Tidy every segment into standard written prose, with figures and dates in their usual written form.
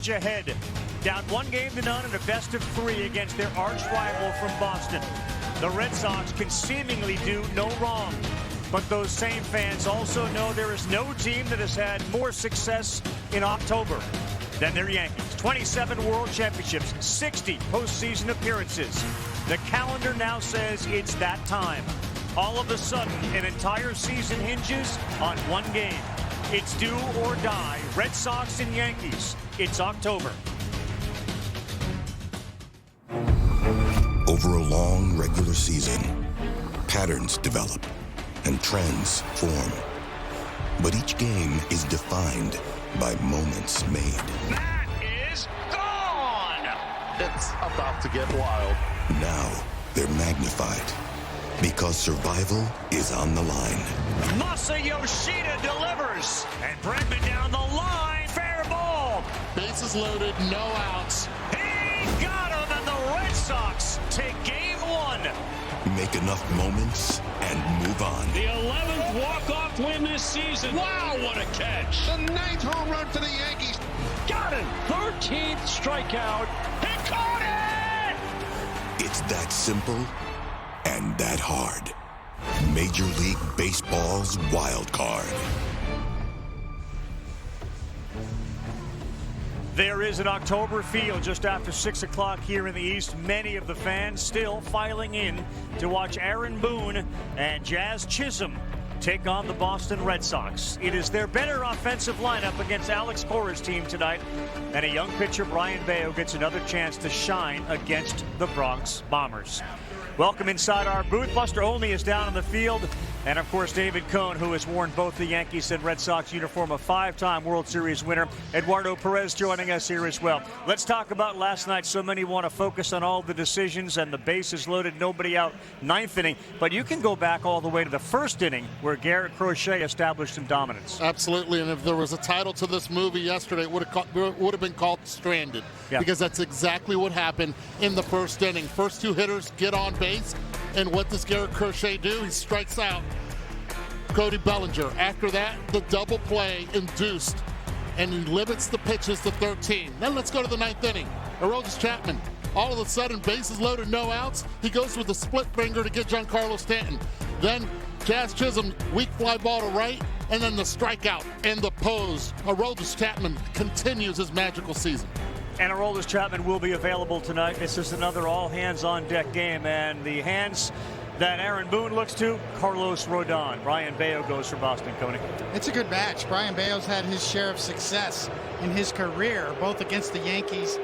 Ahead, down 1-0 in a best-of-3 against their arch-rival from Boston. The Red Sox can seemingly do no wrong, but those same fans also know there is no team that has had more success in October than their Yankees. 27 World Championships, 60 postseason appearances. The calendar now says it's that time. All of a sudden, an entire season hinges on one game. It's do or die, Red Sox and Yankees. It's October. Over a long regular season, patterns develop and trends form. But each game is defined by moments made. That is gone! It's about to get wild. Now they're magnified because survival is on the line. Masa Yoshida delivers, and Bregman down the line, fair ball. Bases loaded, no outs. He got him, and the Red Sox take game one. Make enough moments and move on. The 11th walk-off win this season. Wow, what a catch. The 9th home run for the Yankees. Got him. 13th strikeout. He caught it! It's that simple and that hard. Major League Baseball's Wild Card. There is an October feel just after 6 o'clock here in the East. Many of the fans still filing in to watch Aaron Boone and Jazz Chisholm take on the Boston Red Sox. It is their better offensive lineup against Alex Cora's team tonight. And a young pitcher, Brian Bayo, gets another chance to shine against the Bronx Bombers. Welcome inside our booth. Buster Olney is down on the field. And, of course, David Cohn, who has worn both the Yankees and Red Sox uniform, a 5-time World Series winner. Eduardo Perez joining us here as well. Let's talk about last night. So many want to focus on all the decisions and the bases loaded, nobody out, 9th inning. But you can go back all the way to the 1st inning where Garrett Crochet established some dominance. Absolutely, and if there was a title to this movie yesterday, it would have been called Stranded. Yeah. Because that's exactly what happened in the 1st inning. First 2 hitters get on base, and what does Garrett Crochet do? He strikes out Cody Bellinger. After that, the double play induced, and he limits the pitches to 13. Then let's go to the 9th inning. Aroldis Chapman, all of a sudden, bases loaded, no outs. He goes with a split finger to get Giancarlo Stanton. Then Jazz Chisholm, weak fly ball to right, and then the strikeout and the pose. Aroldis Chapman continues his magical season. And Aroldis Chapman will be available tonight. This is another all-hands-on-deck game, and the hands that Aaron Boone looks to, Carlos Rodon. Brian Bayo goes for Boston. Coney. It's a good match. Brian Bayo's had his share of success in his career, both against the Yankees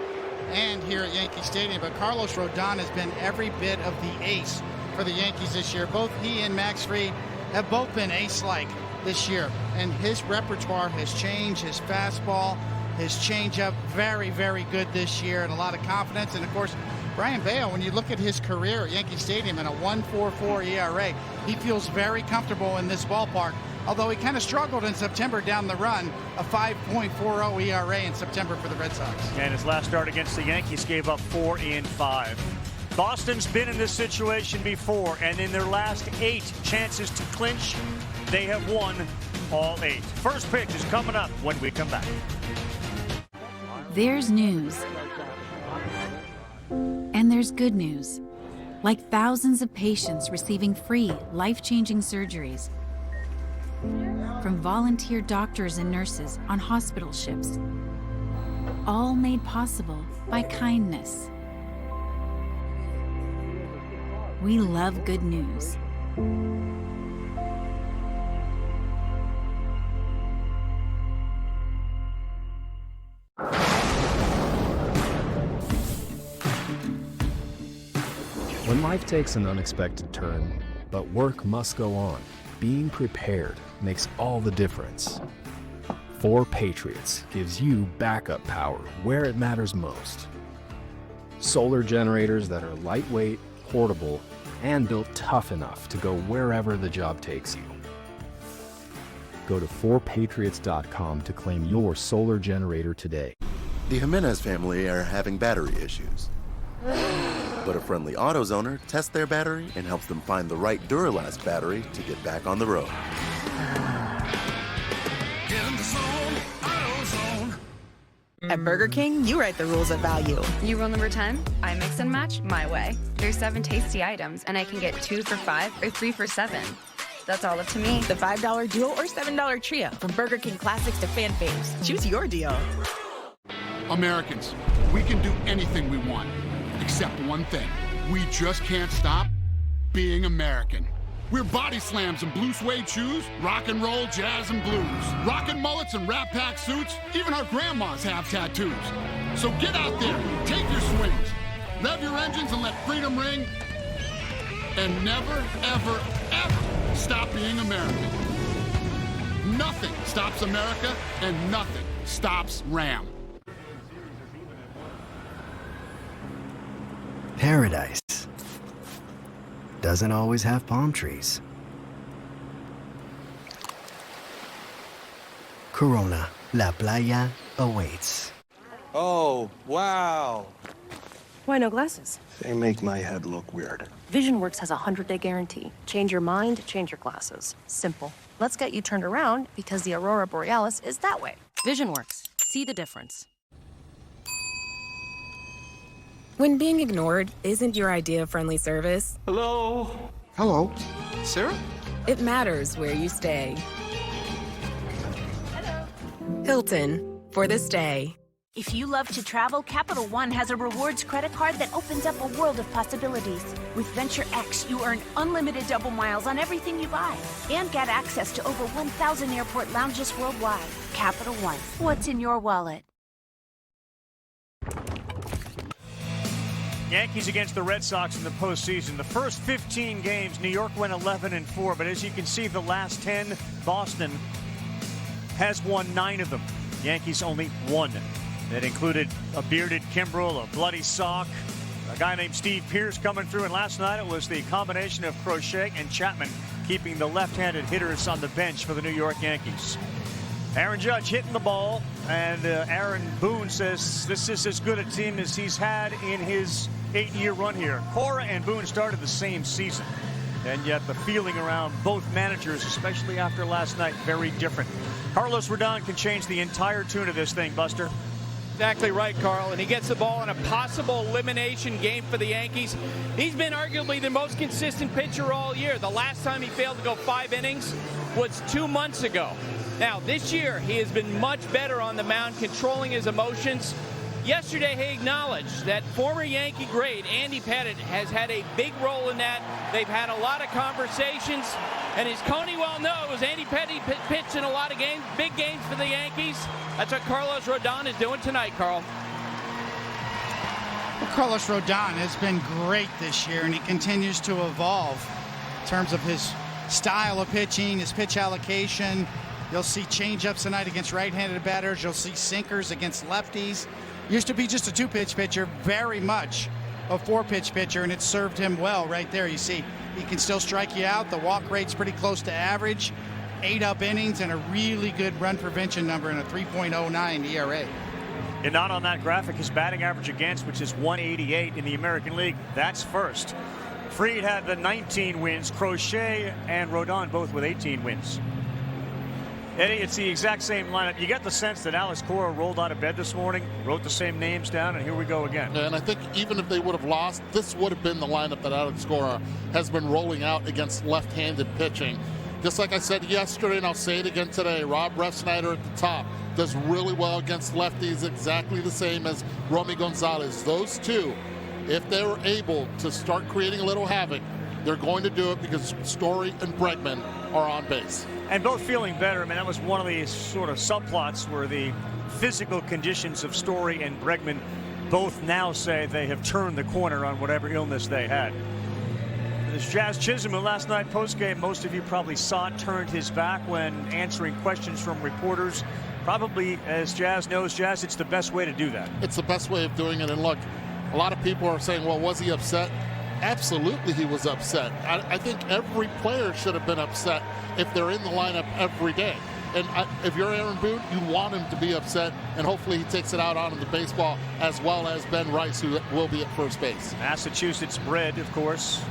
and here at Yankee Stadium. But Carlos Rodon has been every bit of the ace for the Yankees this year. Both he and Max Fried have both been ace-like this year. And his repertoire has changed. His fastball, his changeup, very, very good this year, and a lot of confidence. And, of course, Brian Bayo, when you look at his career at Yankee Stadium and a 1.44 ERA, he feels very comfortable in this ballpark, although he kind of struggled in September down the run, a 5.40 ERA in September for the Red Sox. And his last start against the Yankees gave up 4 in 5. Boston's been in this situation before, and in their last 8 chances to clinch, they have won all 8. First pitch is coming up when we come back. There's news. And there's good news, like thousands of patients receiving free, life-changing surgeries from volunteer doctors and nurses on hospital ships, all made possible by kindness. We love good news. When life takes an unexpected turn, but work must go on, being prepared makes all the difference. 4 Patriots gives you backup power where it matters most. Solar generators that are lightweight, portable, and built tough enough to go wherever the job takes you. Go to 4patriots.com to claim your solar generator today. The Jimenez family are having battery issues. But a friendly AutoZoner tests their battery and helps them find the right Duralast battery to get back on the road. Get in the zone, AutoZone. At Burger King, you write the rules of value. You rule number 10, I mix and match my way. There's 7 tasty items, and I can get 2 for $5 or 3 for $7. That's all up to me. The $5 duo or $7 trio. From Burger King classics to fan faves. Choose your deal. Americans, we can do anything we want, except one thing. We just can't stop being American. We're body slams and blue suede shoes, rock and roll, jazz and blues, rockin' mullets and Rat Pack suits. Even our grandmas have tattoos. So get out there, take your swings, rev your engines and let freedom ring, and never, ever, ever stop being American. Nothing stops America, and nothing stops Ram. Paradise doesn't always have palm trees. Corona, La Playa awaits. Oh, wow. Why no glasses? They make my head look weird. VisionWorks has a 100-day guarantee. Change your mind, change your glasses. Simple. Let's get you turned around because the Aurora Borealis is that way. VisionWorks. See the difference. When being ignored isn't your idea of friendly service. Hello? Hello? Sarah? It matters where you stay. Hello. Hilton, for the stay. If you love to travel, Capital One has a rewards credit card that opens up a world of possibilities. With Venture X, you earn unlimited double miles on everything you buy and get access to over 1,000 airport lounges worldwide. Capital One, what's in your wallet? Yankees against the Red Sox in the postseason. The first 15 games, New York went 11-4, but as you can see, the last 10, Boston has won 9 of them. Yankees only 1. That included a bearded Kimbrel, a bloody sock, a guy named Steve Pearce coming through, and last night it was the combination of Crochet and Chapman keeping the left-handed hitters on the bench for the New York Yankees. Aaron Judge hitting the ball, and Aaron Boone says this is as good a team as he's had in his 8-year run here. Cora and Boone started the same season, and yet the feeling around both managers, especially after last night, very different. Carlos Rodon can change the entire tune of this thing, Buster. Exactly right, Carl, and he gets the ball in a possible elimination game for the Yankees. He's been arguably the most consistent pitcher all year. The last time he failed to go 5 innings was 2 months ago. Now, this year, he has been much better on the mound, controlling his emotions. Yesterday, he acknowledged that former Yankee great Andy Pettitte has had a big role in that. They've had a lot of conversations, and as Coney well knows, Andy Pettitte pitched in a lot of games, big games for the Yankees. That's what Carlos Rodon is doing tonight, Carl. Well, Carlos Rodon has been great this year, and he continues to evolve in terms of his style of pitching, his pitch allocation. You'll see changeups tonight against right-handed batters. You'll see sinkers against lefties. Used to be just a 2-pitch pitcher, very much a 4-pitch pitcher, and it served him well right there. You see, he can still strike you out. The walk rate's pretty close to average. 8 up innings and a really good run prevention number and a 3.09 ERA. And not on that graphic, his batting average against, which is 188 in the American League. That's first. Fried had the 19 wins. Crochet and Rodon both with 18 wins. Eddie, it's the exact same lineup. You get the sense that Alex Cora rolled out of bed this morning, wrote the same names down, and here we go again. And I think even if they would have lost, this would have been the lineup that Alex Cora has been rolling out against left-handed pitching. Just like I said yesterday, and I'll say it again today, Rob Refsnyder at the top does really well against lefties, exactly the same as Romy Gonzalez. Those two, if they were able to start creating a little havoc, they're going to do it because Story and Bregman are on base. And both feeling better. I mean, that was one of these sort of subplots where the physical conditions of Story and Bregman both now say they have turned the corner on whatever illness they had. There's Jazz Chisholm, who last night postgame, most of you probably saw it, turned his back when answering questions from reporters. Probably, as Jazz knows, Jazz, it's the best way to do that. It's the best way of doing it. And look, a lot of people are saying, well, was he upset? Absolutely he was upset. I think every player should have been upset if they're in the lineup every day. And if you're Aaron Boone, you want him to be upset, and hopefully he takes it out on the baseball, as well as Ben Rice, who will be at first base. Massachusetts bred, of course,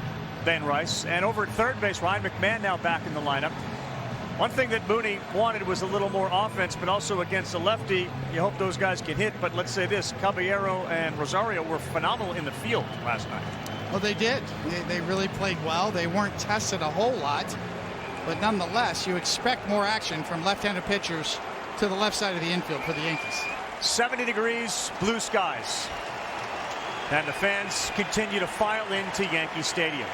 Ben Rice. And over at third base, Ryan McMahon now back in the lineup. One thing that Mooney wanted was a little more offense, but also against a lefty, you hope those guys get hit. But let's say this, Caballero and Rosario were phenomenal in the field last night. Well, they did. They really played well. They weren't tested a whole lot, but nonetheless, you expect more action from left-handed pitchers to the left side of the infield for the Yankees. 70 degrees, blue skies. And the fans continue to file into Yankee Stadium.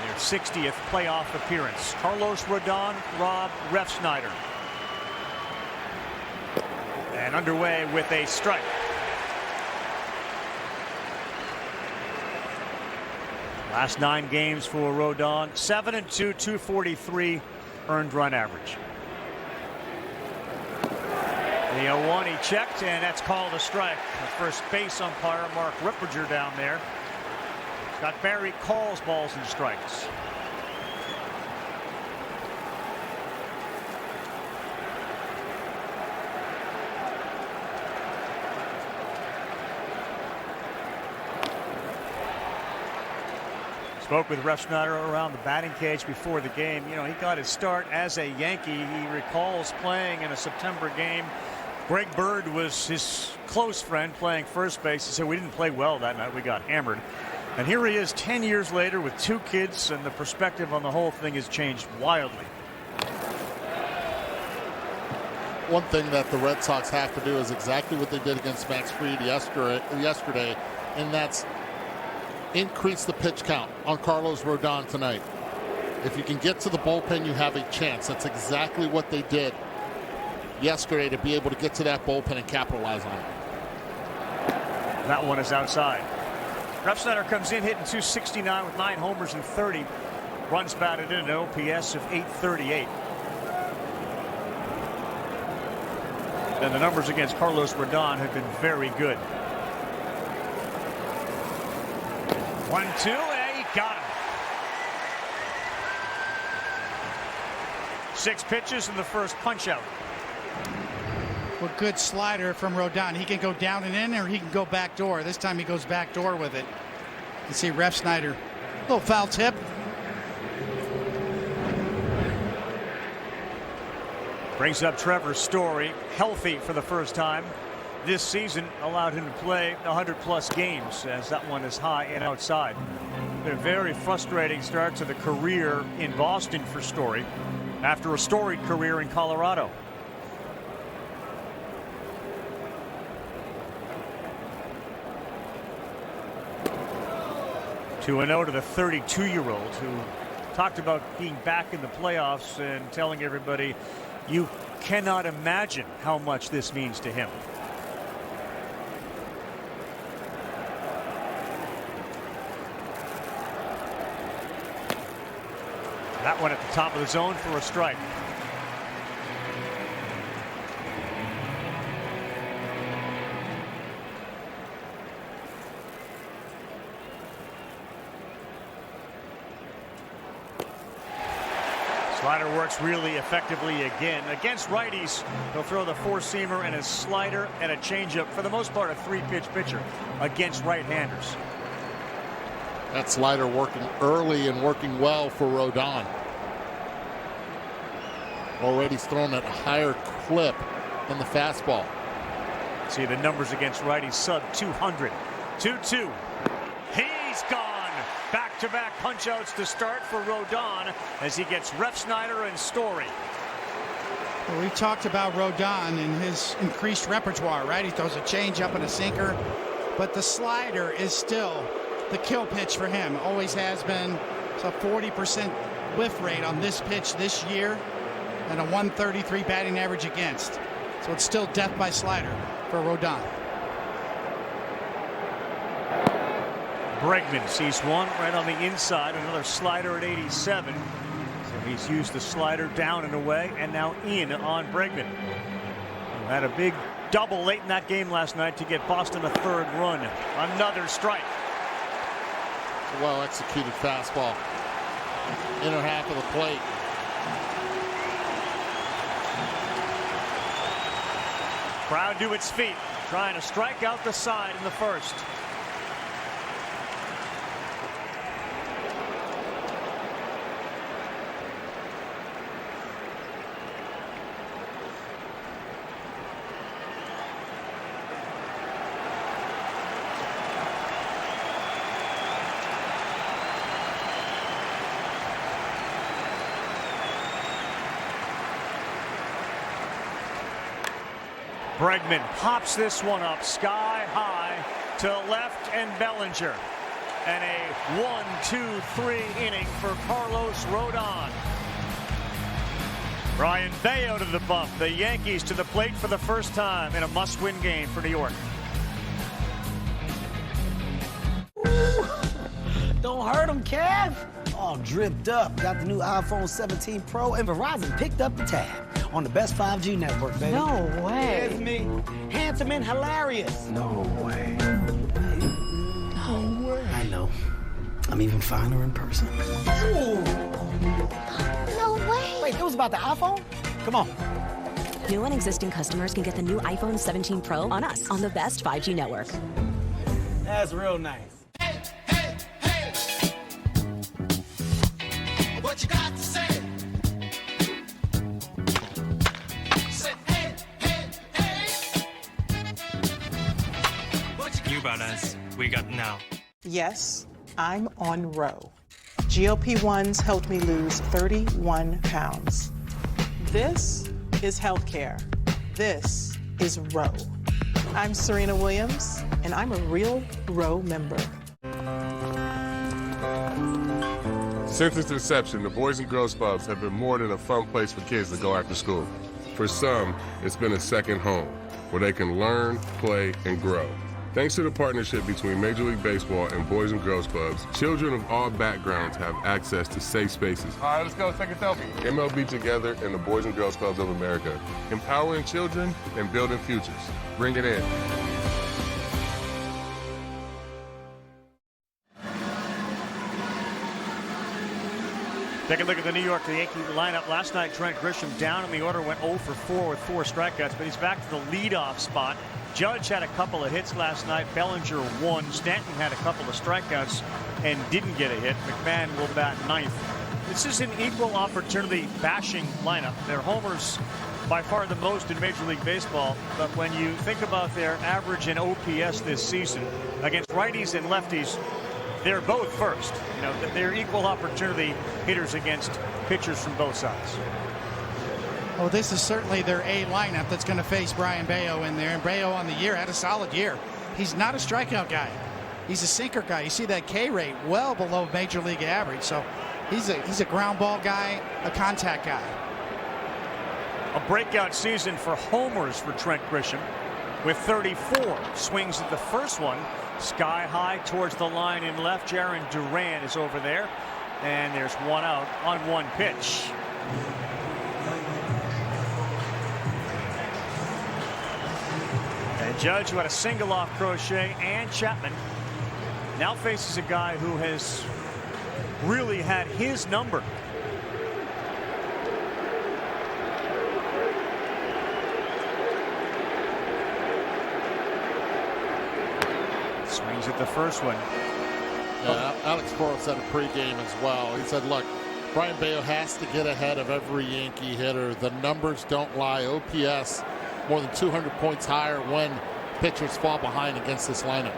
Their 60th playoff appearance. Carlos Rodon, Rob Refsnyder. And underway with a strike. Last 9 games for Rodon, 7-2, 243 earned run average. The 0-1 he checked, and that's called a strike. The first base umpire, Mark Ripperger, down there. Scott Barry calls balls and strikes. Spoke with Refsnyder around the batting cage before the game. You know, he got his start as a Yankee. He recalls playing in a September game. Greg Bird was his close friend playing first base. He said, we didn't play well that night. We got hammered. And here he is 10 years later with 2 kids, and the perspective on the whole thing has changed wildly. One thing that the Red Sox have to do is exactly what they did against Max Fried yesterday, and that's increase the pitch count on Carlos Rodon tonight. If you can get to the bullpen, you have a chance. That's exactly what they did yesterday, to be able to get to that bullpen and capitalize on it. That one is outside. Refsnyder comes in hitting .269 with 9 homers and 30 runs batted in, an OPS of .838. And the numbers against Carlos Rodon have been very good. 1-2, and he got him. 6 pitches in the first punch out. Well, good slider from Rodon. He can go down and in, or he can go back door. This time he goes back door with it. You see Refsnyder, little foul tip. Brings up Trevor Story, healthy for the first time this season, allowed him to play 100-plus games, as that one is high and outside. A very frustrating start to the career in Boston for Story after a storied career in Colorado. 2-0 to the 32-year-old who talked about being back in the playoffs and telling everybody you cannot imagine how much this means to him. That one at the top of the zone for a strike. Slider works really effectively again. Against righties, he'll throw the 4-seamer and a slider and a changeup. For the most part, a 3-pitch pitcher against right-handers. That slider working early and working well for Rodon. Already thrown at a higher clip than the fastball. See the numbers against righties, sub 200. 2-2. He's gone. Back-to-back punch-outs to start for Rodon as he gets Refsnyder and Story. Well, we talked about Rodon and his increased repertoire, right? He throws a changeup and a sinker, but the slider is still the kill pitch for him. Always has been. It's a 40% whiff rate on this pitch this year and a 133 batting average against. So it's still death by slider for Rodon. Bregman sees one right on the inside, another slider at 87. So he's used the slider down and away, and now in on Bregman. Who had a big double late in that game last night to get Boston a 3rd run. Another strike. Well executed fastball. Inner half of the plate. Crowd to its feet, trying to strike out the side in the first. Bregman pops this one up sky high to left and Bellinger. And a 1-2-3 inning for Carlos Rodon. Brian Bayo to the bump. The Yankees to the plate for the first time in a must-win game for New York. Don't hurt him, Kev. All dripped up. Got the new iPhone 17 Pro, and Verizon picked up the tab on the best 5G network, baby. No way. It's me. Handsome and hilarious. No way. I know. I'm even finer in person. No way. Wait, it was about the iPhone? Come on. New and existing customers can get the new iPhone 17 Pro on us on the best 5G network. That's real nice. What you got to say? Say hey, hey, hey. You about us. We got now. Yes, I'm on Row. GLP-1s helped me lose 31 pounds. This is healthcare. This is Row. I'm Serena Williams, and I'm a real Row member. Since its inception, the Boys and Girls Clubs have been more than a fun place for kids to go after school. For some, it's been a second home, where they can learn, play, and grow. Thanks to the partnership between Major League Baseball and Boys and Girls Clubs, children of all backgrounds have access to safe spaces. All right, let's go take a selfie. MLB Together and the Boys and Girls Clubs of America, empowering children and building futures. Bring it in. Take a look at the New York Yankee lineup. Last night, Trent Grisham down in the order, went 0 for 4 with 4 strikeouts, but he's back to the leadoff spot. Judge had a couple of hits last night. Bellinger won. Stanton had a couple of strikeouts and didn't get a hit. McMahon will bat 9th. This is an equal opportunity bashing lineup. Their homers by far the most in Major League Baseball, but when you think about their average in OPS this season against righties and lefties, they're both first. You know, they're equal opportunity hitters against pitchers from both sides. Oh, this is certainly their A lineup that's going to face Brian Bayo in there. And Bayo on the year had a solid year. He's not a strikeout guy. He's a sinker guy. You see that K rate well below Major League average. So he's a ground ball guy, a contact guy. A breakout season for homers for Trent Grisham with 34. Swings at the first one. Sky high towards the line in left. Jaron Duran is over there. And there's one out on one pitch. And Judge, who had a single off Crochet and Chapman, now faces a guy who has really had his number. Swings at the first one. Yeah, Alex Cora said a pregame as well. He said, look, Brian Bayo has to get ahead of every Yankee hitter. The numbers don't lie. OPS more than 200 points higher when pitchers fall behind against this lineup.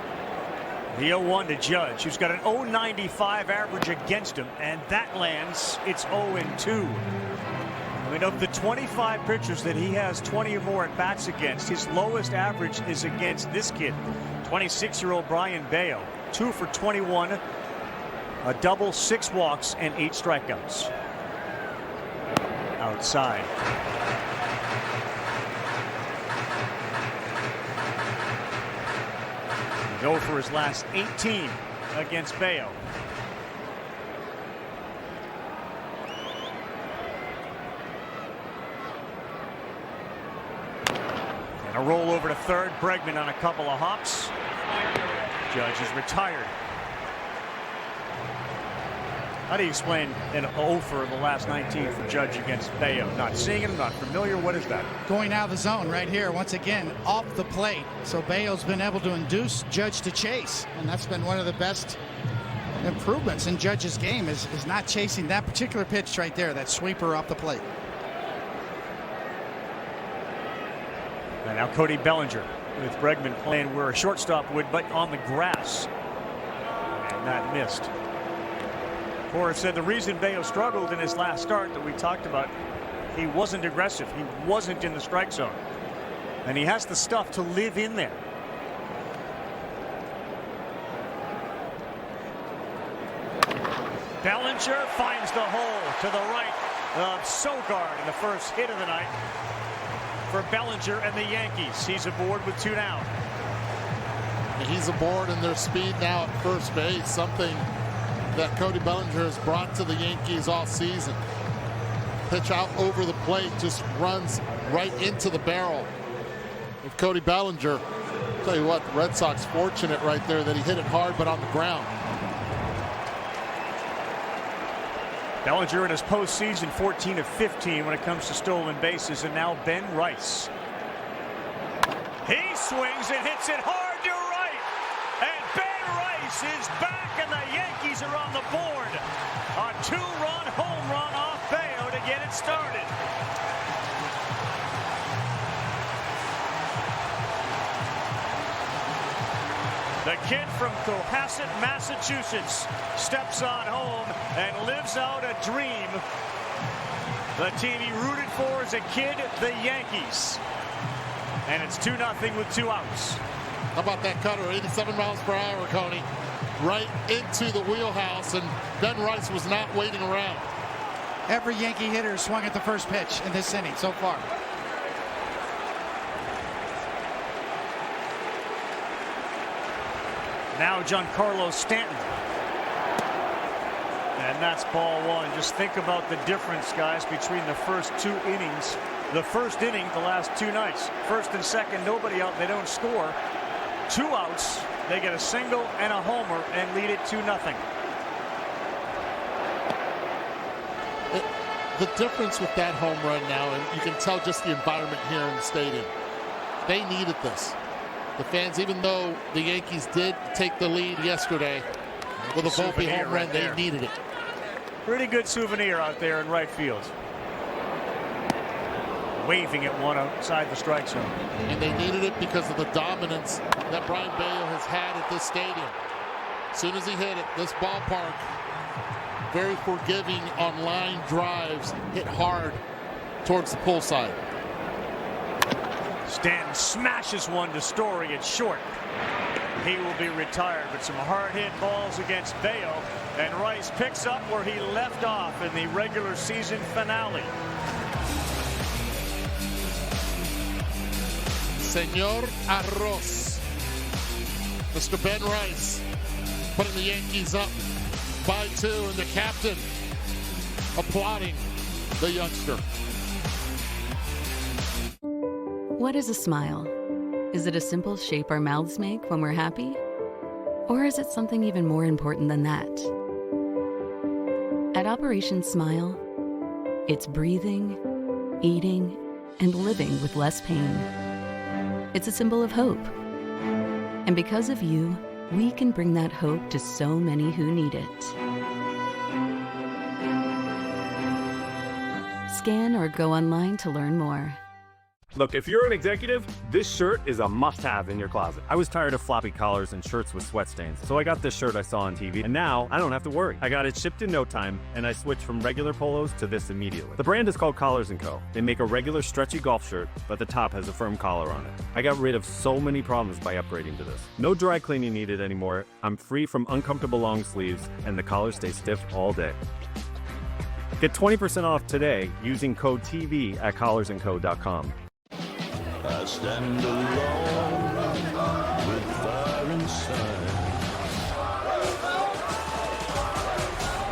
The 0-1 to Judge, who's got an 0.95 average against him, and that lands. It's 0-2. I mean, of the 25 pitchers that he has 20 or more at bats against, his lowest average is against this kid, 26-year-old Brian Bayo. 2 for 21, a double, 6 walks, and 8 strikeouts. Outside. Go for his last 18 against Bayo. And a roll over to third. Bregman on a couple of hops. Judge is retired. How do you explain an 0 for the last 19 for Judge against Bayo? Not seeing him, not familiar. What is that? Going out of the zone right here, once again, off the plate. So Bayo's been able to induce Judge to chase, and that's been one of the best improvements in Judge's game is not chasing that particular pitch right there, that sweeper off the plate. And now Cody Bellinger with Bregman playing where a shortstop would, but on the grass. And that missed. Cora said the reason Bayo struggled in his last start that we talked about, he wasn't aggressive. He wasn't in the strike zone. And he has the stuff to live in there. Bellinger finds the hole to the right of Sogard in the first hit of the night for Bellinger and the Yankees. He's aboard with 2 down. He's aboard in their speed now at first base, something that Cody Bellinger has brought to the Yankees all season. Pitch out over the plate, just runs right into the barrel of Cody Bellinger. I'll tell you what, the Red Sox fortunate right there that he hit it hard but on the ground. Bellinger in his postseason 14 of 15 when it comes to stolen bases, and now Ben Rice. He swings and hits it hard to right, and Ben Rice is back, and the Yankees are on the board. A 2-run home run off Bayo to get it started. The kid from Cohasset, Massachusetts, steps on home and lives out a dream. The team he rooted for as a kid, the Yankees. And it's 2-0 with 2 outs. How about that cutter? 87 miles per hour, Coney. Right into the wheelhouse, and Ben Rice was not waiting around. Every Yankee hitter swung at the first pitch in this inning so far. Now Giancarlo Stanton. And that's ball 1. Just think about the difference, guys, between the first 2 innings. The first inning, the last 2 nights. First and second, nobody out. They don't score. 2 outs. They get a single and a homer and lead it 2-0. The difference with that home run now, and you can tell just the environment here in the stadium, they needed this. The fans, even though the Yankees did take the lead yesterday with a Volpe home run, they needed it. Pretty good souvenir out there in right field. Waving at one outside the strike zone. And they needed it because of the dominance that Brian Bayo has had at this stadium. As soon as he hit it, this ballpark, very forgiving on line drives, hit hard towards the pull side. Stanton smashes one to Story at short. He will be retired, but some hard hit balls against Bayo, and Rice picks up where he left off in the regular season finale. Señor Arroz. Mr. Ben Rice putting the Yankees up by 2, and the captain applauding the youngster. What is a smile? Is it a simple shape our mouths make when we're happy? Or is it something even more important than that? At Operation Smile, it's breathing, eating, and living with less pain. It's a symbol of hope. And because of you, we can bring that hope to so many who need it. Scan or go online to learn more. Look, if you're an executive, this shirt is a must-have in your closet. I was tired of floppy collars and shirts with sweat stains, so I got this shirt I saw on TV, and now I don't have to worry. I got it shipped in no time, and I switched from regular polos to this immediately. The brand is called Collars & Co. They make a regular stretchy golf shirt, but the top has a firm collar on it. I got rid of so many problems by upgrading to this. No dry cleaning needed anymore. I'm free from uncomfortable long sleeves, and the collars stay stiff all day. Get 20% off today using code TV at collarsandco.com. I stand alone with fire inside,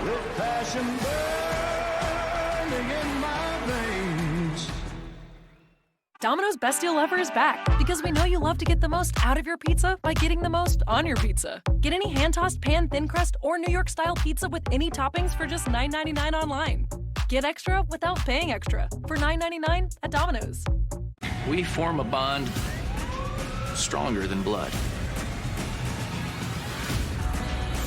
with passion burning in my veins. Domino's Best Deal Ever is back because we know you love to get the most out of your pizza by getting the most on your pizza. Get any hand-tossed pan, thin crust, or New York-style pizza with any toppings for just $9.99 online. Get extra without paying extra for $9.99 at Domino's. We form a bond stronger than blood.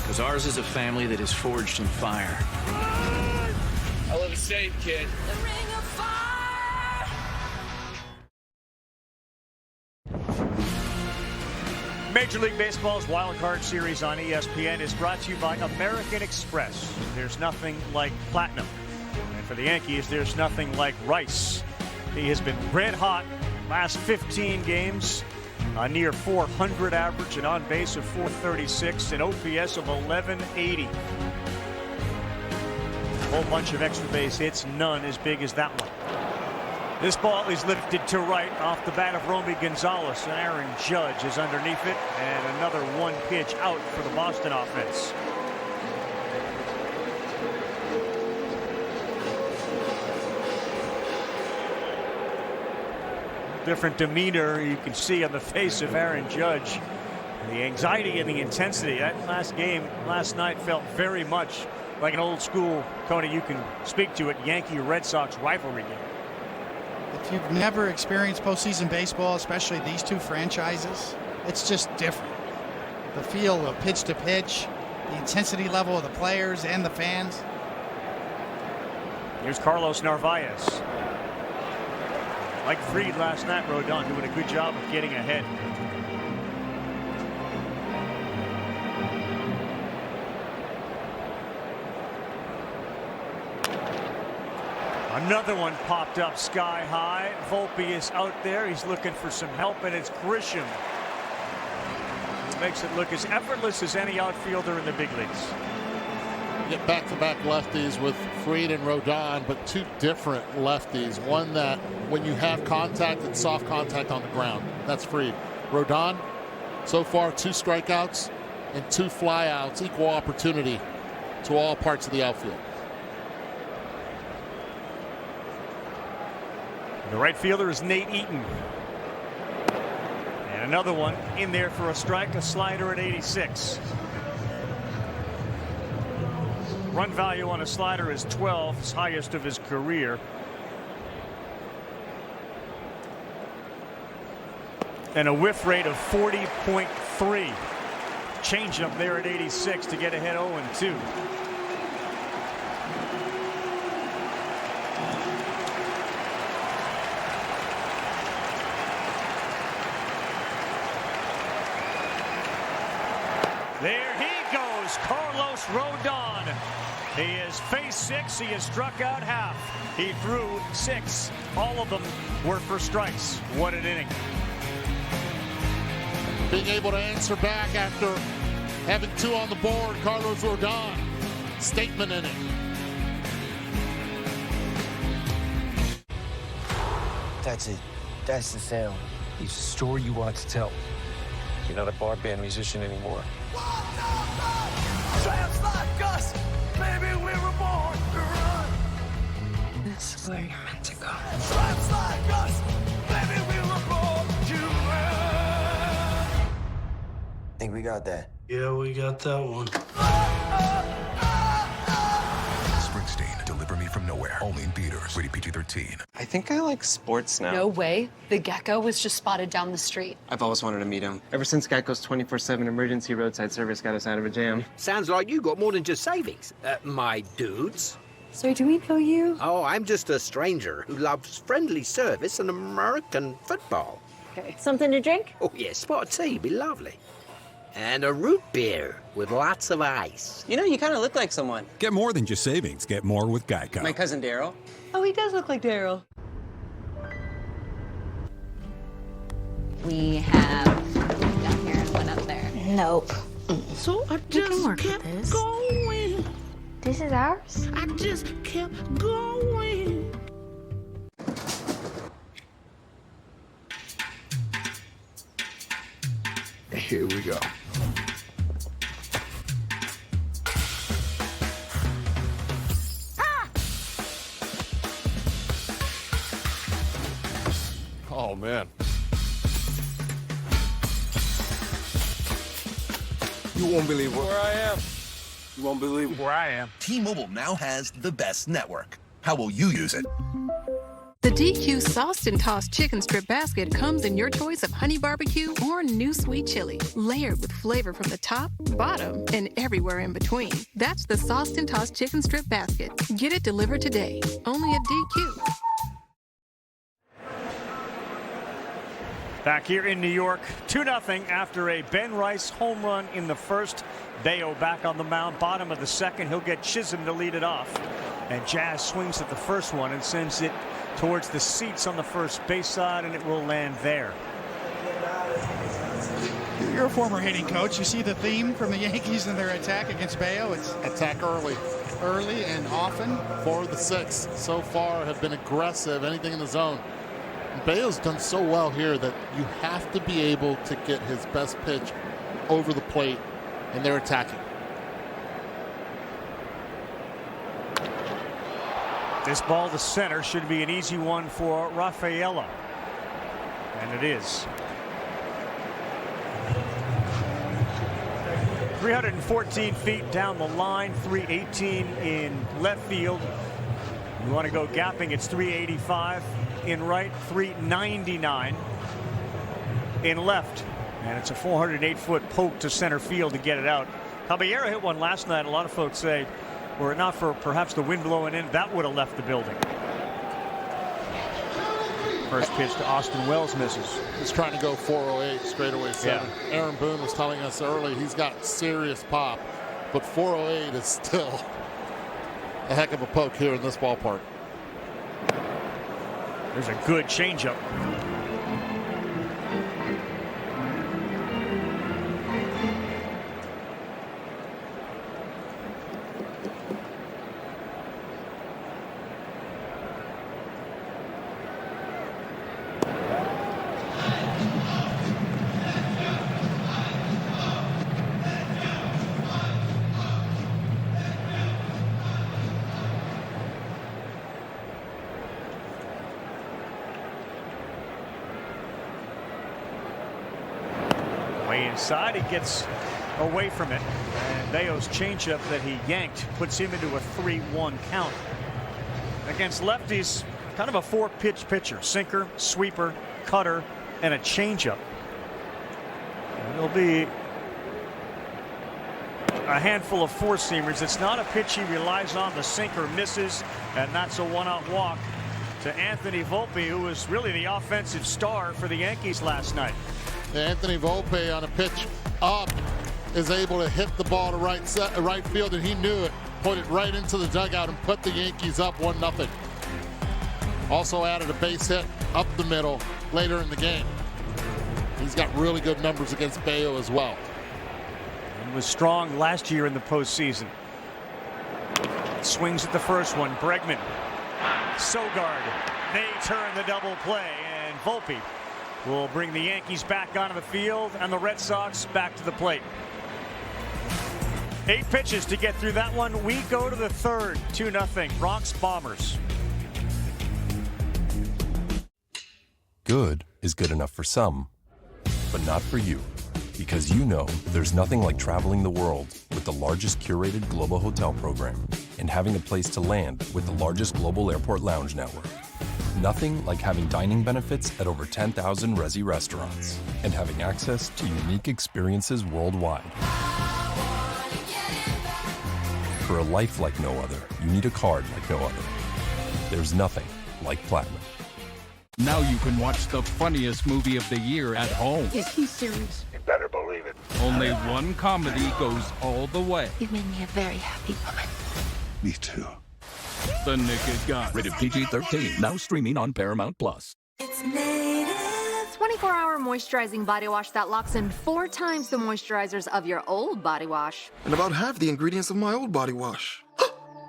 Because ours is a family that is forged in fire. I live safe, kid. The ring of fire! Major League Baseball's Wildcard Series on ESPN is brought to you by American Express. There's nothing like platinum. And for the Yankees, there's nothing like Rice. He has been red hot Last 15 games, a near 400 average, an on base of 436, an OPS of 1180. A whole bunch of extra base hits, none as big as that one. This ball is lifted to right off the bat of Romy Gonzalez, and Aaron Judge is underneath it, and another one pitch out for the Boston offense. Different demeanor you can see on the face of Aaron Judge. The anxiety and the intensity. That last game last night felt very much like an old school, Tony, you can speak to it, Yankee-Red Sox rivalry game. If you've never experienced postseason baseball, especially these two franchises, it's just different. The feel of pitch to pitch, the intensity level of the players and the fans. Here's Carlos Narvaez. Like Fried last night, Rodon doing a good job of getting ahead. Another one popped up sky high. Volpe is out there. He's looking for some help, and it's Grisham. Makes it look as effortless as any outfielder in the big leagues. Get back-to-back lefties with Fried and Rodon, but two different lefties. One that, when you have contact, it's soft contact on the ground. That's Fried. Rodon, so far 2 strikeouts and 2 flyouts, equal opportunity to all parts of the outfield. The right fielder is Nate Eaton. And another one in there for a strike, a slider at 86. Run value on a slider is 12, his highest of his career. And a whiff rate of 40.3. Changeup there at 86 to get ahead 0-2. There he goes, Carlos Rodon. He is phase 6. He has struck out half. He threw 6. All of them were for strikes. What an inning. Being able to answer back after having 2 on the board, Carlos Rodon. Statement in it. That's it. That's the sound. It's a story you want to tell. You're not a bar band musician anymore. Tramps like us, baby, we were born to run. This is where you're meant to go. Tramps like us, baby, we were born to run. Think we got that? Yeah, we got that one. Springsteen, Deliver Me From Nowhere. Only in theaters. Rated PG-13. I think I like sports now. No way. The gecko was just spotted down the street. I've always wanted to meet him. Ever since Geico's 24/7 emergency roadside service got us out of a jam. Sounds like you got more than just savings, my dudes. So do we know you? Oh, I'm just a stranger who loves friendly service and American football. Okay. Something to drink? Oh, yes, spot of tea, be lovely. And a root beer with lots of ice. You know, you kind of look like someone. Get more than just savings. Get more with Geico. My cousin Daryl. Oh, he does look like Daryl. We have one down here and one up there. Nope. So I just kept going. This is ours? I just kept going. Here we go. Oh, man. You won't believe Where I am. You won't believe Where I am. T-Mobile now has the best network. How will you use it? The DQ Sauced and Tossed Chicken Strip Basket comes in your choice of honey barbecue or new sweet chili, layered with flavor from the top, bottom, and everywhere in between. That's the Sauced and Tossed Chicken Strip Basket. Get it delivered today, only at DQ. Back here in New York, 2-0 after a Ben Rice home run in the first. Bayo back on the mound, bottom of the second. He'll get Chisholm to lead it off. And Jazz swings at the first one and sends it towards the seats on the first base side, and it will land there. You're a former hitting coach. You see the theme from the Yankees in their attack against Bayo. It's attack early. Early and often. 4 of the 6 so far have been aggressive, anything in the zone. Bayo's done so well here that you have to be able to get his best pitch over the plate, and they're attacking. This ball to center should be an easy one for Rafaela. And it is. 314 feet down the line, 318 in left field. You want to go gapping, it's 385 in right, 399 in left. And it's a 408-foot poke to center field to get it out. Caballero hit one last night. A lot of folks say, were it not for perhaps the wind blowing in, that would have left the building. First pitch to Austin Wells misses. He's trying to go 408 straightaway center. Yeah. Aaron Boone was telling us early he's got serious pop, but 408 is still a heck of a poke here in this ballpark. There's a good changeup. Inside, he gets away from it, and Bayo's changeup that he yanked puts him into a 3-1 count. Against lefties, kind of a 4-pitch pitcher: sinker, sweeper, cutter, and a changeup. There'll be a handful of 4-seamers. It's not a pitch he relies on. The sinker misses, and that's a 1-out walk to Anthony Volpe, who was really the offensive star for the Yankees last night. Anthony Volpe on a pitch up is able to hit the ball to right field, and he knew it. Put it right into the dugout and put the Yankees up 1-0. Also added a base hit up the middle later in the game. He's got really good numbers against Bayo as well. He was strong last year in the postseason. Swings at the first one. Bregman, Sogard, they turn the double play, and Volpe will bring the Yankees back onto the field and the Red Sox back to the plate. 8 pitches to get through that one. We go to the third. 2-0 Bronx Bombers. Good is good enough for some, but not for you. Because you know there's nothing like traveling the world with the largest curated global hotel program and having a place to land with the largest global airport lounge network. Nothing like having dining benefits at over 10,000 Resi restaurants and having access to unique experiences worldwide. For a life like no other, you need a card like no other. There's nothing like Platinum. Now you can watch the funniest movie of the year at home. Is he serious? You better believe it. Only one comedy goes all the way. You've made me a very happy woman. Me too. The Naked Gun. Rated PG-13. Now streaming on Paramount+. It's native. 24-hour moisturizing body wash that locks in 4 times the moisturizers of your old body wash. And about half the ingredients of my old body wash.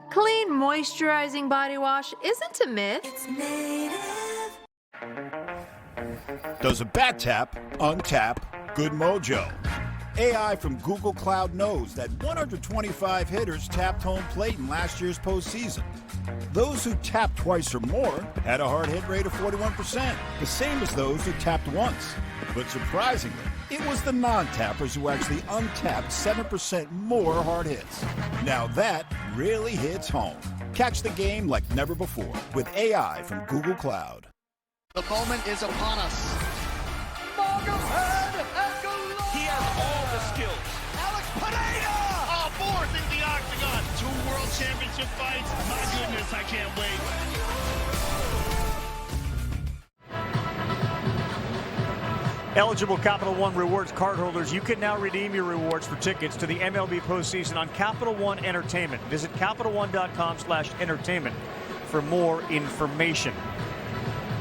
Clean moisturizing body wash isn't a myth. It's native. Does a bad tap untap good mojo? AI from Google Cloud knows that 125 hitters tapped home plate in last year's postseason. Those who tapped twice or more had a hard hit rate of 41%, the same as those who tapped once. But surprisingly, it was the non-tappers who actually untapped 7% more hard hits. Now that really hits home. Catch the game like never before with AI from Google Cloud. The moment is upon us. He has all the skills. Alex Pineda! Fourth in the octagon. 2 world championship fights. My goodness, I can't wait. Eligible Capital One Rewards cardholders, you can now redeem your rewards for tickets to the MLB postseason on Capital One Entertainment. Visit CapitalOne.com/entertainment for more information.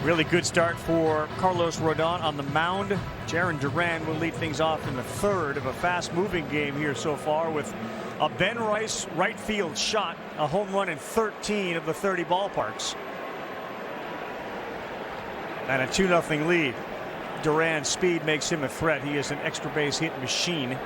Really good start for Carlos Rodon on the mound. Jarren Duran will lead things off in the third of a fast-moving game here so far with a Ben Rice right field shot, a home run in 13 of the 30 ballparks. And a 2-0 lead. Duran's speed makes him a threat. He is an extra base hit machine.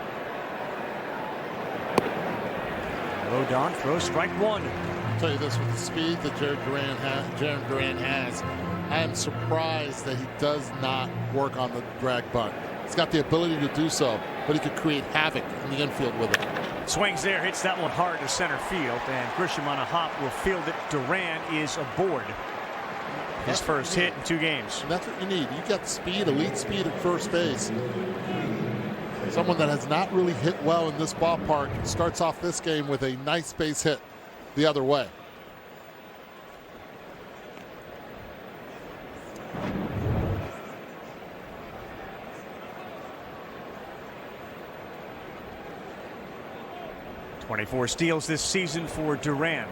Rodon throws strike one. I'll tell you this, with the speed that Jarren Duran has, I am surprised that he does not work on the drag bunt. He's got the ability to do so, but he could create havoc in the infield with it. Swings there, hits that one hard to center field, and Grisham on a hop will field it. Duran is aboard. His first hit in 2 games. And that's what you need. You got speed, elite speed at first base. Someone that has not really hit well in this ballpark starts off this game with a nice base hit the other way. .24 steals this season for Duran.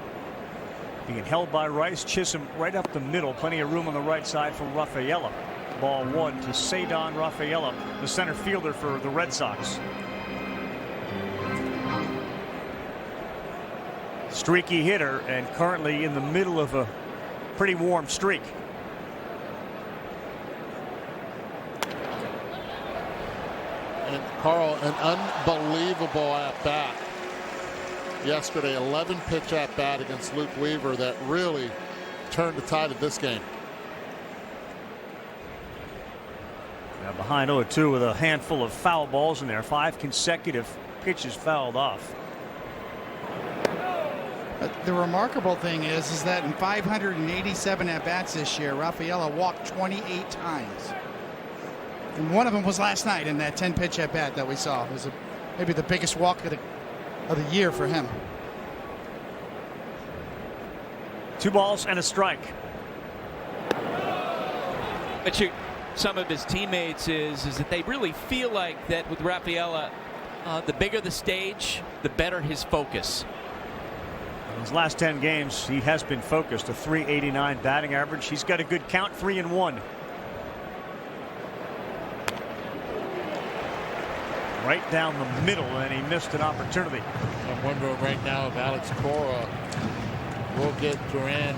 Being held by Rice. Chisholm right up the middle. Plenty of room on the right side for Rafaela. Ball 1 to Cedon Rafaela, the center fielder for the Red Sox. Streaky hitter and currently in the middle of a pretty warm streak. And Carl, an unbelievable at-bat yesterday. 11 pitch at-bat against Luke Weaver that really turned the tide of this game. Now behind 0-2 with a handful of foul balls in there. 5 consecutive pitches fouled off. The remarkable thing is that in 587 at-bats this year, Rafaela walked 28 times. And one of them was last night in that 10-pitch at-bat that we saw. It was maybe the biggest walk of the year for him. 2 balls and a strike. But some of his teammates is that they really feel like that with Rafaela, the bigger the stage, the better his focus. In his last 10 games, he has been focused. A .389 batting average. He's got a good count, 3-1. Right down the middle, and he missed an opportunity. I'm wondering right now if Alex Cora will get Duran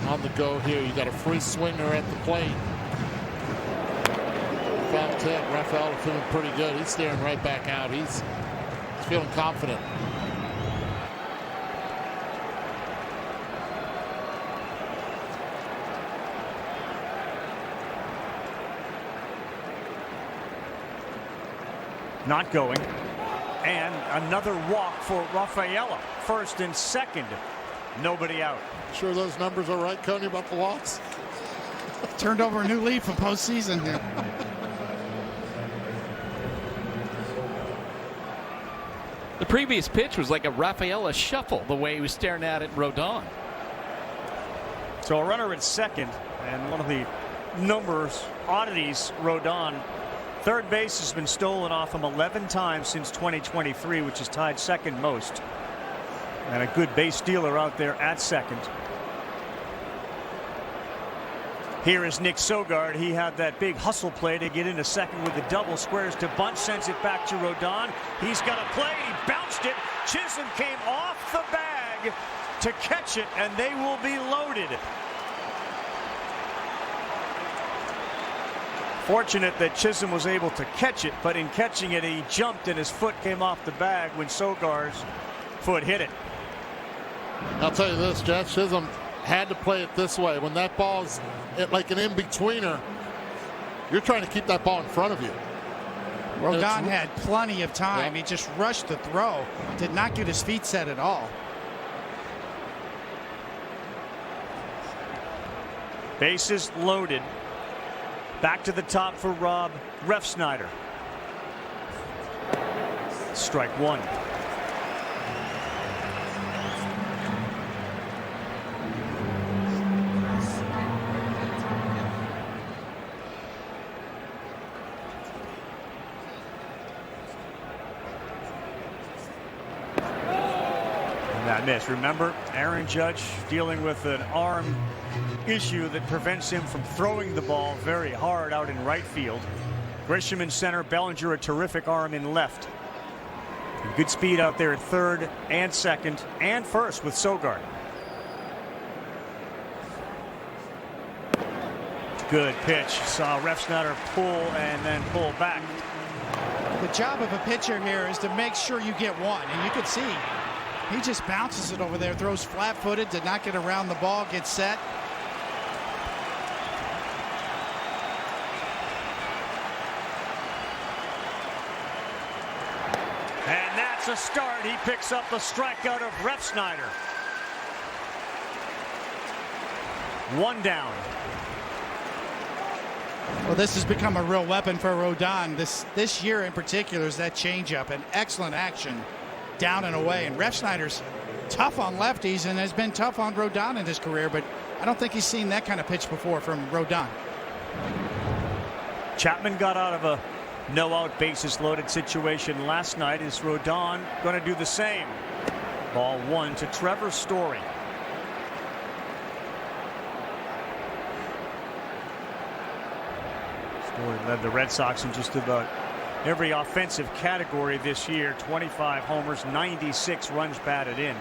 on the go here. You got a free swinger at the plate. Foul tip. Rafael feeling pretty good. He's staring right back out. He's feeling confident. Not going. And another walk for Rafaela. First and second. Nobody out. Sure those numbers are right, Coney, about the walks? Turned over a new leaf of postseason here. The previous pitch was like a Rafaela shuffle, the way he was staring at it, Rodon. So a runner at second, and one of the numbers, oddities, Rodon. Third base has been stolen off him 11 times since 2023, which is tied second most. And a good base stealer out there at second. Here is Nick Sogard. He had that big hustle play to get into second with the double. Squares to bunt, sends it back to Rodon. He's got a play. He bounced it. Chisholm came off the bag to catch it, and they will be loaded. Fortunate that Chisholm was able to catch it, but in catching it, he jumped and his foot came off the bag when Sogard's foot hit it. I'll tell you this, Jeff, Chisholm had to play it this way. When that ball's like an in-betweener, you're trying to keep that ball in front of you. Rodon had plenty of time. He just rushed the throw. Did not get his feet set at all. Bases loaded. Back to the top for Rob Refsnyder. Strike one. And that miss. Remember, Aaron Judge dealing with an arm issue that prevents him from throwing the ball very hard out in right field. Grisham in center, Bellinger a terrific arm in left. Good speed out there at third and second and first with Sogard. Good pitch. Saw Refsnyder pull and then pull back. The job of a pitcher here is to make sure you get one, and you can see he just bounces it over there, throws flat-footed, did not get around the ball, gets set. And that's a start. He picks up the strikeout of Refsnyder. One down. Well, this has become a real weapon for Rodon. This year in particular is that changeup, an excellent action down and away. And Refsnyder's tough on lefties and has been tough on Rodon in his career, but I don't think he's seen that kind of pitch before from Rodon. Chapman got out of a no-out bases loaded situation last night. Is Rodon going to do the same? Ball one to Trevor Story. Story led the Red Sox in just about every offensive category this year. 25 homers, 96 runs batted in.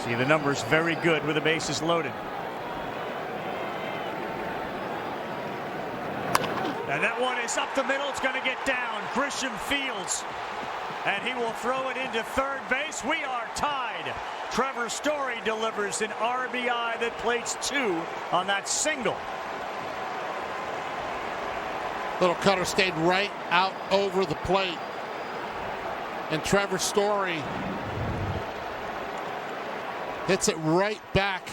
See the numbers very good with the bases loaded. And that one is up the middle. It's going to get down. Grisham fields. And he will throw it into third base. We are tied. Trevor Story delivers an RBI that plates 2 on that single. Little cutter stayed right out over the plate. And Trevor Story hits it right back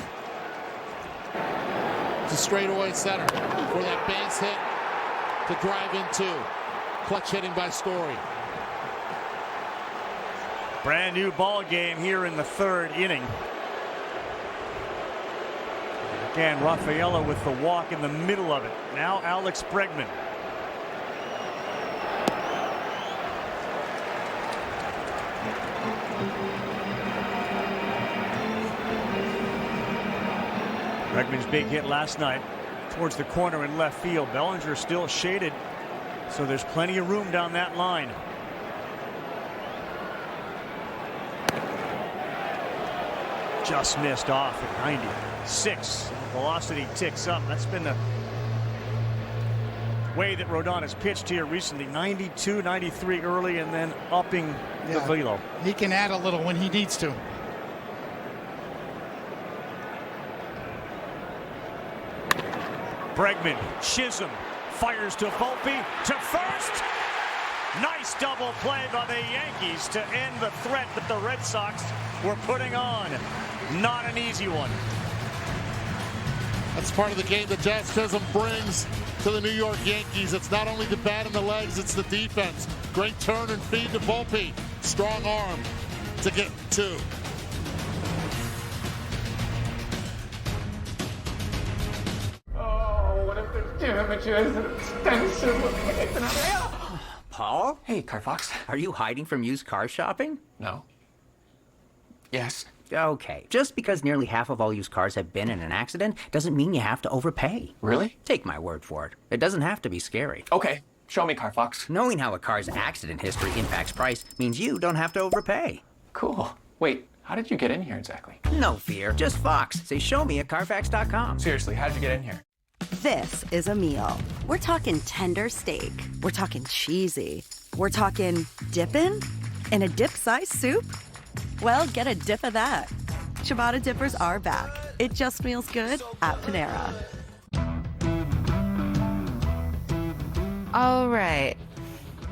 to straightaway center for that base hit to drive into. Clutch hitting by Story. Brand new ball game here in the third inning. Again, Rafaela with the walk in the middle of it. Now Alex Bregman. Bregman's big hit last night towards the corner in left field. Bellinger still shaded, so there's plenty of room down that line. Just missed off at 96. Velocity ticks up. That's been the way that Rodon has pitched here recently. 92, 93 early, and then upping the velo. He can add a little when he needs to. Bregman, Chisholm, fires to Volpe, to first. Nice double play by the Yankees to end the threat that the Red Sox were putting on. Not an easy one. That's part of the game that Jazz Chisholm brings to the New York Yankees. It's not only the bat and the legs, it's the defense. Great turn and feed to Volpe. Strong arm to get 2. Paul? Hey, Carfox. Are you hiding from used car shopping? No. Yes. Okay. Just because nearly half of all used cars have been in an accident doesn't mean you have to overpay. Really? Take my word for it. It doesn't have to be scary. Okay. Show me, Carfox. Knowing how a car's accident history impacts price means you don't have to overpay. Cool. Wait, how did you get in here exactly? No fear. Just Fox. Say show me at Carfax.com. Seriously, how did you get in here? This is a meal. We're talking tender steak. We're talking cheesy. We're talking dipping in a dip-sized soup. Well, get a dip of that. Ciabatta dippers are back. It just feels good at Panera. All right.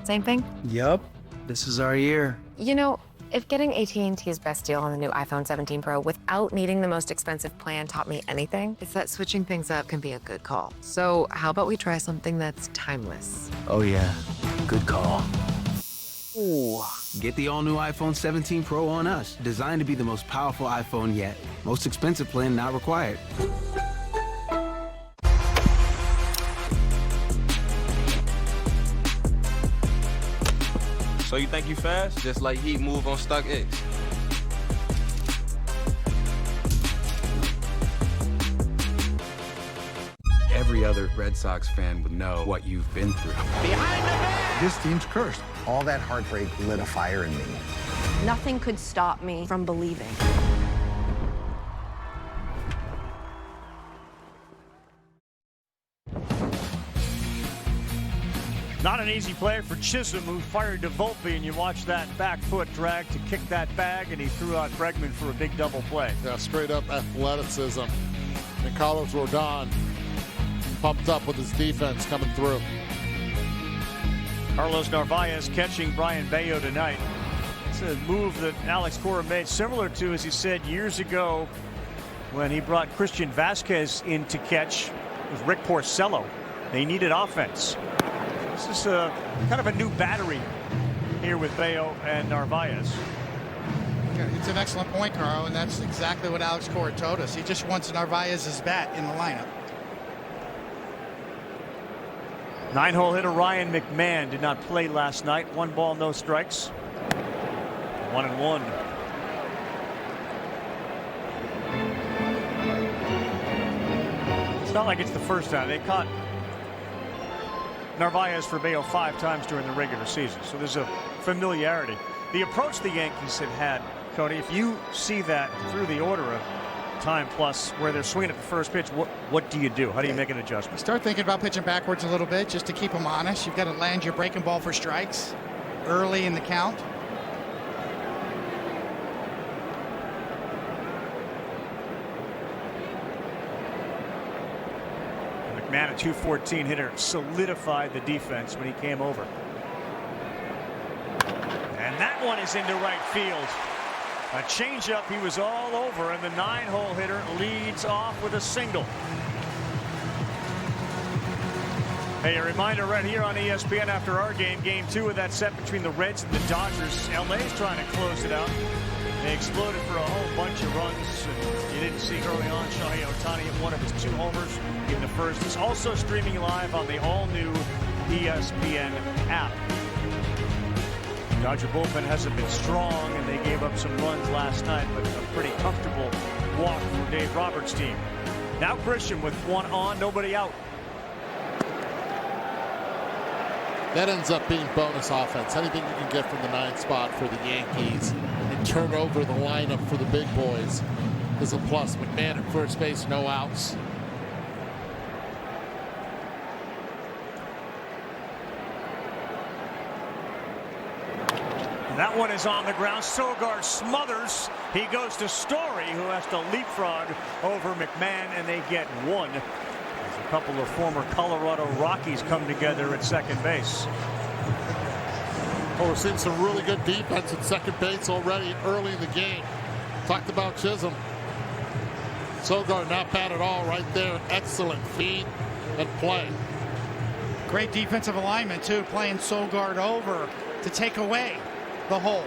Same thing? Yup. This is our year. You know, if getting AT&T's best deal on the new iPhone 17 Pro without needing the most expensive plan taught me anything, it's that switching things up can be a good call. So how about we try something that's timeless? Oh yeah, good call. Ooh. Get the all-new iPhone 17 Pro on us. Designed to be the most powerful iPhone yet. Most expensive plan not required. So you think you fast? Just like Heat move on StockX. Every other Red Sox fan would know what you've been through. Behind the bat! This team's cursed. All that heartbreak lit a fire in me. Nothing could stop me from believing. Not an easy play for Chisholm, who fired to Volpe, and you watch that back foot drag to kick that bag, and he threw out Bregman for a big double play. Yeah, straight up athleticism. And Carlos Rodon pumped up with his defense coming through. Carlos Narvaez catching Brian Bayo tonight. It's a move that Alex Cora made, similar to, as he said, years ago when he brought Christian Vasquez in to catch with Rick Porcello. They needed offense. This is kind of a new battery here with Bayo and Narvaez. Yeah, it's an excellent point, Carl, and that's exactly what Alex Cora told us. He just wants Narvaez's bat in the lineup. 9-hole hitter Ryan McMahon did not play last night. 1 ball, no strikes. 1-1. It's not like it's the first time. They caught Narvaez for Bayo 5 times during the regular season, so there's a familiarity. The approach the Yankees have had, Cody, if you see that through the order of time plus where they're swinging at the first pitch, what do you do? How do you make an adjustment? Start thinking about pitching backwards a little bit just to keep them honest. You've got to land your breaking ball for strikes early in the count. McMahon, a .214 hitter, solidified the defense when he came over. And that one is into right field. A changeup he was all over, and the 9-hole hitter leads off with a single. Hey, a reminder right here on ESPN after our game, Game 2 of that set between the Reds and the Dodgers. LA's trying to close it out. They exploded for a whole bunch of runs. And you didn't see early on Shohei Ohtani hit one of his 2 homers in the first. It's also streaming live on the all-new ESPN app. Dodger bullpen hasn't been strong, and they gave up some runs last night, but a pretty comfortable walk for Dave Roberts' team. Now Christian with 1 on, nobody out. That ends up being bonus offense. Anything you can get from the 9th spot for the Yankees and turn over the lineup for the big boys is a plus. McMahon at first base, no outs. That one is on the ground. Sogard smothers. He goes to Story, who has to leapfrog over McMahon, and they get 1. As a couple of former Colorado Rockies come together at second base. Oh, we're seeing some really good defense at second base already early in the game. Talked about Chisholm. Sogard not bad at all right there. Excellent feed and play. Great defensive alignment, too, playing Sogard over to take away the hole.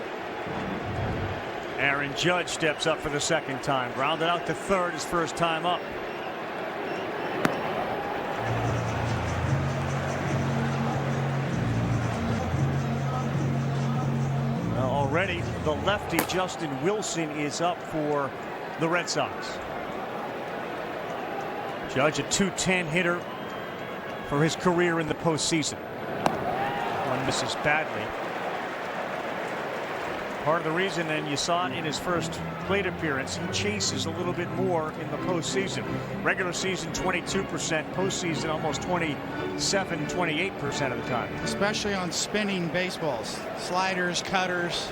Aaron Judge steps up for the second time. Grounded out to third, his first time up. Well, already the lefty Justin Wilson is up for the Red Sox. Judge, a .210 hitter for his career in the postseason. One misses badly. Part of the reason, and you saw it in his first plate appearance, he chases a little bit more in the postseason. Regular season 22%, postseason almost 27, 28% of the time. Especially on spinning baseballs, sliders, cutters.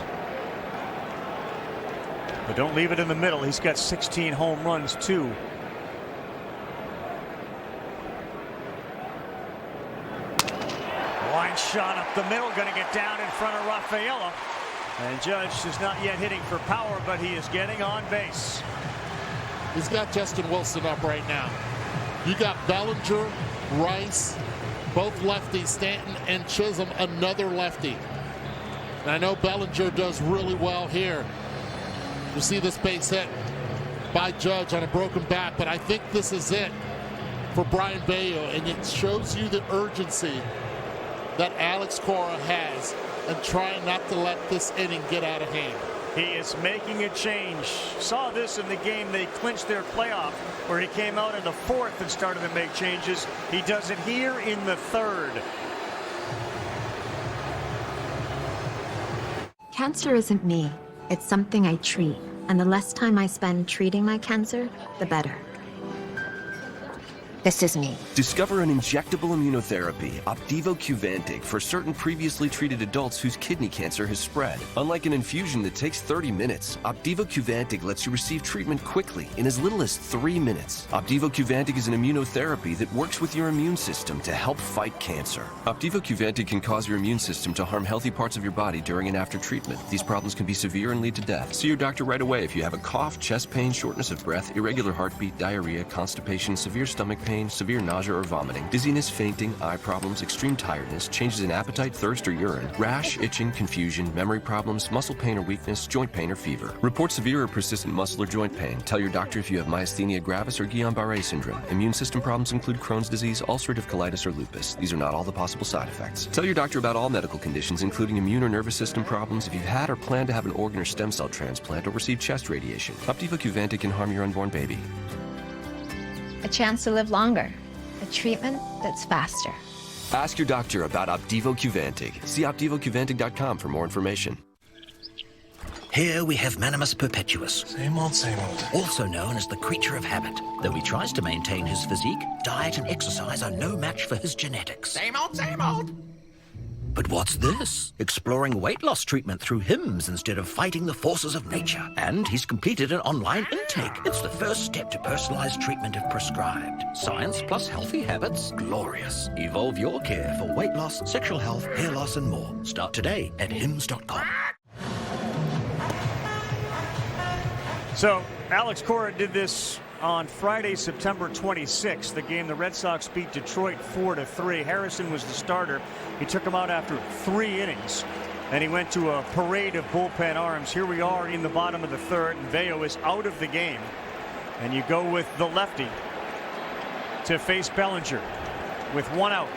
But don't leave it in the middle. He's got 16 home runs too. Line shot up the middle, going to get down in front of Rafaela. And Judge is not yet hitting for power, but he is getting on base. He's got Justin Wilson up right now. You got Bellinger, Rice, both lefties, Stanton and Chisholm, another lefty. And I know Bellinger does really well here. You see this base hit by Judge on a broken bat, but I think this is it for Brayan Bello, and it shows you the urgency that Alex Cora has and trying not to let this inning get out of hand. He is making a change. Saw this in the game they clinched their playoff, where he came out in the fourth and started to make changes. He does it here in the third. Cancer isn't me. It's something I treat. And the less time I spend treating my cancer, the better. This is me. Discover an injectable immunotherapy, Opdivo Qvantig, for certain previously treated adults whose kidney cancer has spread. Unlike an infusion that takes 30 minutes, Opdivo Qvantig lets you receive treatment quickly in as little as 3 minutes. Opdivo Qvantig is an immunotherapy that works with your immune system to help fight cancer. Opdivo Qvantig can cause your immune system to harm healthy parts of your body during and after treatment. These problems can be severe and lead to death. See your doctor right away if you have a cough, chest pain, shortness of breath, irregular heartbeat, diarrhea, constipation, severe stomach pain, severe nausea or vomiting, dizziness, fainting, eye problems, extreme tiredness, changes in appetite, thirst, or urine, rash, itching, confusion, memory problems, muscle pain or weakness, joint pain or fever. Report severe or persistent muscle or joint pain. Tell your doctor if you have myasthenia gravis or Guillain-Barré syndrome. Immune system problems include Crohn's disease, ulcerative colitis, or lupus. These are not all the possible side effects. Tell your doctor about all medical conditions, including immune or nervous system problems, if you've had or plan to have an organ or stem cell transplant or receive chest radiation. Opdivo Qvantig can harm your unborn baby. A chance to live longer. A treatment that's faster. Ask your doctor about Opdivo Qvantig. See OpdivoQvantig.com for more information. Here we have Manimus Perpetuus. Same old, same old. Also known as the creature of habit. Though he tries to maintain his physique, diet and exercise are no match for his genetics. Same old, same old. But what's this? Exploring weight loss treatment through hymns instead of fighting the forces of nature. And he's completed an online intake. It's the first step to personalized treatment if prescribed. Science plus healthy habits? Glorious. Evolve your care for weight loss, sexual health, hair loss, and more. Start today at hims.com. So Alex Cora did this on Friday, September 26th, the game the Red Sox beat Detroit 4-3. Harrison was the starter. He took him out after 3 innings, and he went to a parade of bullpen arms. Here we are in the bottom of the third, and Bello is out of the game. And you go with the lefty to face Bellinger with 1 out.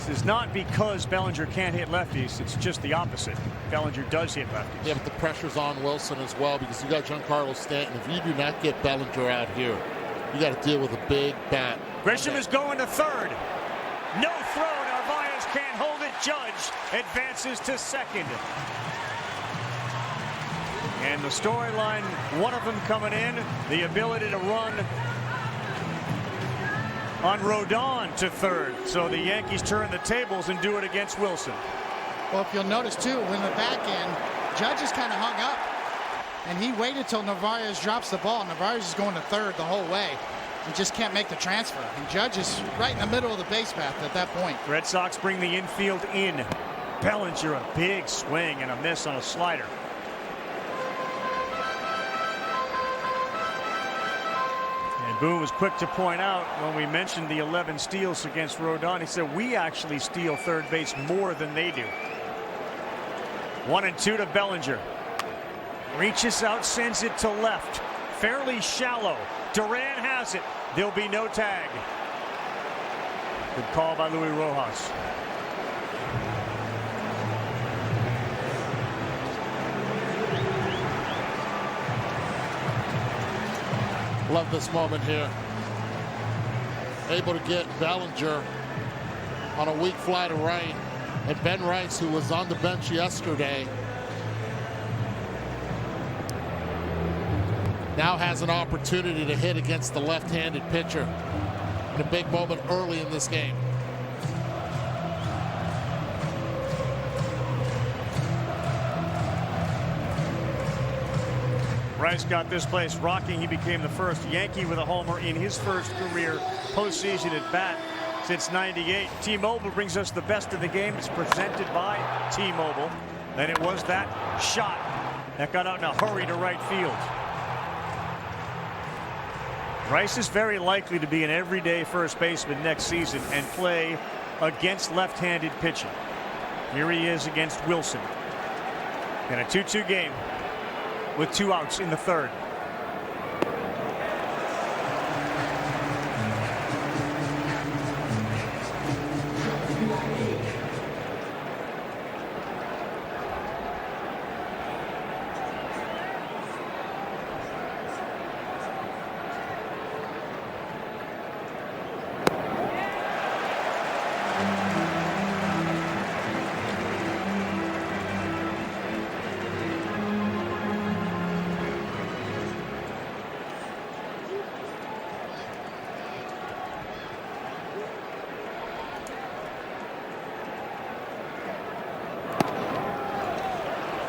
Is not because Bellinger can't hit lefties. It's just the opposite. Bellinger does hit lefties. Yeah, but the pressure's on Wilson as well because you got Giancarlo Stanton. If you do not get Bellinger out here, you got to deal with a big bat. Grisham is going to third. No throw. Narvaez can't hold it. Judge advances to second. And the storyline, one of them coming in, the ability to run on Rodon to third. So the Yankees turn the tables and do it against Wilson. Well, if you'll notice too, when the back end, Judge is kind of hung up, and he waited till Narvaez drops the ball. Narvaez is going to third the whole way and just can't make the transfer. And Judge is right in the middle of the base path at that point. Red Sox bring the infield in. Bellinger, a big swing and a miss on a slider. Boone was quick to point out when we mentioned the 11 steals against Rodon. He said, we actually steal third base more than they do. 1-2 to Bellinger. Reaches out, sends it to left. Fairly shallow. Duran has it. There'll be no tag. Good call by Luis Rojas. Love this moment here. Able to get Bellinger on a weak fly to right. And Ben Rice, who was on the bench yesterday, now has an opportunity to hit against the left-handed pitcher in a big moment early in this game. Rice got this place rocking. He became the first Yankee with a homer in his first career postseason at bat since '98. T-Mobile brings us the best of the game. It's presented by T-Mobile. And it was that shot that got out in a hurry to right field. Rice is very likely to be an everyday first baseman next season and play against left-handed pitching. Here he is against Wilson in a 2-2 game with 2 outs in the third.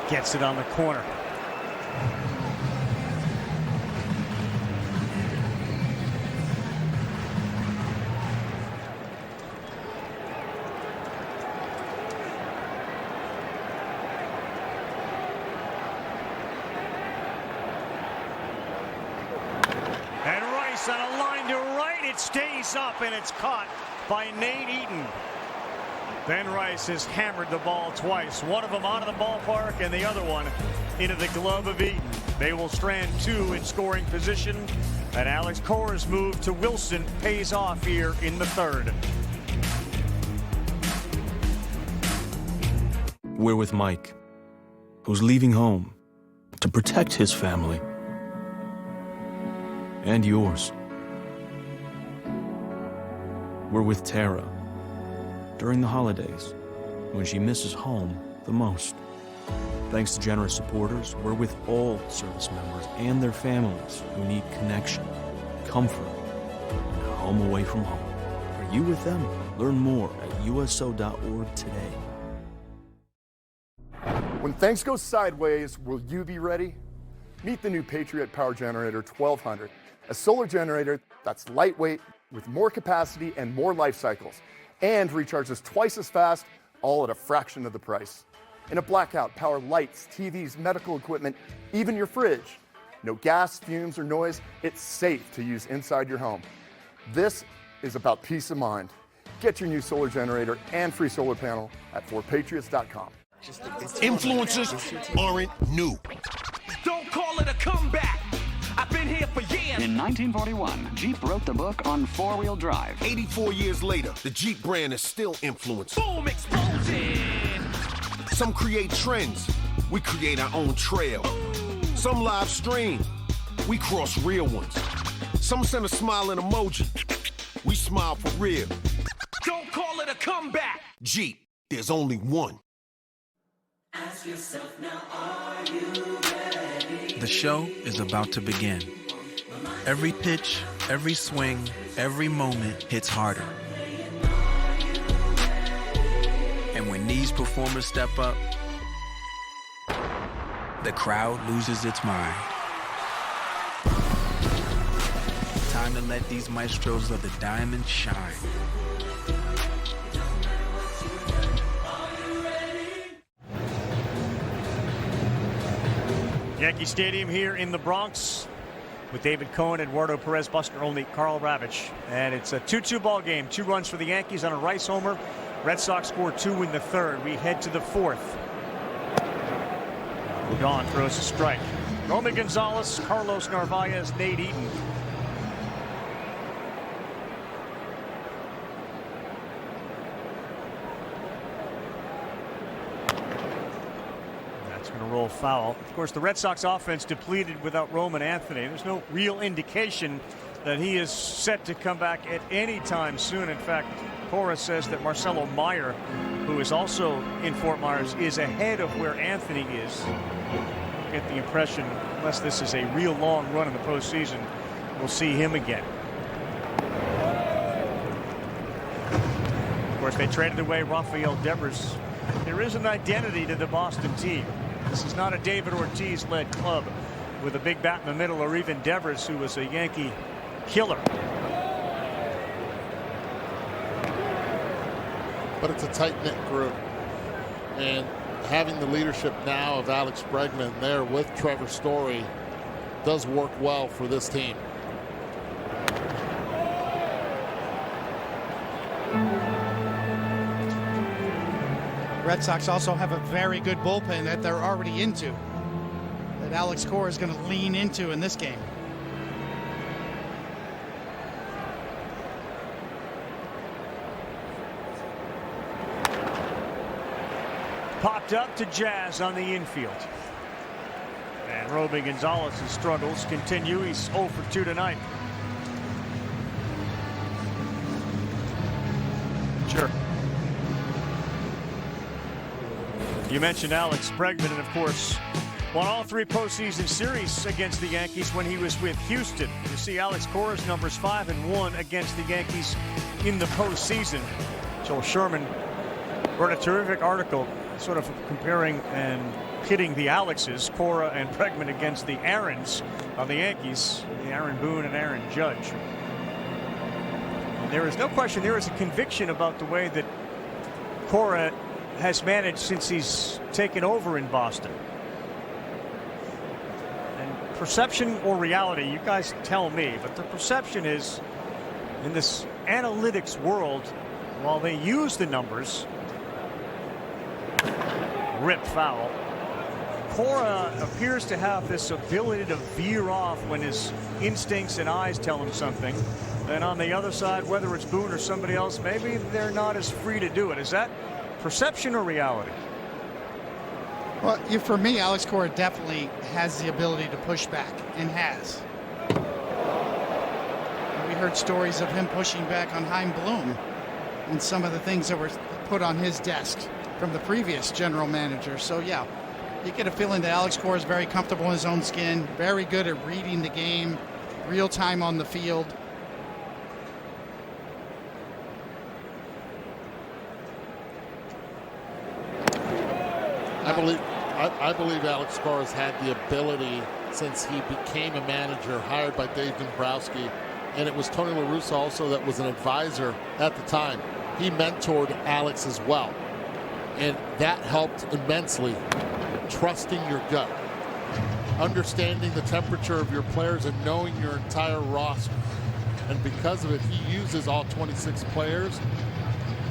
Gets it on the corner. And Rice on a line to right. It stays up and it's caught by Nate Eaton. Ben Rice has hammered the ball twice. One of them out of the ballpark and the other one into the glove of Eaton. They will strand 2 in scoring position. And Alex Cora's move to Wilson pays off here in the third. We're with Mike, who's leaving home to protect his family. And yours. We're with Tara during the holidays, when she misses home the most. Thanks to generous supporters, we're with all service members and their families who need connection, comfort, and a home away from home. Are you with them? Learn more at uso.org today. When things go sideways, will you be ready? Meet the new Patriot Power Generator 1200, a solar generator that's lightweight with more capacity and more life cycles, and recharges twice as fast, all at a fraction of the price. In a blackout, power lights, TVs, medical equipment, even your fridge. No gas, fumes, or noise. It's safe to use inside your home. This is about peace of mind. Get your new solar generator and free solar panel at forpatriots.com. Influencers aren't new. Don't call it a comeback. I've been here for years. In 1941, Jeep wrote the book on four-wheel drive. 84 years later, the Jeep brand is still influencing. Boom, explosion! Some create trends. We create our own trail. Some live stream. We cross real ones. Some send a smiling emoji. We smile for real. Don't call it a comeback. Jeep, there's only one. Ask yourself now, are you ready? The show is about to begin. Every pitch, every swing, every moment hits harder. And when these performers step up, the crowd loses its mind. Time to let these maestros of the diamond shine. Yankee Stadium here in the Bronx with David Cohn, Eduardo Perez, Buster Olney, Carl Ravitch. And it's a 2-2 ball game. 2 runs for the Yankees on a Rice homer. Red Sox score 2 in the third. We head to the fourth. Rodon throws a strike. Roman Gonzalez, Carlos Narvaez, Nate Eaton. Roll foul. Of course, the Red Sox offense depleted without Roman Anthony. There's no real indication that he is set to come back at any time soon. In fact, Cora says that Marcelo Meyer, who is also in Fort Myers, is ahead of where Anthony is. Get the impression, unless this is a real long run in the postseason, we'll see him again. Of course, they traded away Rafael Devers. There is an identity to the Boston team. This is not a David Ortiz-led club with a big bat in the middle, or even Devers, who was a Yankee killer. But it's a tight-knit group. And having the leadership now of Alex Bregman there with Trevor Story does work well for this team. Red Sox also have a very good bullpen that they're already into, that Alex Cora is going to lean into in this game. Popped up to Jazz on the infield. And Roby Gonzalez's struggles continue. He's 0 for 2 tonight. Sure. You mentioned Alex Bregman, and of course, won all 3 postseason series against the Yankees when he was with Houston. You see Alex Cora's numbers 5 and 1 against the Yankees in the postseason. Joel Sherman wrote a terrific article sort of comparing and pitting the Alexes, Cora and Bregman, against the Aarons of the Yankees, the Aaron Boone and Aaron Judge. And there is no question, there is a conviction about the way that Cora has managed since he's taken over in Boston. And perception or reality, you guys tell me, but the perception is, in this analytics world, while they use the numbers, rip foul, Cora appears to have this ability to veer off when his instincts and eyes tell him something. And on the other side, whether it's Boone or somebody else, maybe they're not as free to do it. Is that perception or reality? Well, for me, Alex Cora definitely has the ability to push back, and has. We heard stories of him pushing back on Chaim Bloom and some of the things that were put on his desk from the previous general manager. So yeah, you get a feeling that Alex Cora is very comfortable in his own skin, very good at reading the game, real time on the field. I believe Alex Cora's had the ability since he became a manager hired by Dave Dombrowski, and it was Tony La Russa also that was an advisor at the time. He mentored Alex as well. And that helped immensely. Trusting your gut, understanding the temperature of your players, and knowing your entire roster. And because of it, he uses all 26 players,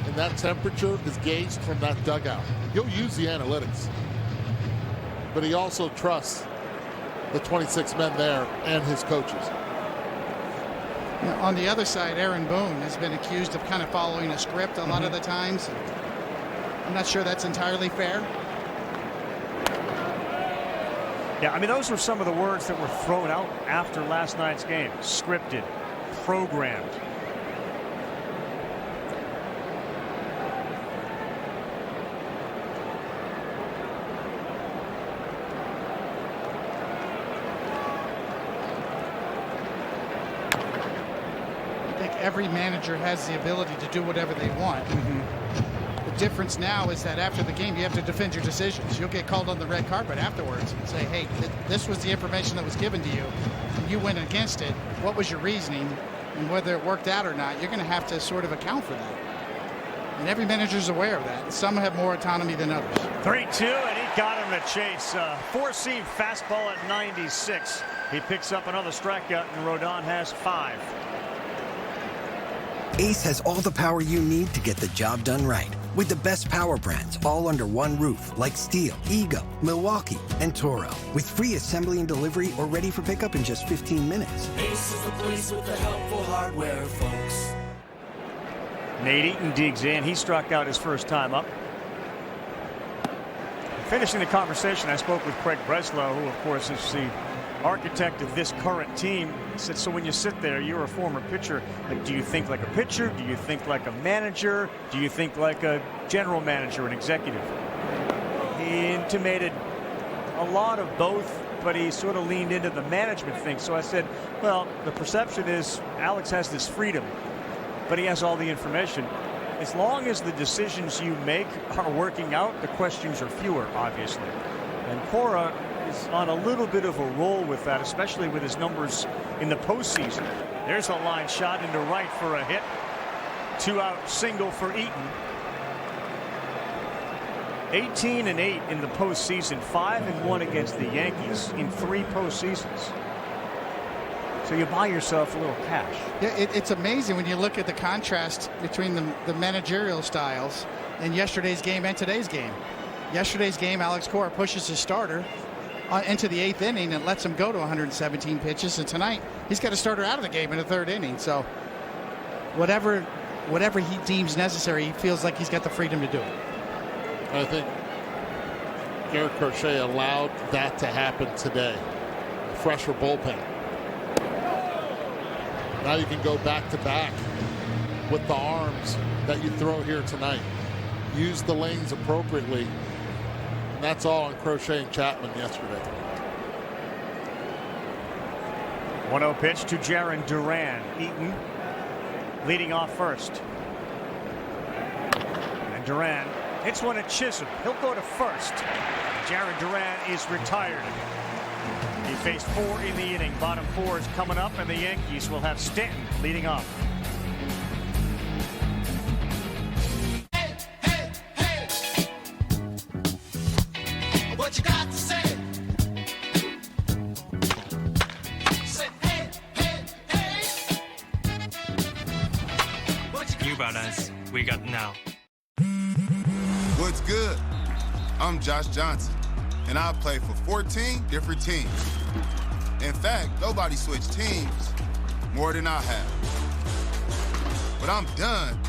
and that temperature is gauged from that dugout. He'll use the analytics, but he also trusts the 26 men there and his coaches. Now, on the other side, Aaron Boone has been accused of kind of following a script a lot of the times. I'm not sure that's entirely fair. Yeah, I mean, those were some of the words that were thrown out after last night's game. Scripted, programmed. I think every manager has the ability to do whatever they want. The difference now is that after the game, you have to defend your decisions. You'll get called on the red carpet afterwards and say, hey, this was the information that was given to you, and you went against it. What was your reasoning? And whether it worked out or not, you're going to have to sort of account for that. And every manager's aware of that. Some have more autonomy than others. 3-2, and he got him to chase. Four-seam fastball at 96. He picks up another strikeout, and Rodon has 5. Ace has all the power you need to get the job done right. With the best power brands all under one roof, like Steel, Ego, Milwaukee, and Toro. With free assembly and delivery or ready for pickup in just 15 minutes. Ace is the place with the helpful hardware, folks. Nate Eaton digs in. He struck out his first time up. Finishing the conversation, I spoke with Craig Breslow, who, of course, is the architect of this current team. He said, so when you sit there, you're a former pitcher. Like, do you think like a pitcher? Do you think like a manager? Do you think like a general manager, an executive? He intimated a lot of both, but he sort of leaned into the management thing. So I said, well, the perception is Alex has this freedom, but he has all the information. As long as the decisions you make are working out, the questions are fewer, obviously. And Cora is on a little bit of a roll with that, especially with his numbers in the postseason. There's a line shot into right for a hit. 2-out single for Eaton. 18-8 in the postseason, 5-1 against the Yankees in 3 postseasons. So you buy yourself a little cash. Yeah, it's amazing when you look at the contrast between the managerial styles. in yesterday's game and today's game. Yesterday's game, Alex Cora pushes his starter into the 8th inning and lets him go to 117 pitches. And tonight, he's got a starter out of the game in the 3rd inning. So whatever he deems necessary, he feels like he's got the freedom to do it. I think Garrett Crochet allowed that to happen today. A fresher bullpen. Now you can go back-to-back with the arms that you throw here tonight. Use the lanes appropriately. And that's all on Crochet and Chapman yesterday. 1-0 pitch to Jaron Duran. Eaton leading off first. And Duran hits one at Chisholm. He'll go to first. Jaron Duran is retired. He faced 4 in the inning. Bottom 4 is coming up, and the Yankees will have Stanton leading off. What you got to say? Say hey, hey, hey. You about us. We got now. What's good? I'm Josh Johnson, and I've played for 14 different teams. In fact, nobody switched teams more than I have. But I'm done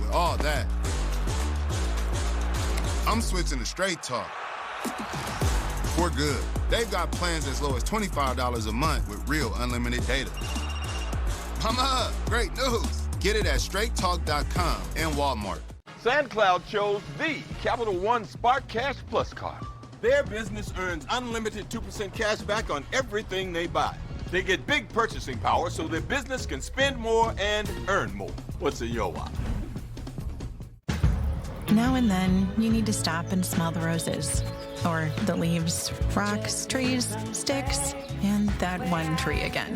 with all that. I'm switching to Straight Talk. For good. They've got plans as low as $25 a month with real unlimited data. Mama, great news. Get it at straighttalk.com and Walmart. SandCloud chose the Capital One Spark Cash Plus card. Their business earns unlimited 2% cash back on everything they buy. They get big purchasing power so their business can spend more and earn more. What's a YOA? Now and then, you need to stop and smell the roses. Or the leaves, rocks, trees, sticks, and that one tree again.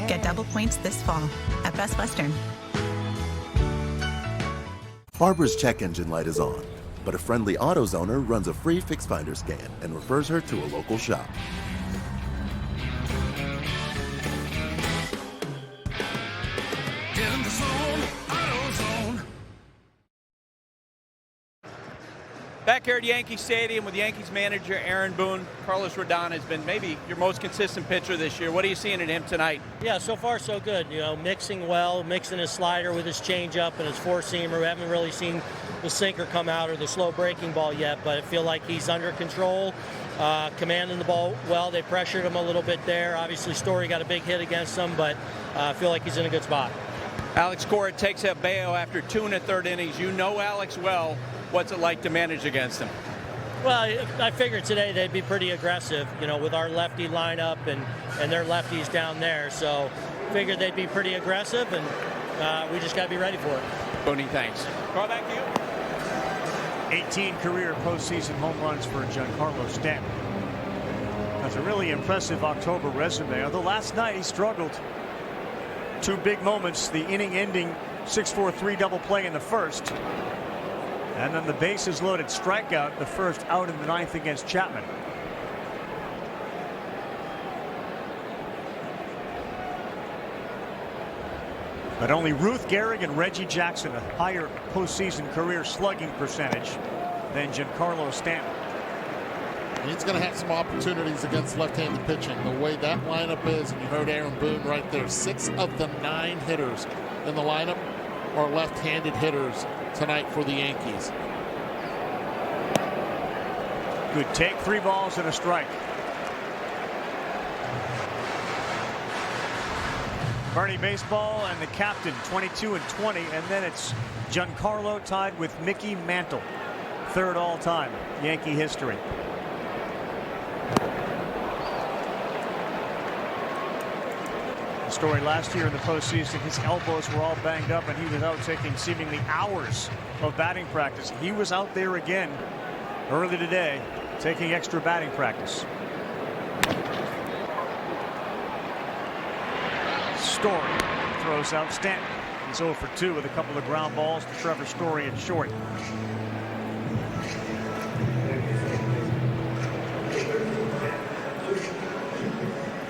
Get double points this fall at Best Western. Barbara's check engine light is on, but a friendly AutoZoner runs a free Fix Finder scan and refers her to a local shop. In the zone, AutoZone. Back here at Yankee Stadium with Yankees manager Aaron Boone. Carlos Rodon has been maybe your most consistent pitcher this year. What are you seeing in him tonight? Yeah, so far so good. You know, mixing well, mixing his slider with his changeup and his four-seamer. We haven't really seen the sinker come out or the slow breaking ball yet, but I feel like he's under control, commanding the ball well. They pressured him a little bit there. Obviously, Story got a big hit against him, but I feel like he's in a good spot. Alex Cora takes out Bayo after 2 1/3 innings. You know Alex well. What's it like to manage against him? Well, I figured today they'd be pretty aggressive, you know, with our lefty lineup and their lefties down there. So figured they'd be pretty aggressive, and we just got to be ready for it. Booney, thanks. Carl, back to you. 18 career postseason home runs for Giancarlo Stanton. That's a really impressive October resume, although last night he struggled. 2 big moments, the inning-ending 6-4-3 double play in the first, and then the bases loaded strikeout, the first out in the 9th against Chapman. But only Ruth Gehrig and Reggie Jackson a higher postseason career slugging percentage than Giancarlo Stanton. He's going to have some opportunities against left-handed pitching. The way that lineup is, and you heard Aaron Boone right there, 6 of the 9 hitters in the lineup are left-handed hitters tonight for the Yankees. Good take, 3 balls and a strike. Bernie baseball and the captain 22 and 20, and then it's Giancarlo tied with Mickey Mantle, 3rd all-time Yankee history. The story last year in the postseason, his elbows were all banged up and he was out taking seemingly hours of batting practice. He was out there again early today taking extra batting practice. Story throws out Stanton. He's 0 for 2 with a couple of ground balls to Trevor Story in short.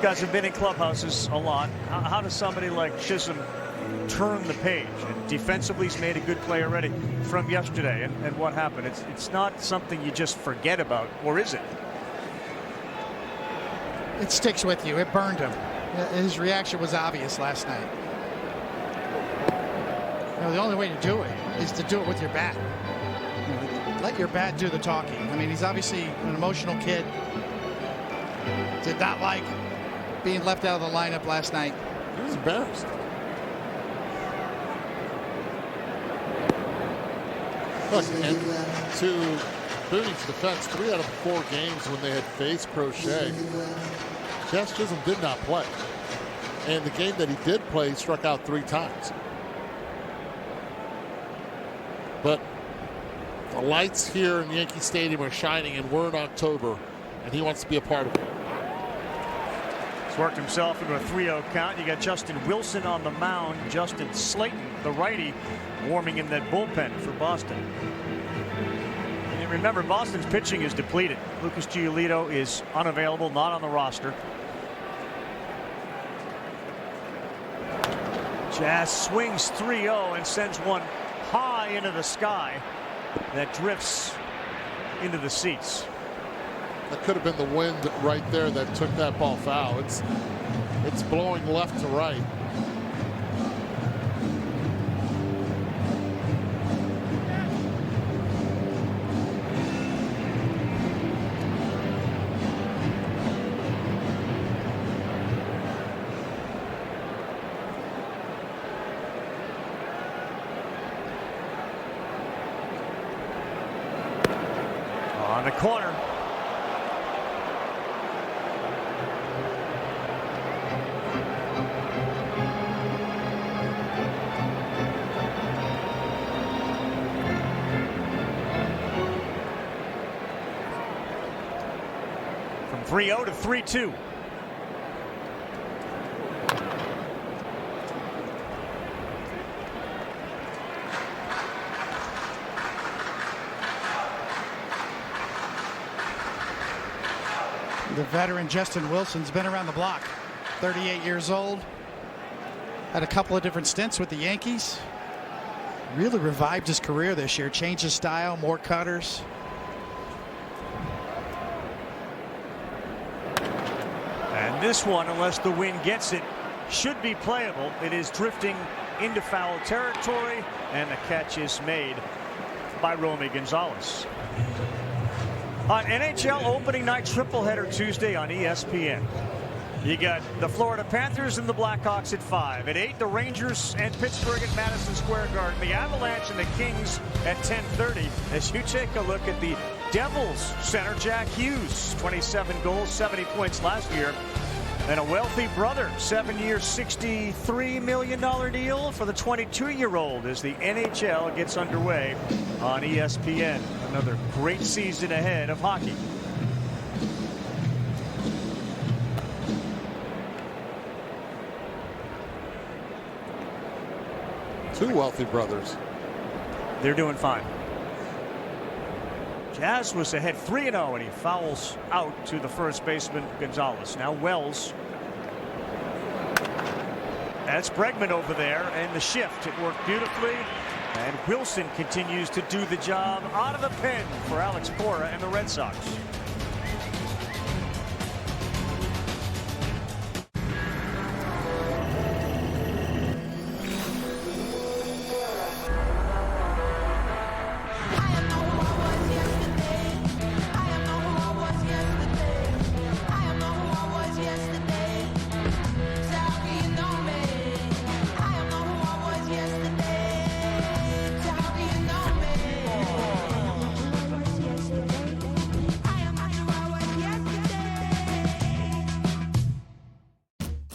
Guys have been in clubhouses a lot. How does somebody like Chisholm turn the page. And defensively, he's made a good play already from yesterday. And what happened? It's not something you just forget about, or is it? It sticks with you. It burned him. His reaction was obvious last night. You know, the only way to do it is to do it with your bat. You know, let your bat do the talking. I mean, he's obviously an emotional kid. Did not like being left out of the lineup last night. He was embarrassed. Look, and to Booney's defense, 3 out of 4 games when they had faced Crochet, Jazz Chisholm did not play. And the game that he did play, he struck out 3 times. But the lights here in Yankee Stadium are shining, and we're in October, and he wants to be a part of it. He's worked himself into a 3-0 count. You got Justin Wilson on the mound. Justin Slayton, the righty, warming in that bullpen for Boston. And remember, Boston's pitching is depleted. Lucas Giolito is unavailable, not on the roster. Jazz swings 3-0 and sends one high into the sky that drifts into the seats. That could have been the wind right there that took that ball foul. It's blowing left to right. On the corner. From 3-0 to 3-2. The veteran Justin Wilson's been around the block. 38 years old. Had a couple of different stints with the Yankees. Really revived his career this year. Changed his style, more cutters. And this one, unless the wind gets it, should be playable. It is drifting into foul territory, and the catch is made by Romy Gonzalez. On NHL opening night tripleheader Tuesday on ESPN. You got the Florida Panthers and the Blackhawks at 5. At 8, the Rangers and Pittsburgh at Madison Square Garden. The Avalanche and the Kings at 10:30. As you take a look at the Devils center, Jack Hughes, 27 goals, 70 points last year. And a wealthy brother, 7-year, $63 million deal for the 22-year-old as the NHL gets underway on ESPN. Another great season ahead of hockey. Two wealthy brothers. They're doing fine. Jazz was ahead 3-0, and he fouls out to the first baseman, Gonzalez. Now Wells. That's Bregman over there, and the shift. It worked beautifully, and Wilson continues to do the job out of the pen for Alex Cora and the Red Sox.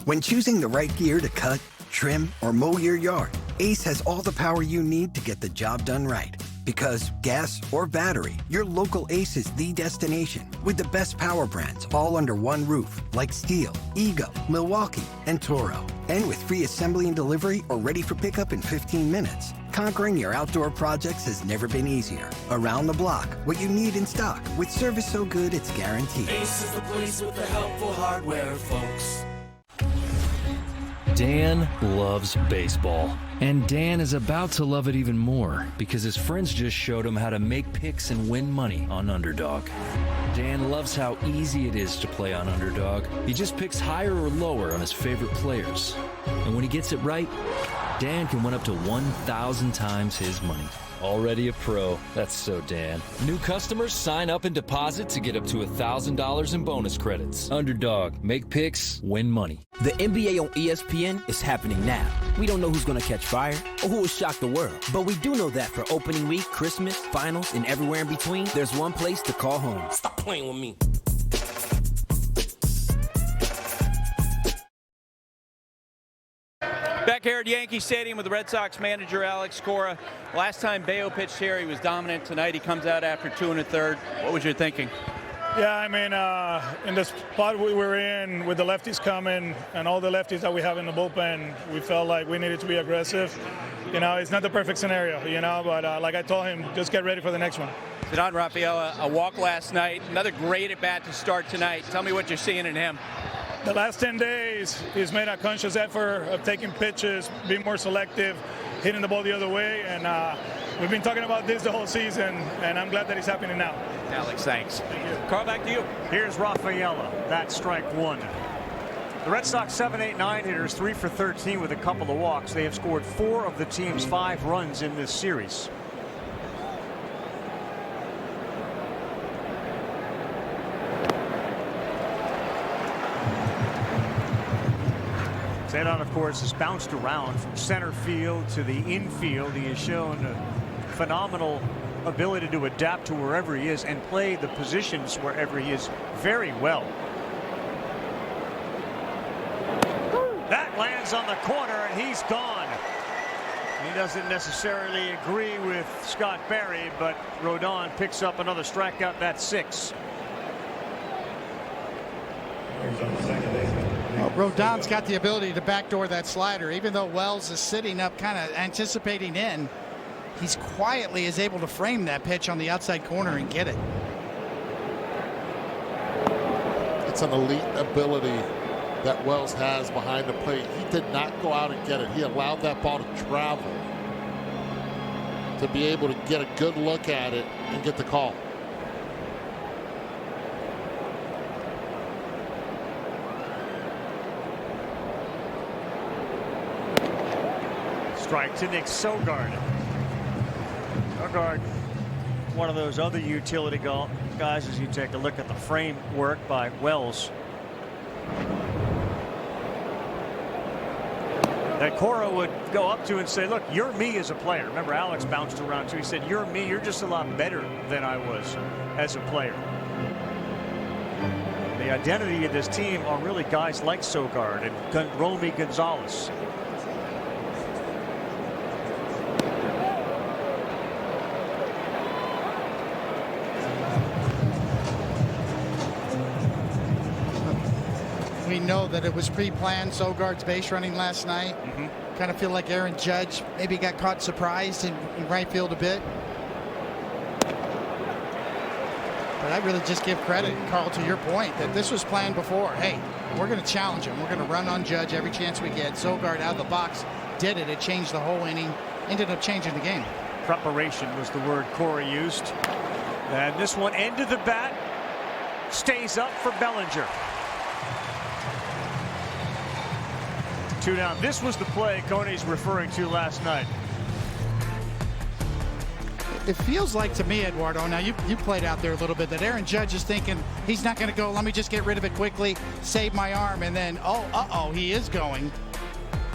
When choosing the right gear to cut, trim, or mow your yard, Ace has all the power you need to get the job done right. Because gas or battery, your local Ace is the destination with the best power brands all under one roof, like Steel, Ego, Milwaukee, and Toro. And with free assembly and delivery or ready for pickup in 15 minutes, conquering your outdoor projects has never been easier. Around the block, what you need in stock with service so good it's guaranteed. Ace is the place with the helpful hardware, folks. Dan loves baseball. And Dan is about to love it even more because his friends just showed him how to make picks and win money on Underdog. Dan loves how easy it is to play on Underdog. He just picks higher or lower on his favorite players. And when he gets it right, Dan can win up to 1,000 times his money. Already a pro. That's so Dan. New customers sign up and deposit to get up to $1,000 in bonus credits. Underdog. Make picks, win money. The NBA on ESPN is happening now. We don't know who's going to catch fire or who will shock the world. But we do know that for opening week, Christmas, finals, and everywhere in between, there's one place to call home. Stop playing with me. Back here at Yankee Stadium with the Red Sox manager Alex Cora. Last time Bayo pitched here, he was dominant. Tonight he comes out after 2 1/3. What was your thinking? Yeah, I mean, in the spot we were in with the lefties coming and all the lefties that we have in the bullpen, we felt like we needed to be aggressive. You know, it's not the perfect scenario, you know, but like I told him, just get ready for the next one. Ceddanne Rafael, a walk last night. Another great at-bat to start tonight. Tell me what you're seeing in him. The last 10 days, he's made a conscious effort of taking pitches, being more selective, hitting the ball the other way, and we've been talking about this the whole season, and I'm glad that it's happening now. Alex, thanks. Thank you. Carl, back to you. Here's Rafaela. That's strike one. The Red Sox 7, 8, 9 hitters, 3 for 13 with a couple of walks. They have scored 4 of the team's 5 runs in this series. Ceddanne, of course, has bounced around from center field to the infield. He has shown a phenomenal ability to adapt to wherever he is and play the positions wherever he is very well. That lands on the corner and he's gone. He doesn't necessarily agree with Scott Barry, but Rodon picks up another strikeout. That's 6. Well, Rodon's got the ability to backdoor that slider. Even though Wells is sitting up kind of anticipating in, he's quietly is able to frame that pitch on the outside corner and get it. It's an elite ability that Wells has behind the plate. He did not go out and get it. He allowed that ball to travel to be able to get a good look at it and get the call. Strike to Nick Sogard. Sogard, one of those other utility guys as you take a look at the framework by Wells. That Cora would go up to and say, look, you're me as a player. Remember, Alex bounced around too. He said, you're me. You're just a lot better than I was as a player. The identity of this team are really guys like Sogard and Romy Gonzalez. We know that it was pre-planned, Sogard's base running last night. Kind of feel like Aaron Judge maybe got caught surprised in right field a bit. But I really just give credit, Carl, to your point, that this was planned before. Hey, we're going to challenge him. We're going to run on Judge every chance we get. Sogard out of the box did it. It changed the whole inning, ended up changing the game. Preparation was the word Corey used. And this one, end of the bat, stays up for Bellinger. 2 down. This was the play Coney's referring to last night. It feels like to me, Eduardo, now you played out there a little bit, that Aaron Judge is thinking he's not going to go, let me just get rid of it quickly, save my arm, and then, he is going.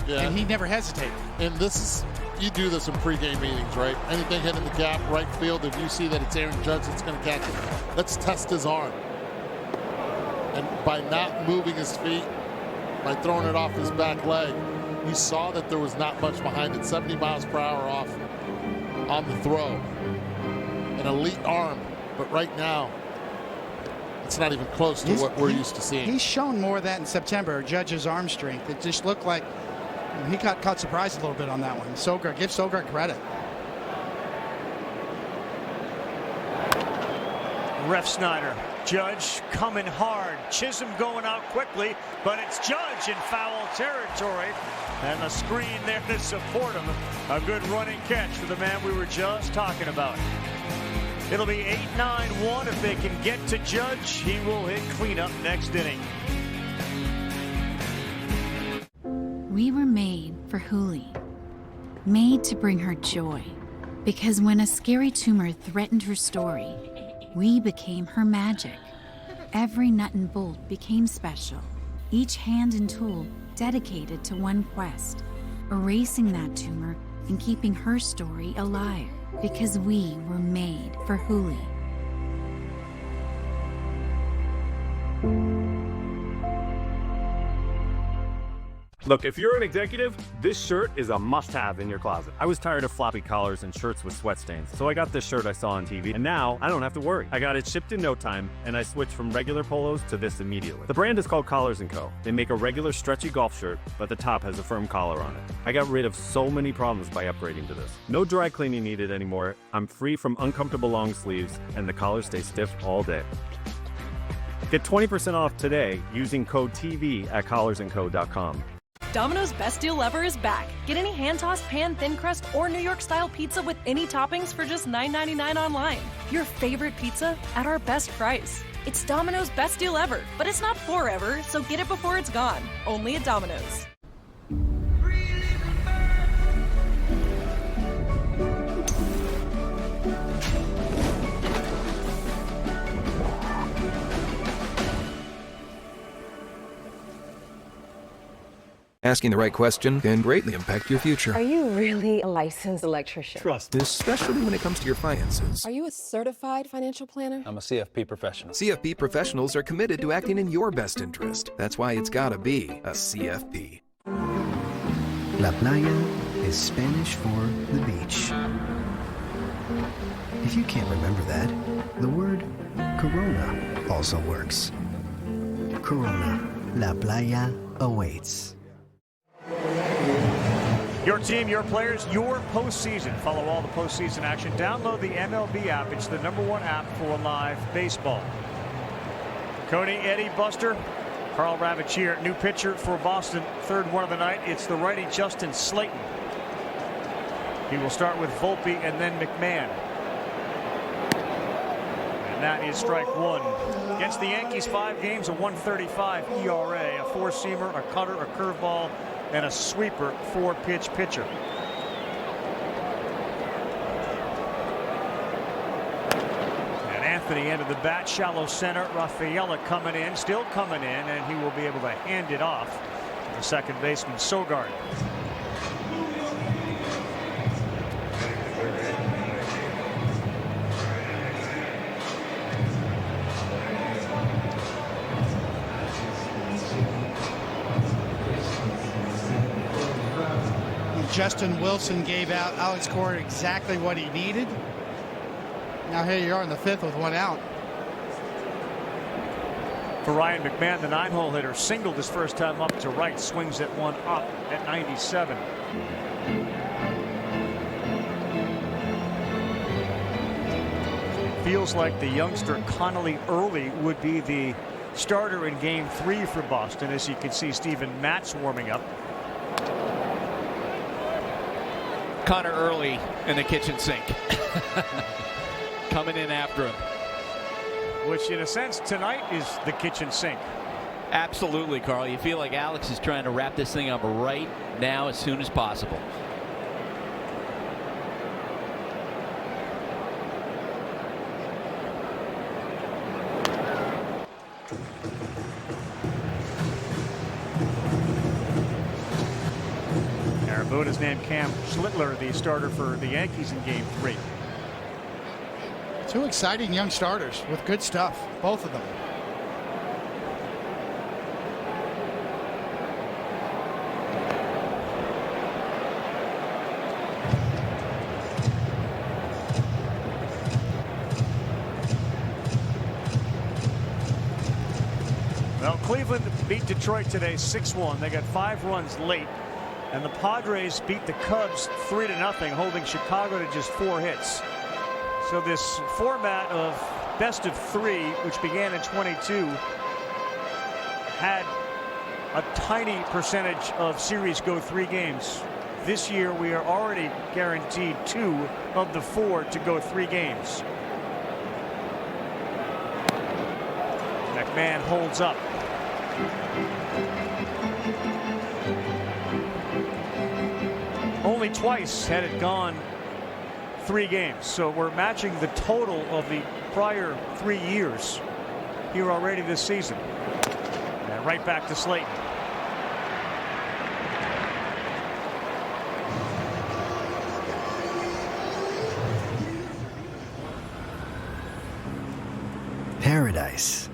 Yeah. And he never hesitated. And this is, you do this in pregame meetings, right? Anything hitting the gap, right field, if you see that it's Aaron Judge that's going to catch it, let's test his arm. And by not moving his feet, by throwing it off his back leg, you saw that there was not much behind it. 70 miles per hour off on the throw. An elite arm, but right now, it's not even close to what we're used to seeing. He's shown more of that in September, Judge's arm strength. It just looked like he got caught surprised a little bit on that one. Sogard, give Sogard credit. Ref Snyder Judge coming hard. Chisholm going out quickly, but it's Judge in foul territory. And the screen there to support him. A good running catch for the man we were just talking about. It'll be 8-9-1 if they can get to Judge. He will hit cleanup next inning. We were made for Huli. Made to bring her joy. Because when a scary tumor threatened her story, we became her magic. Every nut and bolt became special. Each hand and tool dedicated to one quest, erasing that tumor and keeping her story alive. Because we were made for Huli. Look, if you're an executive, this shirt is a must-have in your closet. I was tired of floppy collars and shirts with sweat stains, so I got this shirt I saw on TV, and now I don't have to worry. I got it shipped in no time, and I switched from regular polos to this immediately. The brand is called Collars & Co. They make a regular stretchy golf shirt, but the top has a firm collar on it. I got rid of so many problems by upgrading to this. No dry cleaning needed anymore. I'm free from uncomfortable long sleeves, and the collars stay stiff all day. Get 20% off today using code TV at collarsandco.com. Domino's Best Deal Ever is back. Get any hand-tossed pan, thin crust, or New York-style pizza with any toppings for just $9.99 online. Your favorite pizza at our best price. It's Domino's Best Deal Ever, but it's not forever, so get it before it's gone. Only at Domino's. Asking the right question can greatly impact your future. Are you really a licensed electrician? Trust, especially when it comes to your finances. Are you a certified financial planner? I'm a CFP professional. CFP professionals are committed to acting in your best interest. That's why it's gotta be a CFP. La playa is Spanish for the beach. If you can't remember that, the word Corona also works. Corona, La playa awaits. Your team, your players, your postseason. Follow all the postseason action. Download the MLB app. It's the #1 app for live baseball. Cody, Eddie, Buster, Carl Ravitch here. New pitcher for Boston. Third one of the night. It's the righty Justin Slayton. He will start with Volpe and then McMahon. And that is strike one. Against the Yankees, 5 games, a 1.35 ERA, a four-seamer, a cutter, a curveball, and a sweeper, 4-pitch pitcher. And Anthony entered the bat, shallow center. Rafaela coming in, still coming in, and he will be able to hand it off to the second baseman, Sogard. Justin Wilson gave out Alex Cora exactly what he needed. Now here you are in the 5th with 1 out. For Ryan McMahon, the 9-hole hitter, singled his first time up to right, swings at one up at 97. Feels like the youngster Connolly Early would be the starter in Game 3 for Boston. As you can see, Steven Matz warming up. Connor Early in the kitchen sink. Coming in after him. Which, in a sense, tonight is the kitchen sink. Absolutely, Carl. You feel like Alex is trying to wrap this thing up right now as soon as possible. Boone has named Cam Schlittler the starter for the Yankees in Game 3. 2 exciting young starters with good stuff, both of them. Well, Cleveland beat Detroit today 6-1. They got 5 runs late. And the Padres beat the Cubs 3-0, holding Chicago to just 4 hits. So this format of best of 3, which began in 22, had a tiny percentage of series go 3 games. This year, we are already guaranteed 2 of the 4 to go 3 games. McMahon holds up. Only twice had it gone 3 games, so we're matching the total of the prior 3 years here already this season. And right back to Slayton. Paradise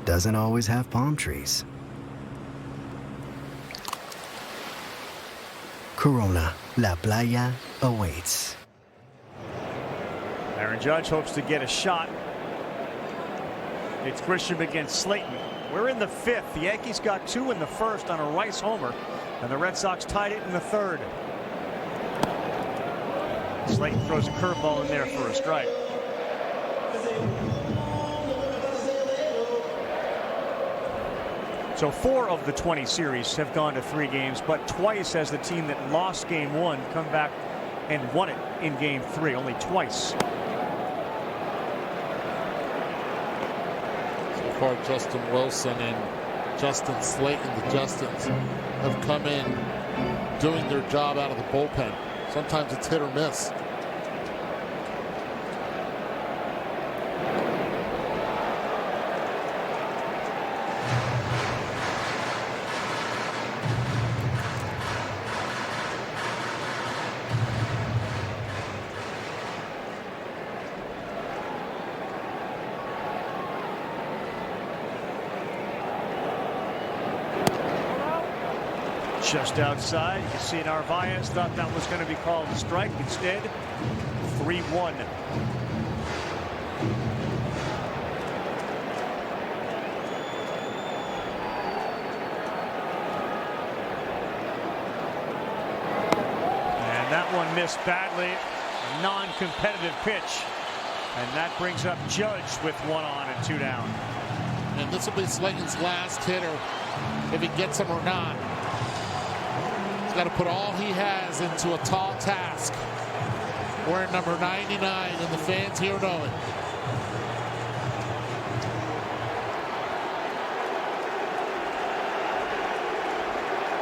doesn't always have palm trees. Corona, La Playa awaits. Aaron Judge hopes to get a shot. It's Grisham against Slayton. We're in the 5th. The Yankees got 2 in the 1st on a Rice homer, and the Red Sox tied it in the 3rd. Slayton throws a curveball in there for a strike. So 4 of the 20 series have gone to 3 games, but twice has the team that lost game 1 come back and won it in game 3. Only twice. So far, Justin Wilson and Justin Slayton, the Justins, have come in doing their job out of the bullpen. Sometimes it's hit or miss. Just outside, you can see Narvaez thought that was going to be called a strike. Instead, 3-1. And that one missed badly. A non-competitive pitch. And that brings up Judge with 1 on and 2 down. And this will be Slayton's last hitter, if he gets him or not. Got to put all he has into a tall task. Wearing number 99, and the fans here know it.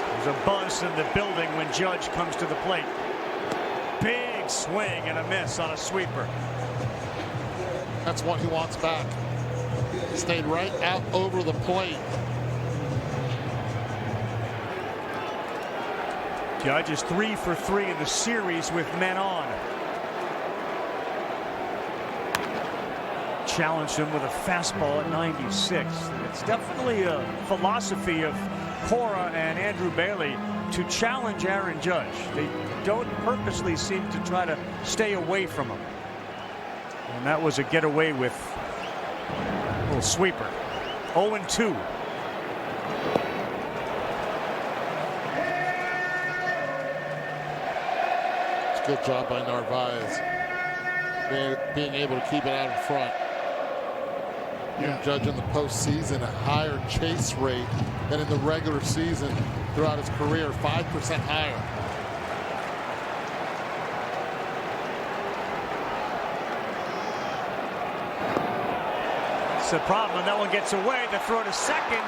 There's a buzz in the building when Judge comes to the plate. Big swing and a miss on a sweeper. That's what he wants back. Stayed right out over the plate. Judge is 3 for 3 in the series with men on. Challenged him with a fastball at 96. It's definitely a philosophy of Cora and Andrew Bailey to challenge Aaron Judge. They don't purposely seem to try to stay away from him. And that was a getaway with a little sweeper. 0-2. Good job by Narvaez, being able to keep it out in front. Yeah. Judge in the postseason a higher chase rate than in the regular season throughout his career, 5% higher. It's a problem, and that one gets away. The throw to second,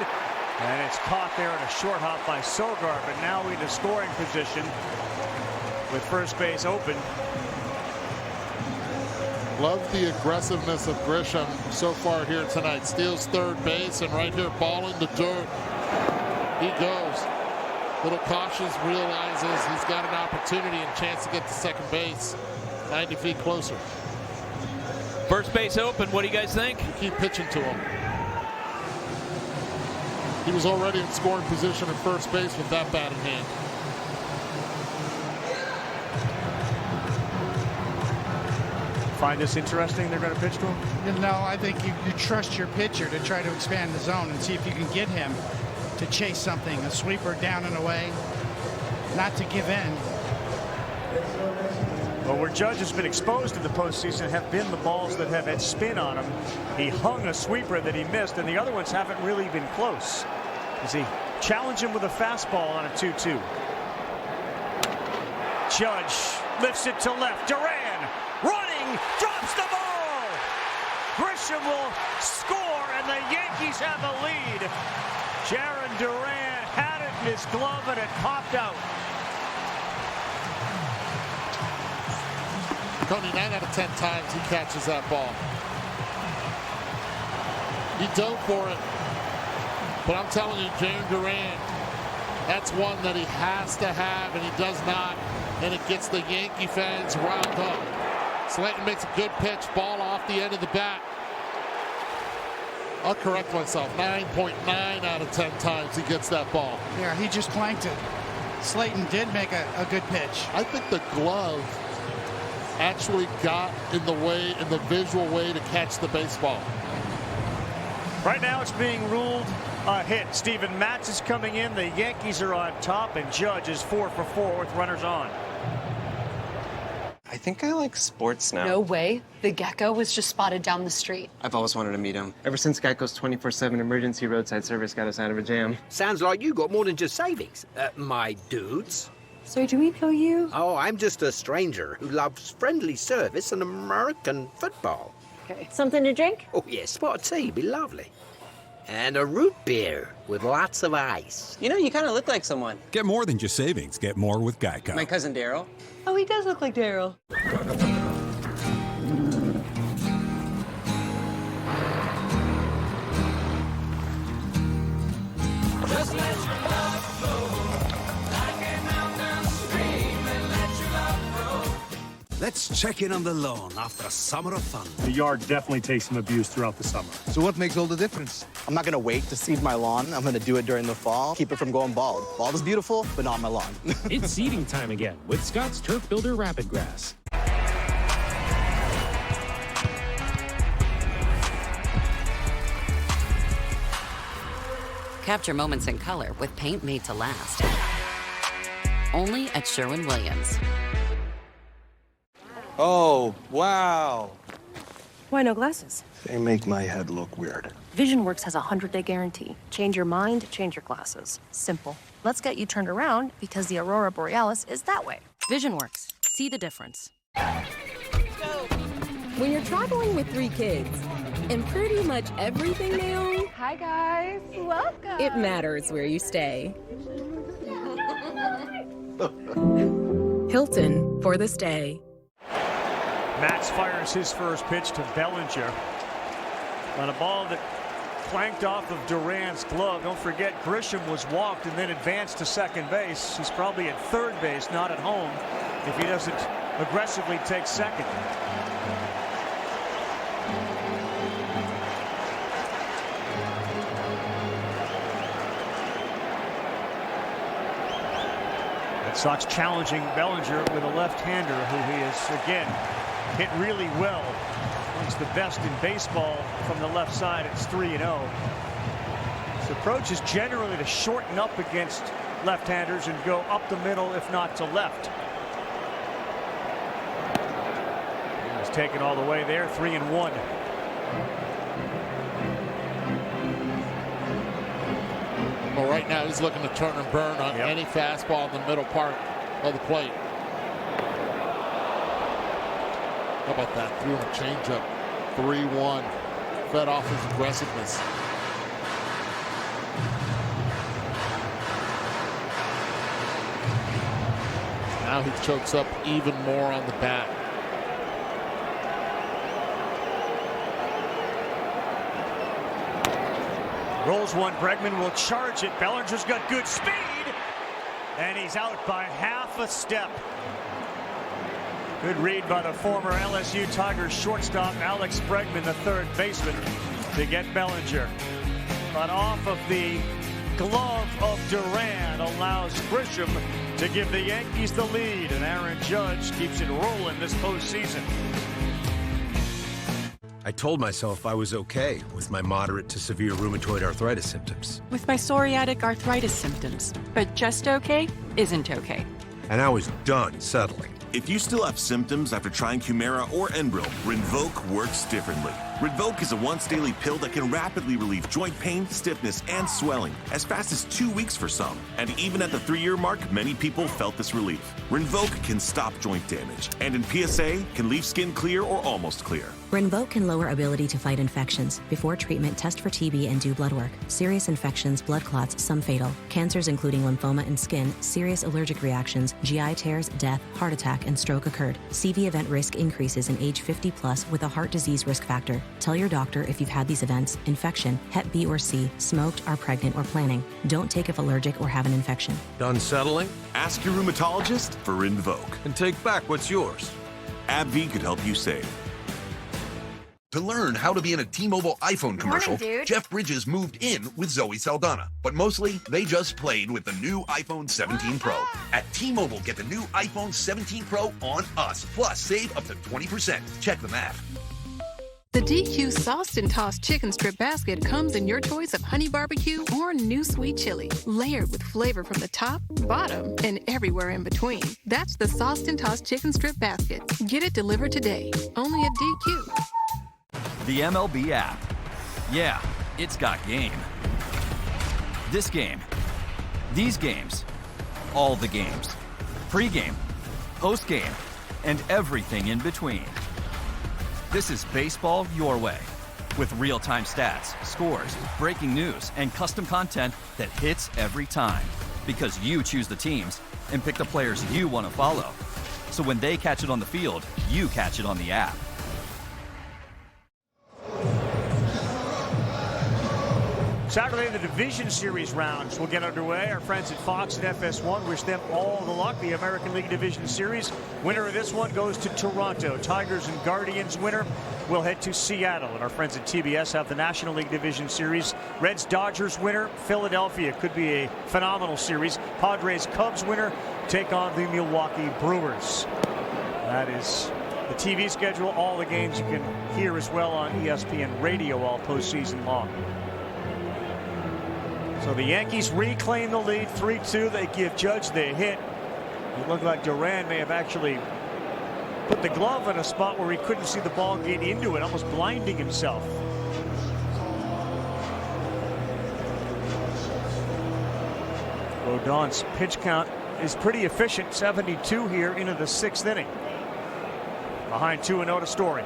and it's caught there in a short hop by Sogard, but now in the scoring position with first base open. Love the aggressiveness of Grisham so far here tonight. Steals third base, and right here, ball in the dirt. He goes. Little cautious, realizes he's got an opportunity and chance to get to second base. 90 feet closer. First base open. What do you guys think? Keep pitching to him. He was already in scoring position at first base with that bat in hand. Find this interesting? They're going to pitch to him? No, I think you trust your pitcher to try to expand the zone and see if you can get him to chase something. A sweeper down and away, not to give in. Well, where Judge has been exposed in the postseason have been the balls that have had spin on him. He hung a sweeper that he missed, and the other ones haven't really been close. As he challenged him with a fastball on a 2-2. Judge lifts it to left. Duran running, drops the ball. Grisham will score, and the Yankees have a lead. Jarren Duran had it in his glove, and it popped out. Cody, 9 out of 10 times he catches that ball. He dove for it. But I'm telling you, Jarren Duran, that's one that he has to have, and he does not. And it gets the Yankee fans riled up. Slayton makes a good pitch, ball off the end of the bat. I'll correct myself, 9.9 out of 10 times he gets that ball. Yeah, he just planked it. Slayton did make a good pitch. I think the glove actually got in the visual way to catch the baseball. Right now it's being ruled a hit. Steven Matz is coming in. The Yankees are on top, and Judge is 4 for 4 with runners on. I think I like sports now. No way. The gecko was just spotted down the street. I've always wanted to meet him. Ever since Geico's 24/7 emergency roadside service got us out of a jam. Sounds like you got more than just savings, my dudes. So do we know you? Oh, I'm just a stranger who loves friendly service and American football. Okay. Something to drink? Oh, yes, spot of tea, be lovely. And a root beer with lots of ice. You know, you kind of look like someone. Get more than just savings. Get more with Geico. My cousin Daryl. Oh, he does look like Daryl. Just let your love flow like a mountain stream and let your love grow. Let's check in on the lawn after a summer of fun. The yard definitely takes some abuse throughout the summer. So what makes all the difference? I'm not gonna wait to seed my lawn. I'm gonna do it during the fall. Keep it from going bald. Bald is beautiful, but not my lawn. It's seeding time again with Scott's Turf Builder Rapid Grass. Capture moments in color with paint made to last. Only at Sherwin-Williams. Oh, wow. Why no glasses? They make my head look weird. VisionWorks has a 100-day guarantee. Change your mind, change your glasses. Simple. Let's get you turned around because the Aurora Borealis is that way. VisionWorks. See the difference. When you're traveling with 3 kids and pretty much everything they own, hi guys, welcome. It matters where you stay. Hilton for the stay. Matz fires his first pitch to Bellinger on a ball that clanked off of Duran's glove. Don't forget, Grisham was walked and then advanced to second base. He's probably at third base, not at home, if he doesn't aggressively take second. Red Sox challenging Bellinger with a left-hander who he is, again, hit really well. He's the best in baseball from the left side. It's 3-0. His approach is generally to shorten up against left-handers and go up the middle, if not to left. He's taken all the way there, 3-1. Well, right now he's looking to turn and burn on any fastball in the middle part of the plate. How about that? Threw him a changeup. 3-1. Fed off his aggressiveness. Now he chokes up even more on the bat. Rolls one. Bregman will charge it. Bellinger's got good speed. And he's out by half a step. Good read by the former LSU Tigers shortstop Alex Bregman, the third baseman, to get Bellinger. But off of the glove of Duran allows Grisham to give the Yankees the lead, and Aaron Judge keeps it rolling this postseason. I told myself I was okay with my moderate to severe rheumatoid arthritis symptoms. With my psoriatic arthritis symptoms. But just okay isn't okay. And I was done settling. If you still have symptoms after trying Humira or Enbrel, Rinvoq works differently. Rinvoq is a once-daily pill that can rapidly relieve joint pain, stiffness, and swelling, as fast as 2 weeks for some. And even at the 3-year mark, many people felt this relief. Rinvoq can stop joint damage, and in PSA, can leave skin clear or almost clear. Rinvoq can lower ability to fight infections. Before treatment, test for TB and do blood work. Serious infections, blood clots, some fatal. Cancers including lymphoma and skin, serious allergic reactions, GI tears, death, heart attack, and stroke occurred. CV event risk increases in age 50 plus with a heart disease risk factor. Tell your doctor if you've had these events: infection, Hep B or C, smoked, are pregnant, or planning. Don't take if allergic or have an infection. Done settling? Ask your rheumatologist for Rinvoq. And take back what's yours. AbbVie could help you save. To learn how to be in a T-Mobile iPhone commercial, Morning, dude. Jeff Bridges moved in with Zoe Saldana. But mostly, they just played with the new iPhone 17 Pro. At T-Mobile, get the new iPhone 17 Pro on us. Plus, save up to 20%. Check the math. The DQ Sauced and Tossed Chicken Strip Basket comes in your choice of honey barbecue or new sweet chili, layered with flavor from the top, bottom, and everywhere in between. That's the Sauced and Tossed Chicken Strip Basket. Get it delivered today, only at DQ. The MLB app. Yeah, it's got game. This game. These games. All the games. Pre-game, post-game, and everything in between. This is baseball your way. With real-time stats, scores, breaking news, and custom content that hits every time. Because you choose the teams and pick the players you want to follow. So when they catch it on the field, you catch it on the app. Saturday, the Division Series rounds will get underway. Our friends at Fox and FS1 wish them all the luck. The American League Division Series winner of this one goes to Toronto. Tigers and Guardians winner will head to Seattle. And our friends at TBS have the National League Division Series. Reds-Dodgers winner, Philadelphia. Could be a phenomenal series. Padres-Cubs winner take on the Milwaukee Brewers. That is the TV schedule. All the games you can hear as well on ESPN Radio all postseason long. So the Yankees reclaim the lead 3-2. They give Judge the hit. It looked like Duran may have actually put the glove in a spot where he couldn't see the ball get into it, almost blinding himself. Rodon's pitch count is pretty efficient, 72 here into the 6th inning. Behind 2-0 to Story.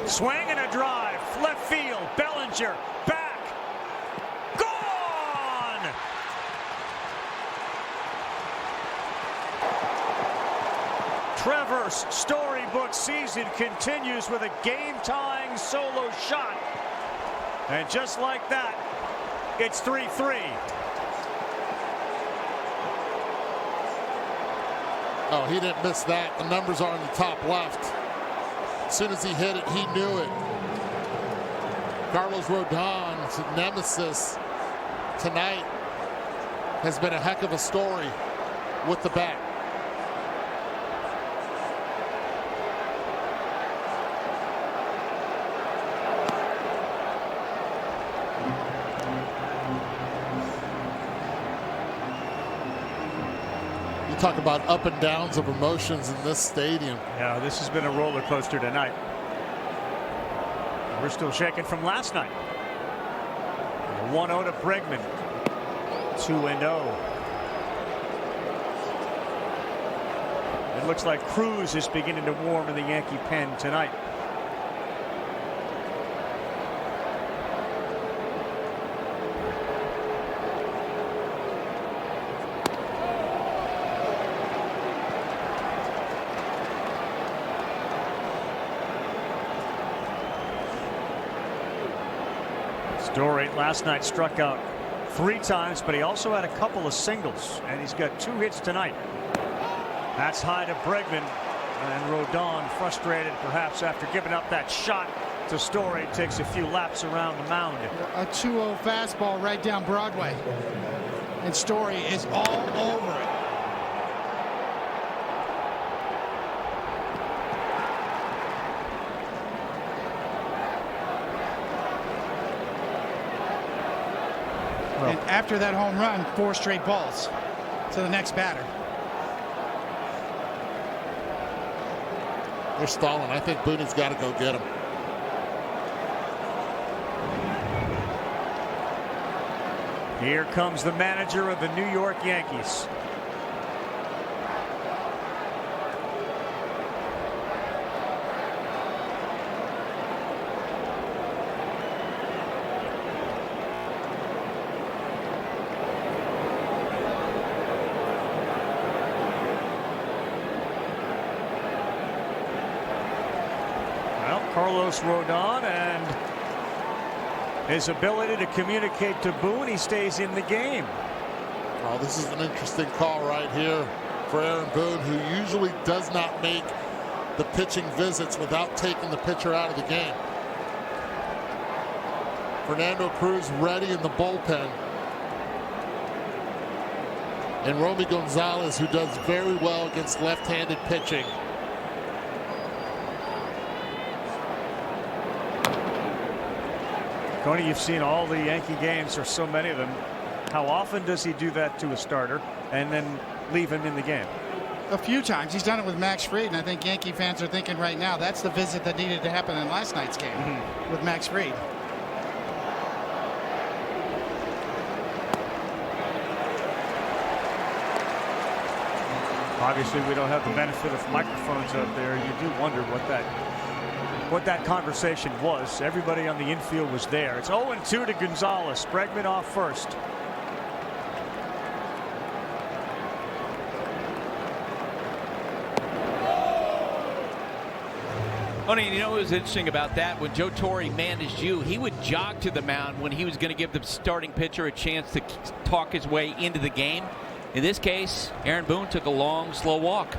Swing and a drive. Left field, Bellinger, back, gone! Trevor's storybook season continues with a game-tying solo shot. And just like that, it's 3-3. Oh, he didn't miss that. The numbers are on the top left. As soon as he hit it, he knew it. Carlos Rodon's nemesis tonight has been a heck of a story with the bat. You talk about up and downs of emotions in this stadium. Yeah, this has been a roller coaster tonight. We're still shaking from last night. 1-0 to Bregman. 2-0. It looks like Cruz is beginning to warm in the Yankee pen tonight. Story last night struck out 3 times, but he also had a couple of singles, and he's got 2 hits tonight. That's high to Bregman, and Rodon, frustrated perhaps after giving up that shot to Story, takes a few laps around the mound. A 2-0 fastball right down Broadway, and Story is all over it. And after that home run, 4 straight balls. to the next batter. They're stalling. I think Booney's got to go get him. Here comes the manager of the New York Yankees. Carlos Rodon and his ability to communicate to Boone. He stays in the game. Oh, this is an interesting call right here for Aaron Boone, who usually does not make the pitching visits without taking the pitcher out of the game. Fernando Cruz ready in the bullpen. And Romy Gonzalez, who does very well against left-handed pitching. Tony, you've seen all the Yankee games, or so many of them. How often does he do that to a starter and then leave him in the game? A few times. He's done it with Max Fried, and I think Yankee fans are thinking right now that's the visit that needed to happen in last night's game with Max Fried. Obviously, we don't have the benefit of microphones up there. You do wonder what that conversation was. Everybody on the infield was there. It's 0-2 to Gonzalez. Bregman off first. Tony, you know what was interesting about that? When Joe Torre managed you, he would jog to the mound when he was going to give the starting pitcher a chance to talk his way into the game. In this case, Aaron Boone took a long, slow walk.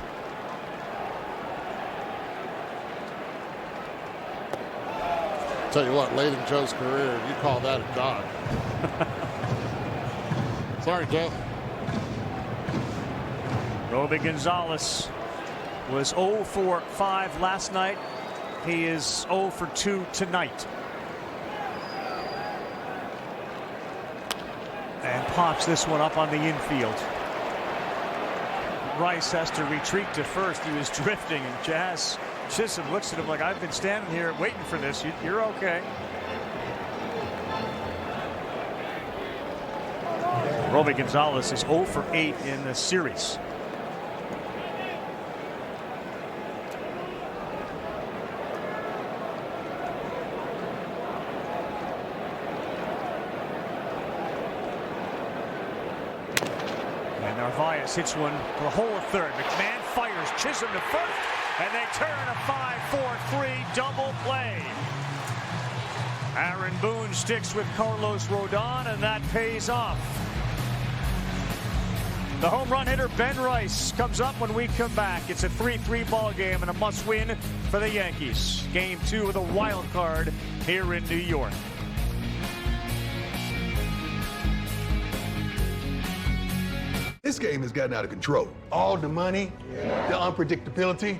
Tell you what, late in Joe's career, you call that a jog. Sorry, Joe. Romy Gonzalez was 0 for 5 last night. He is 0 for 2 tonight. And pops this one up on the infield. Rice has to retreat to first. He was drifting, and Jazz Chisholm looks at him like, I've been standing here waiting for this. You're okay. Romy Gonzalez is 0 for 8 in the series. And Narvaez hits one to the hole of third. McMahon fires Chisholm to first, and they turn a 5-4-3 double play. Aaron Boone sticks with Carlos Rodon, and that pays off. The home run hitter Ben Rice comes up when we come back. It's a 3-3 ball game and a must-win for the Yankees. Game 2 of the wild card here in New York. This game has gotten out of control. All the money, the unpredictability.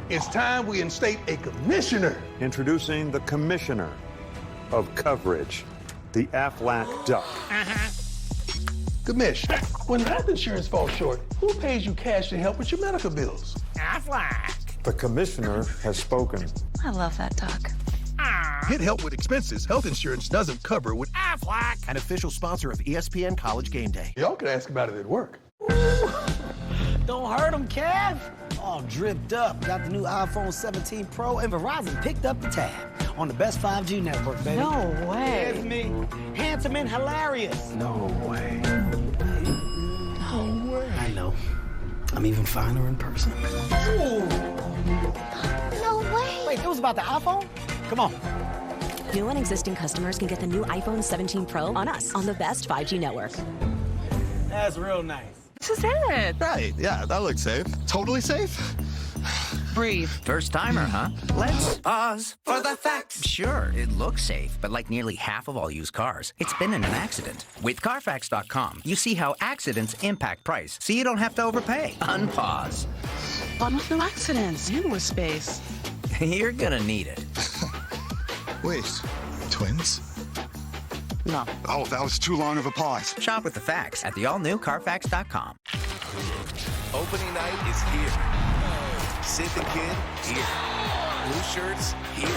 It's time we instate a commissioner. Introducing the commissioner of coverage, the Aflac Duck. Commish, when health insurance falls short, who pays you cash to help with your medical bills? Aflac. The commissioner has spoken. I love that duck. Get help with expenses health insurance doesn't cover with Aflac. An official sponsor of ESPN College Game Day. Y'all can ask about it at work. Don't hurt him, Kev. All dripped up. Got the new iPhone 17 Pro, and Verizon picked up the tab on the best 5G network, baby. No way. It's me. Handsome and hilarious. No way. No way. I know. I'm even finer in person. No way. Wait, it was about the iPhone? Come on. New and existing customers can get the new iPhone 17 Pro on us on the best 5G network. That's real nice. This is it. Right, yeah, that looks safe. Totally safe. Breathe. First timer, huh? Let's pause for the facts. Sure, it looks safe, but like nearly half of all used cars, it's been in an accident. With Carfax.com, you see how accidents impact price, so you don't have to overpay. Unpause. Fun with no accidents and with space. You're gonna need it. Wait, twins? No. Oh, that was too long of a pause. Shop with the facts at the all-new Carfax.com. Opening night is here. Sid the Kid, here. Blue shirts, here.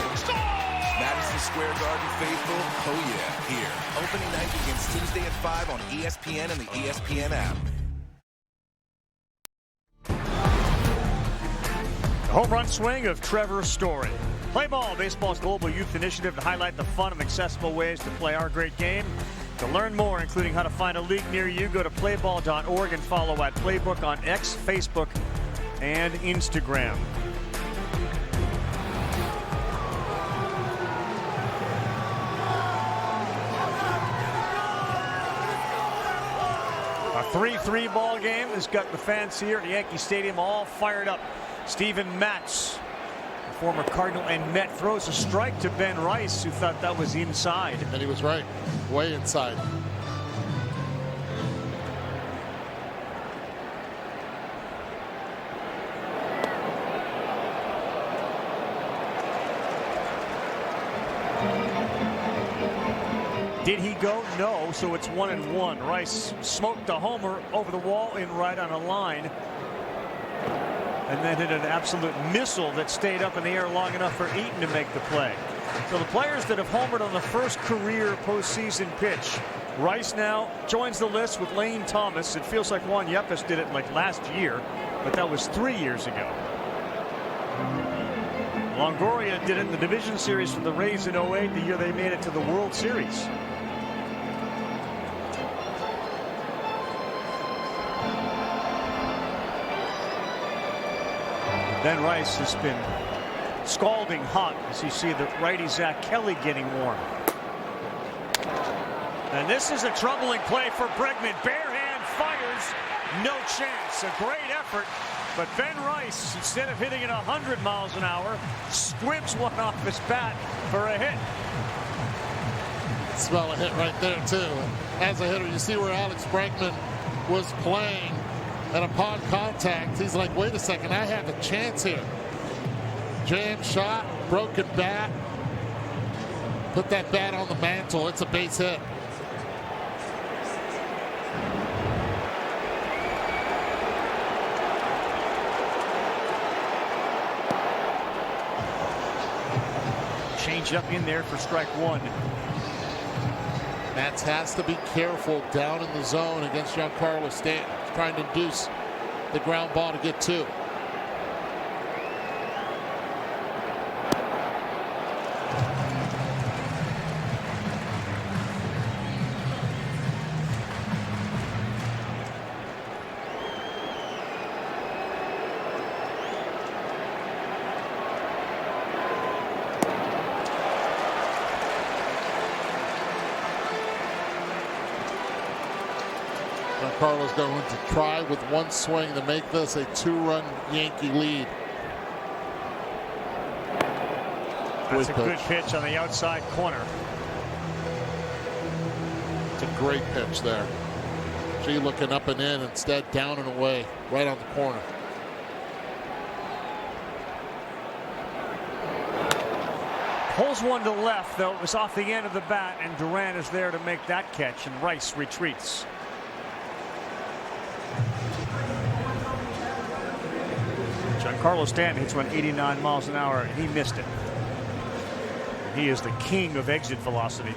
Madison Square Garden faithful, oh yeah, here. Opening night begins Tuesday at 5 on ESPN and the ESPN app. The home run swing of Trevor Story. Play Ball, baseball's global youth initiative to highlight the fun and accessible ways to play our great game. To learn more, including how to find a league near you, go to playball.org and follow at Playbook on X, Facebook, and Instagram. A 3-3 ball game has got the fans here at Yankee Stadium all fired up. Steven Matz, the former Cardinal and Met, throws a strike to Ben Rice, who thought that was inside. And he was right, way inside. Did he go? No, so it's 1-1. Rice smoked a homer over the wall in right on a line, and then hit an absolute missile that stayed up in the air long enough for Eaton to make the play. So the players that have homered on the first career postseason pitch, Rice now joins the list with Lane Thomas. It feels like Juan Yepes did it like last year, but that was 3 years ago. Longoria did it in the division series for the Rays in 08, the year they made it to the World Series. Ben Rice has been scalding hot as you see the righty Zach Kelly getting warm. And this is a troubling play for Bregman. Bare hand fires, no chance. A great effort, but Ben Rice, instead of hitting it 100 miles an hour, squibs one off his bat for a hit. Smell a hit right there too. As a hitter, you see where Alex Bregman was playing. And upon contact, he's like, wait a second, I have a chance here. Jam shot, broken bat. Put that bat on the mantle. It's a base hit. Change up in there for strike one. Nats has to be careful down in the zone against Giancarlo Stanton. He's trying to induce the ground ball to get two. Carlos going to try with one swing to make this a two-run Yankee lead. That's a good pitch on the outside corner. It's a great pitch there. G looking up and in, instead down and away, right on the corner. Pulls one to left, though. It was off the end of the bat, and Duran is there to make that catch, and Rice retreats. Giancarlo Stanton hits one 89 miles an hour, and he missed it. He is the king of exit velocity.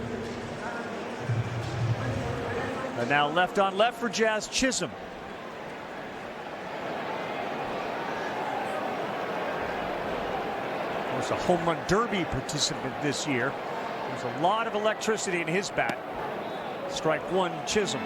And now left on left for Jazz Chisholm. Was a home run derby participant this year. There's a lot of electricity in his bat. Strike one, Chisholm.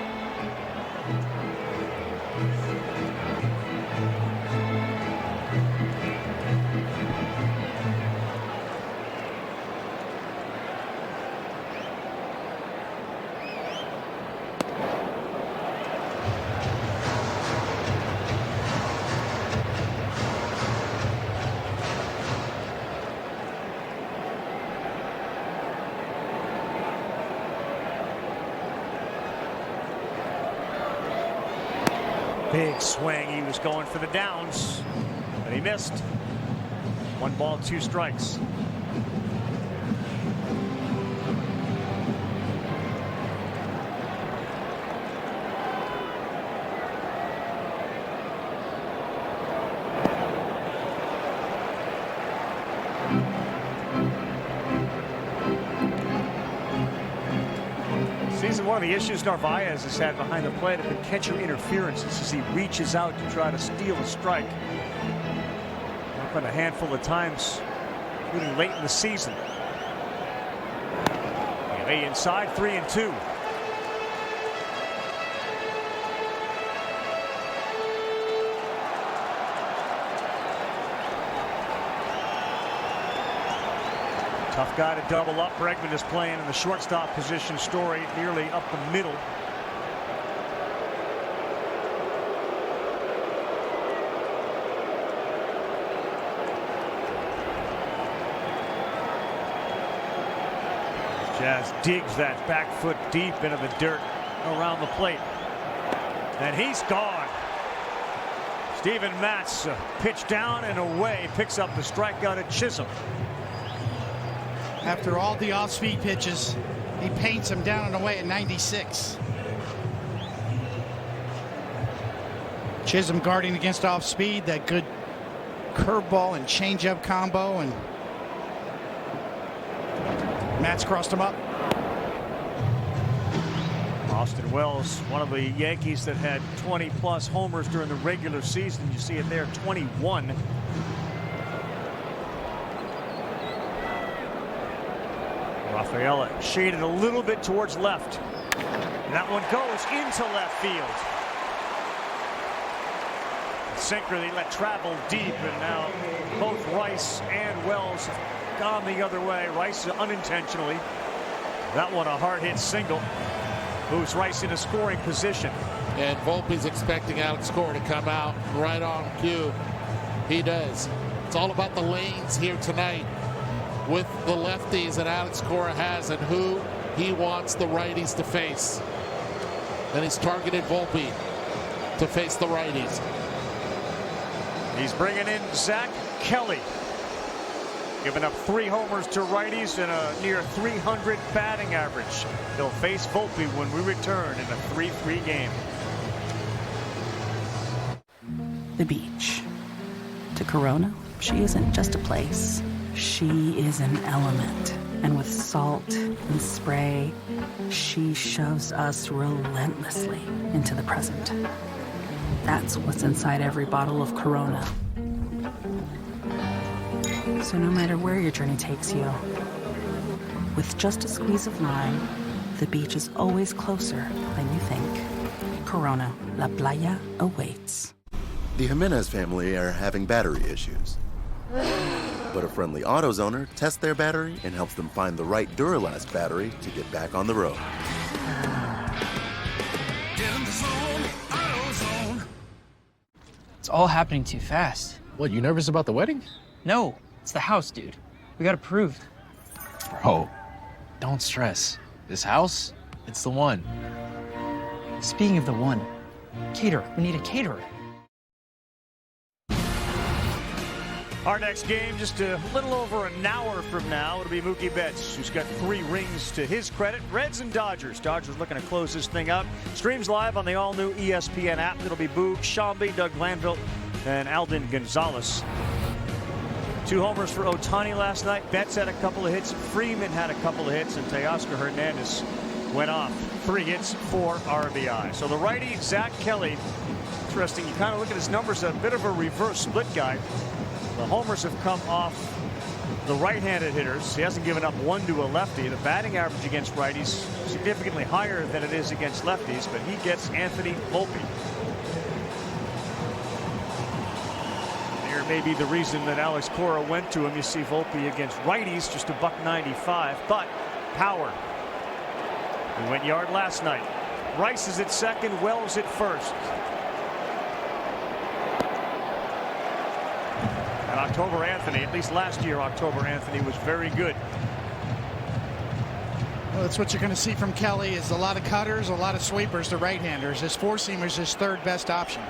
Big swing. He was going for the downs, but he missed. 1 ball, 2 strikes. Season one of the issues Narvaez has had behind the plate have been catcher interferences as he reaches out to try to steal a strike. Happened a handful of times, including late in the season. Inside 3-2. Tough guy to double up. Bregman is playing in the shortstop position. Story nearly up the middle. Jazz digs that back foot deep into the dirt around the plate. And he's gone. Steven Matz pitch down and away, picks up the strikeout at Chisholm. After all the off-speed pitches, he paints him down and away at 96. Chisholm guarding against off-speed, that good curveball and changeup combo, and Matz crossed him up. Austin Wells, one of the Yankees that had 20-plus homers during the regular season. You see it there, 21. Rafaela shaded a little bit towards left. And that one goes into left field. Sinker they let travel deep, and now both Rice and Wells have gone the other way. Rice unintentionally. That one a hard hit single. Moves Rice in a scoring position. And Volpe's expecting Alex Cora to come out right on cue. He does. It's all about the lanes here tonight with the lefties that Alex Cora has and who he wants the righties to face. And he's targeted Volpe to face the righties. He's bringing in Zach Kelly, giving up 3 homers to righties and a near 300 batting average. He'll face Volpe when we return in a 3-3 game. The beach. To Corona, she isn't just a place. She is an element. And with salt and spray, she shoves us relentlessly into the present. That's what's inside every bottle of Corona. So no matter where your journey takes you, with just a squeeze of lime, the beach is always closer than you think. Corona, La Playa awaits. The Jimenez family are having battery issues. But a friendly AutoZoner tests their battery and helps them find the right Duralast battery to get back on the road. It's all happening too fast. What, you nervous about the wedding? No, it's the house, dude. We got approved. Bro, don't stress. This house, it's the one. Speaking of the one, caterer. We need a caterer. Our next game, just a little over an hour from now, it'll be Mookie Betts, who's got 3 rings to his credit. Reds and Dodgers. Dodgers looking to close this thing out. Streams live on the all-new ESPN app. It'll be Boog Shambi, Doug Glanville, and Alden Gonzalez. 2 homers for Ohtani last night. Betts had a couple of hits. Freeman had a couple of hits, and Teoscar Hernandez went off. 3 hits, 4 RBI. So the righty, Zach Kelly, interesting. You kind of look at his numbers, a bit of a reverse split guy. The homers have come off the right-handed hitters. He hasn't given up 1 to a lefty. The batting average against righties significantly higher than it is against lefties, but he gets Anthony Volpe. There may be the reason that Alex Cora went to him. You see Volpe against righties, just $195, but power. He went yard last night. Rice is at second, Wells at first. October Anthony, at least last year, October Anthony was very good. Well, that's what you're going to see from Kelly is a lot of cutters, a lot of sweepers to right-handers. His 4-seamer is his 3rd best option.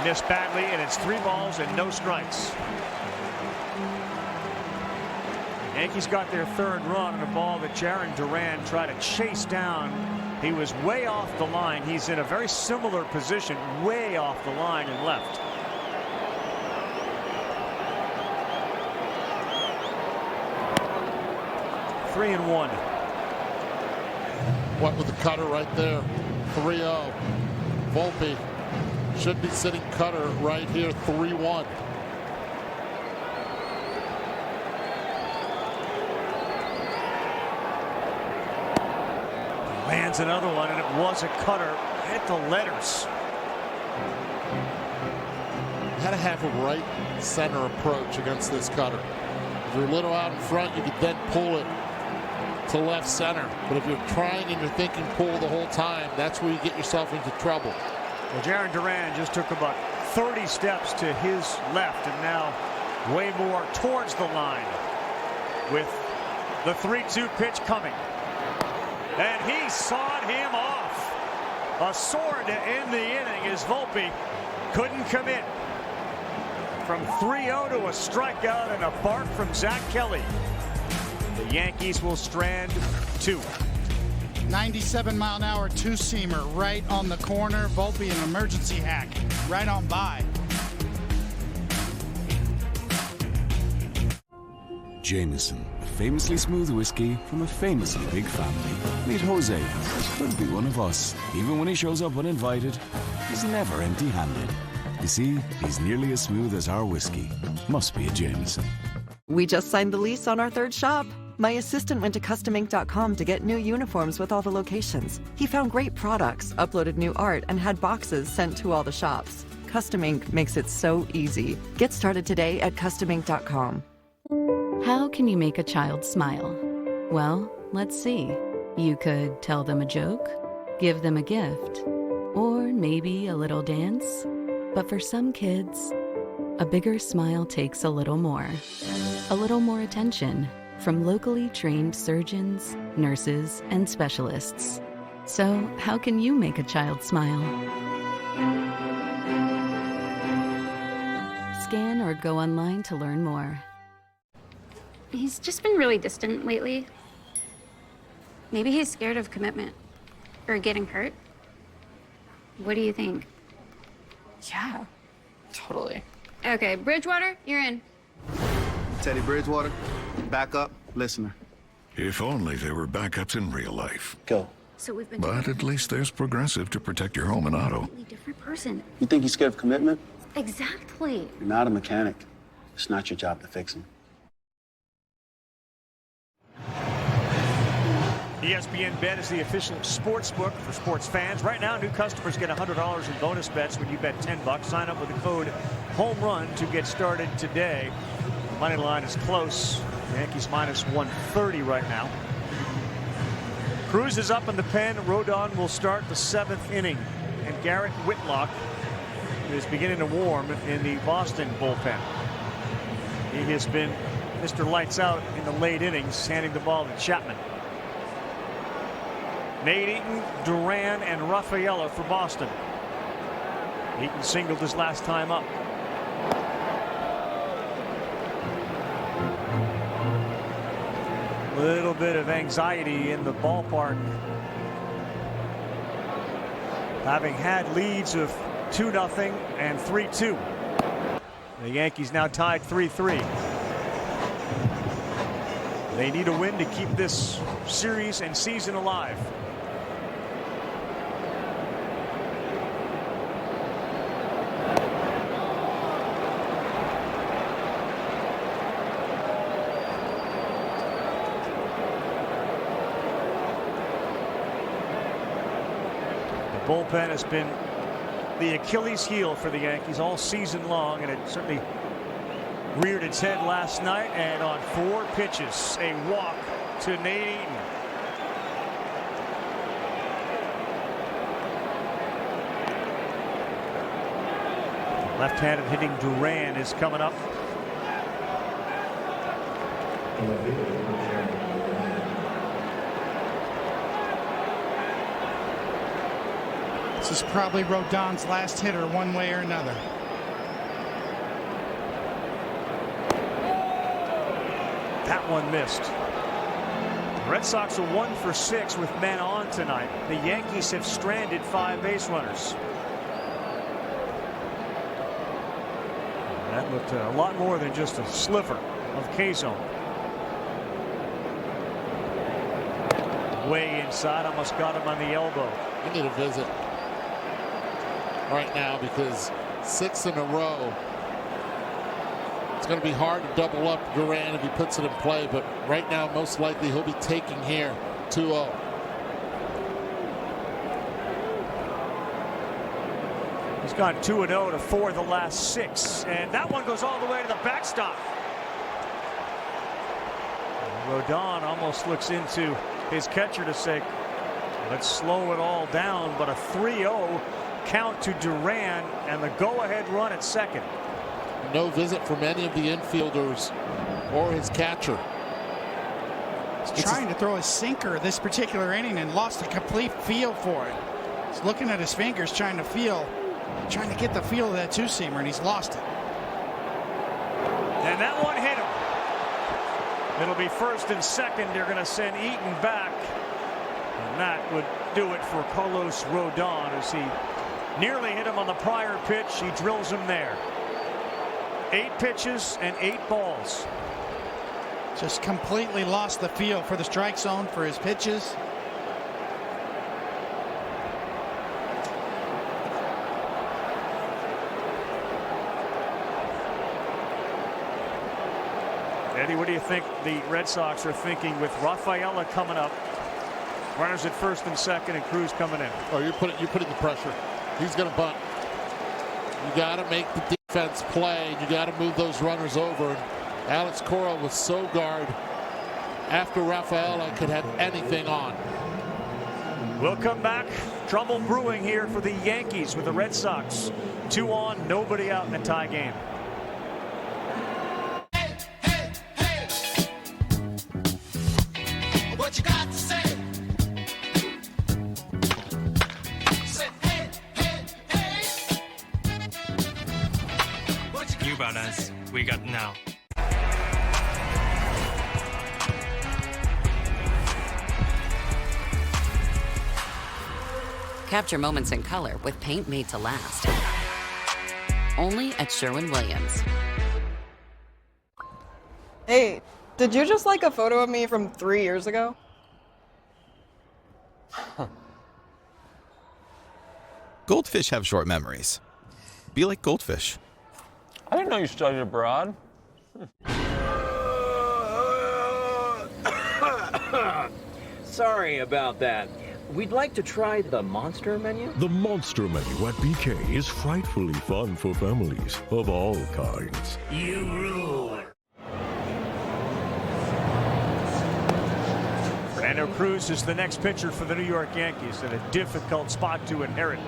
missed badly, and it's 3 balls and no strikes. Yankees got their 3rd run on a ball that Jarren Duran tried to chase down. He was way off the line. He's in a very similar position, way off the line and left. Three and 1. What with the cutter right there? 3-0. Volpe should be sitting cutter right here. 3-1. Lands another one, and it was a cutter. Hit the letters. You had to have a right center approach against this cutter. If you're a little out in front, you could then pull it to left center. But if you're trying and you're thinking pull the whole time, that's where you get yourself into trouble. Well, Jarren Duran just took about 30 steps to his left and now way more towards the line with the 3-2 pitch coming. And he sawed him off. A sword to end the inning as Volpe couldn't commit. From 3-0 to a strikeout and a bark from Zach Kelly. The Yankees will strand 2. 97-mile-an-hour two-seamer right on the corner. Volpe an emergency hack right on by. Jameson, a famously smooth whiskey from a famously big family. Meet Jose, could be one of us. Even when he shows up uninvited, he's never empty-handed. You see, he's nearly as smooth as our whiskey. Must be a Jameson. We just signed the lease on our 3rd shop. My assistant went to customink.com to get new uniforms with all the locations. He found great products, uploaded new art, and had boxes sent to all the shops. Custom Ink makes it so easy. Get started today at customink.com. How can you make a child smile? Well, let's see. You could tell them a joke, give them a gift, or maybe a little dance. But for some kids, a bigger smile takes a little more attention from locally trained surgeons, nurses, and specialists. So how can you make a child smile? Scan or go online to learn more. He's just been really distant lately. Maybe he's scared of commitment or getting hurt. What do you think? Yeah, totally. Okay, Bridgewater, you're in. Teddy Bridgewater, backup, listener. If only there were backups in real life. Go. So we've been. But at least there's Progressive to protect your home and auto. Completely different person. You think he's scared of commitment? Exactly. You're not a mechanic. It's not your job to fix him. ESPN Bet is the official sports book for sports fans. Right now, new customers get $100 in bonus bets when you bet $10. Sign up with the code HOMERUN to get started today. The money line is close. Yankees minus 130 right now. Cruz is up in the pen. Rodon will start the 7th inning. And Garrett Whitlock is beginning to warm in the Boston bullpen. He has been Mr. Lights Out in the late innings, handing the ball to Chapman. Nate Eaton, Duran, and Rafaela for Boston. Eaton singled his last time up. A little bit of anxiety in the ballpark. Having had leads of 2-0 and 3-2. The Yankees now tied 3-3. They need a win to keep this series and season alive. The bullpen has been the Achilles heel for the Yankees all season long, and it certainly reared its head last night. And on 4 pitches, a walk to Nate Eaton. Left-handed hitting Duran is coming up. This is probably Rodon's last hitter one way or another. That one missed. The Red Sox are 1 for 6 with men on tonight. The Yankees have stranded 5 base runners. That looked a lot more than just a sliver of K-zone. Way inside, almost got him on the elbow. We need a visit right now because 6 in a row. It's going to be hard to double up Duran if he puts it in play, but right now most likely he'll be taking here 2-0. He's gone 2-0 to 4 the last 6, and that one goes all the way to the backstop. Rodon almost looks into his catcher to say, let's slow it all down, but a 3-0 count to Duran and the go-ahead run at second. No visit from any of the infielders or his catcher. He's trying to throw a sinker this particular inning and lost a complete feel for it. He's looking at his fingers, trying to get the feel of that two-seamer, and he's lost it. And that one hit him. It'll be first and second. They're going to send Eaton back. And that would do it for Carlos Rodon as he nearly hit him on the prior pitch. He drills him there. 8 pitches and 8 balls. Just completely lost the feel for the strike zone, for his pitches. Eddie, what do you think the Red Sox are thinking with Rafaela coming up? Runners at first and second, and Cruz coming in. Oh, you're putting the pressure. He's going to bunt. You got to make the defense play. You got to move those runners over. Alex Cora was so guard after Rafaela could have anything on. We'll come back. Trouble brewing here for the Yankees with the Red Sox. 2 on, nobody out in a tie game. What you got to say? You about us. We got now. Capture moments in color with paint made to last. Only at Sherwin-Williams. Hey, did you just like a photo of me from 3 years ago? Goldfish have short memories. Be like goldfish. I didn't know you studied abroad. Sorry about that. We'd like to try the Monster menu. The Monster menu at BK is frightfully fun for families of all kinds. You rule. Fernando Cruz is the next pitcher for the New York Yankees, and a difficult spot to inherit.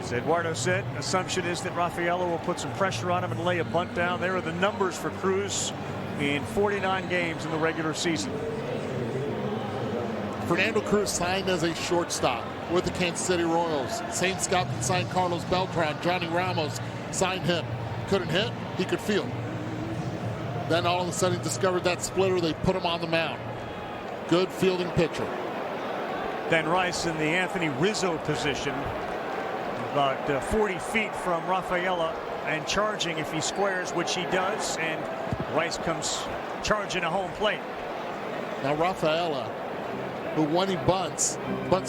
As Eduardo said, assumption is that Rafaela will put some pressure on him and lay a bunt down. There are the numbers for Cruz in 49 games in the regular season. Fernando Cruz signed as a shortstop with the Kansas City Royals. Same scout that signed Carlos Beltran, Johnny Ramos, signed him. Couldn't hit, he could field. Then all of a sudden he discovered that splitter, they put him on the mound. Good fielding pitcher. Ben Rice in the Anthony Rizzo position, about 40 feet from Rafaela, and charging if he squares, which he does, and Rice comes charging a home plate. Now Rafaela, who when he bunts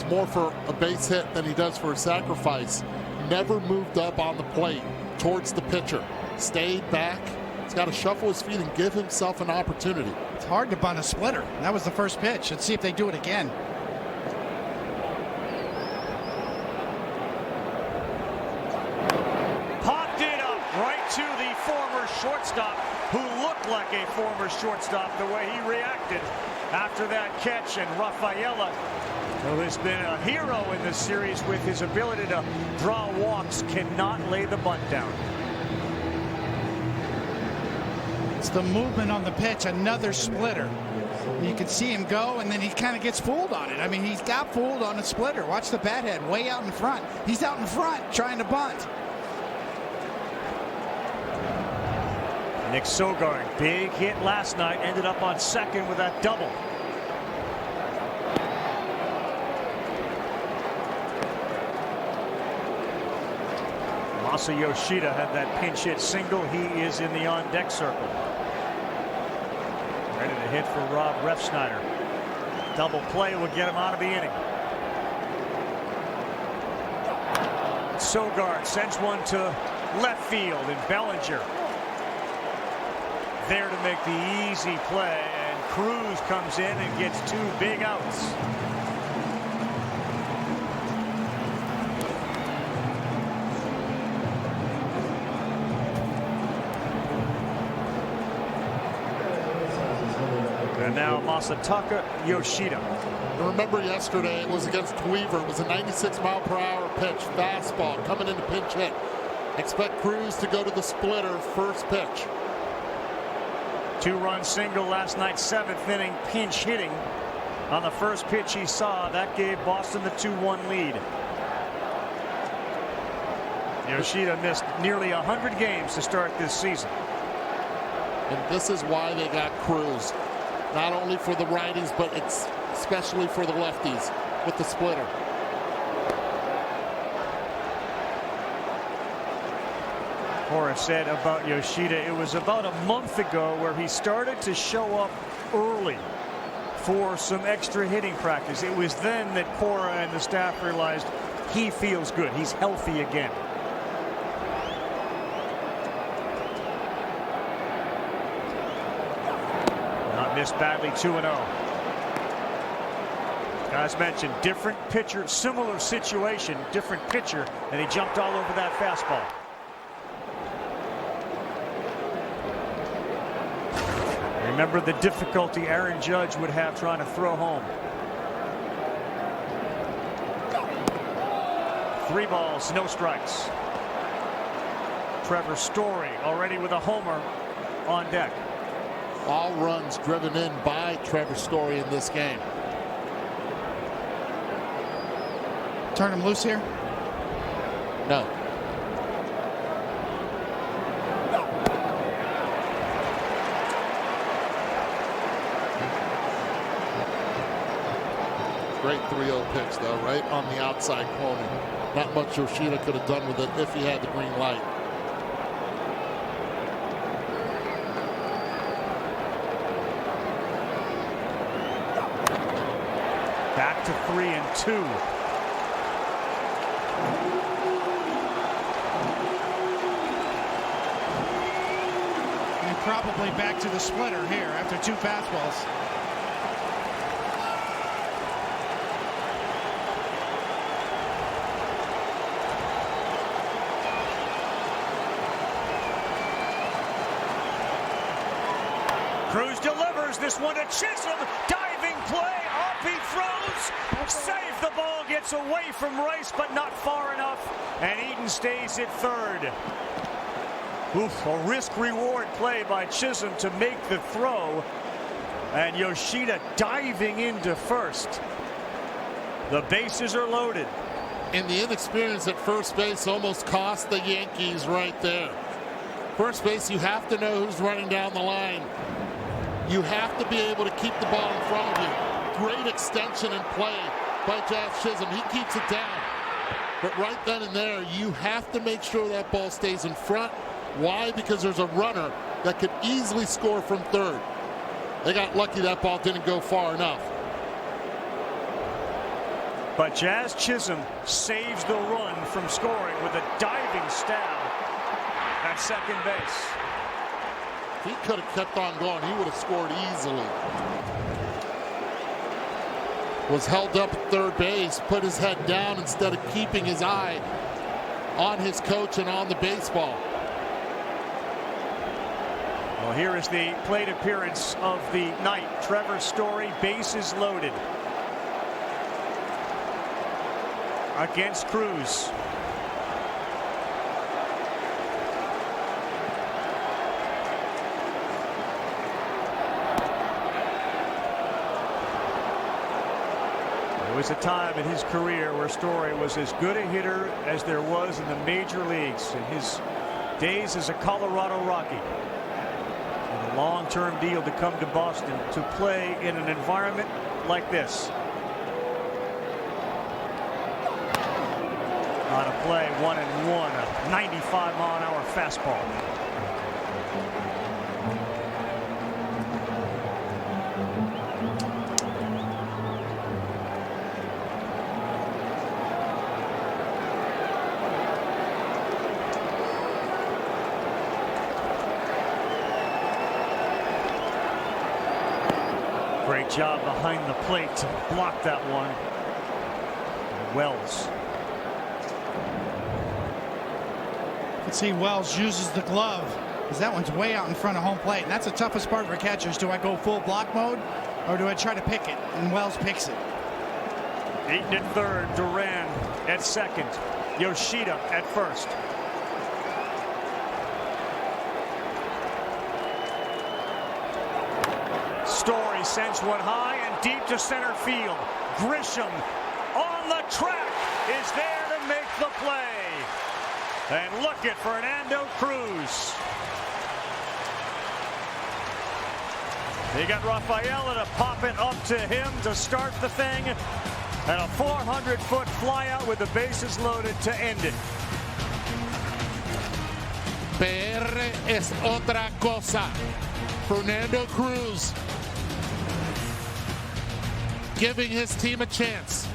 more for a base hit than he does for a sacrifice, never moved up on the plate towards the pitcher. Stayed back. He's got to shuffle his feet and give himself an opportunity. It's hard to bunt a splitter. That was the first pitch. Let's see if they do it again. Popped it up right to the former shortstop, who looked like a former shortstop the way he reacted after that catch. And Rafaela, who has been a hero in this series with his ability to draw walks, cannot lay the bunt down. It's the movement on the pitch, another splitter. You can see him go, and then he kind of gets fooled on it. I mean, he's got fooled on a splitter. Watch the bat head way out in front. He's out in front trying to bunt. Nick Sogard, big hit last night, ended up on second with that double. Masa Yoshida had that pinch hit single. He is in the on-deck circle. Ready to hit for Rob Refsnyder. Double play will get him out of the inning. Sogard sends one to left field, and Bellinger there to make the easy play, and Cruz comes in and gets 2 big outs. And now Masataka Yoshida. Remember yesterday it was against Weaver. It was a 96-mile-per-hour pitch, fastball coming into pinch hit. Expect Cruz to go to the splitter first pitch. 2-run single last night, 7th inning pinch hitting on the first pitch he saw. That gave Boston the 2-1 lead. Yoshida missed nearly 100 games to start this season. And this is why they got Cruz. Not only for the righties, but especially for the lefties with the splitter. Horace said about Yoshida, it was about a month ago where he started to show up early for some extra hitting practice. It was then that Cora and the staff realized he feels good. He's healthy again. Not missed badly, 2-0. As mentioned, different pitcher, similar situation, different pitcher, and he jumped all over that fastball. Remember the difficulty Aaron Judge would have trying to throw home. 3 balls, no strikes. Trevor Story already with a homer on deck. All runs driven in by Trevor Story in this game. Turn him loose here? No. Great 3-0 pitch, though, right on the outside corner. Not much Yoshida could have done with it if he had the green light. Back to 3-2. And probably back to the splitter here after 2 fastballs. Cruz delivers this one to Chisholm. Diving play. Up he throws. Save the ball. Gets away from Rice, but not far enough. And Eaton stays at third. Oof, a risk-reward play by Chisholm to make the throw. And Yoshida diving into first. The bases are loaded. And the inexperience at first base almost cost the Yankees right there. First base, you have to know who's running down the line. You have to be able to keep the ball in front of you. Great extension and play by Jazz Chisholm. He keeps it down. But right then and there, you have to make sure that ball stays in front. Why? Because there's a runner that could easily score from third. They got lucky that ball didn't go far enough. But Jazz Chisholm saves the run from scoring with a diving stab at second base. If he could have kept on going, he would have scored easily. Was held up at third base, put his head down instead of keeping his eye on his coach and on the baseball. Well, here is the plate appearance of the night. Trevor Story, bases loaded against Cruz. There was a time in his career where Story was as good a hitter as there was in the major leagues in his days as a Colorado Rocky. Long-term deal to come to Boston to play in an environment like this. On a play, 1-1, a 95-mile-an-hour fastball. Great job behind the plate to block that one. Wells. You can see Wells uses the glove because that one's way out in front of home plate. And that's the toughest part for catchers. Do I go full block mode or do I try to pick it? And Wells picks it. Eaton at third, Duran at second, Yoshida at first. Story sends one high and deep to center field. Grisham on the track is there to make the play. And look at Fernando Cruz. They got Rafaela to pop it up to him to start the thing. And a 400-foot flyout with the bases loaded to end it. PR es otra cosa. Fernando Cruz giving his team a chance.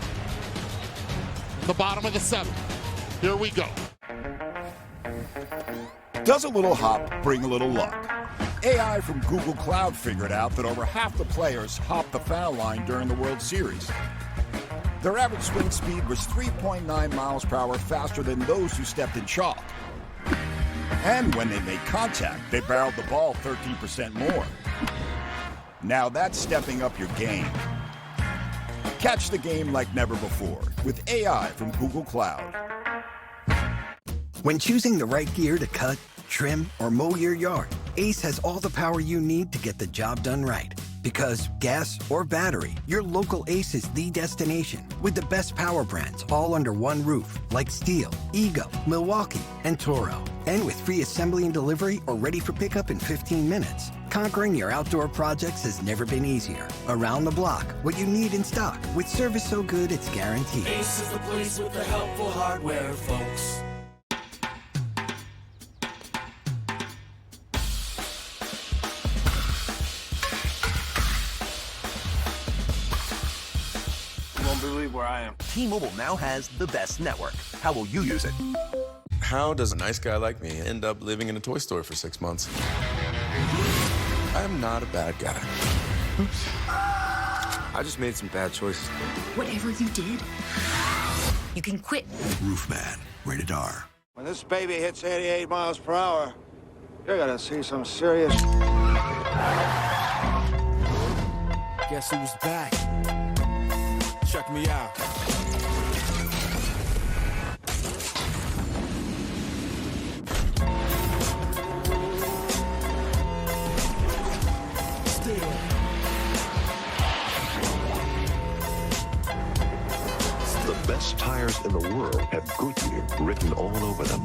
The bottom of the seventh. Here we go. Does a little hop bring a little luck? AI from Google Cloud figured out that over half the players hopped the foul line during the World Series. Their average swing speed was 3.9 miles per hour faster than those who stepped in chalk. And when they made contact, they barreled the ball 13% more. Now that's stepping up your game. Catch the game like never before with AI from Google Cloud. When choosing the right gear to cut, trim, or mow your yard, Ace has all the power you need to get the job done right. Because gas or battery, your local Ace is the destination with the best power brands all under one roof, like Steel, Ego, Milwaukee, and Toro. And with free assembly and delivery or ready for pickup in 15 minutes. Conquering your outdoor projects has never been easier. Around the block, what you need in stock, with service so good it's guaranteed. Ace is the place with the helpful hardware, folks. Believe where I am. T-Mobile now has the best network. How will you use it? How does a nice guy like me end up living in a toy store for 6 months? I'm not a bad guy. Oops. I just made some bad choices. Whatever you did, you can quit. Roofman, rated R. When this baby hits 88 miles per hour, you're gonna see some serious. Guess who's back? Check me out. Still. The best tires in the world have Goodyear written all over them.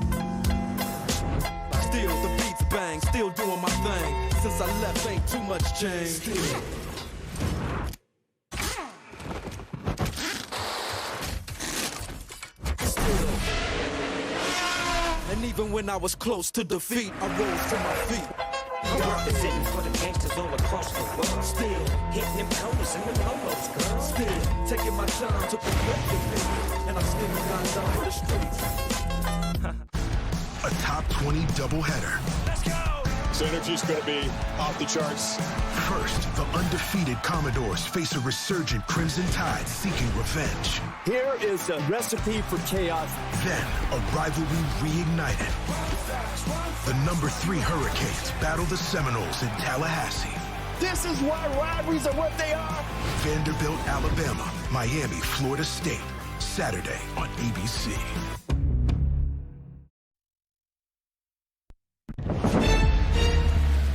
Still, the beats bang, still doing my thing. Since I left, ain't too much change. Still. And even when I was close to defeat, I rose to my feet. Representing for the gangsters all across the world. Still hitting them corners and them polos, girl. Still taking my time to perfect the beat, and I still got down for the streets. A top 20 doubleheader. Let's go! Synergy's gonna be off the charts. First, the undefeated Commodores face a resurgent Crimson Tide seeking revenge. Here is a recipe for chaos. Then, a rivalry reignited. The number 3 Hurricanes battle the Seminoles in Tallahassee. This is why rivalries are what they are. Vanderbilt, Alabama, Miami, Florida State. Saturday on ABC.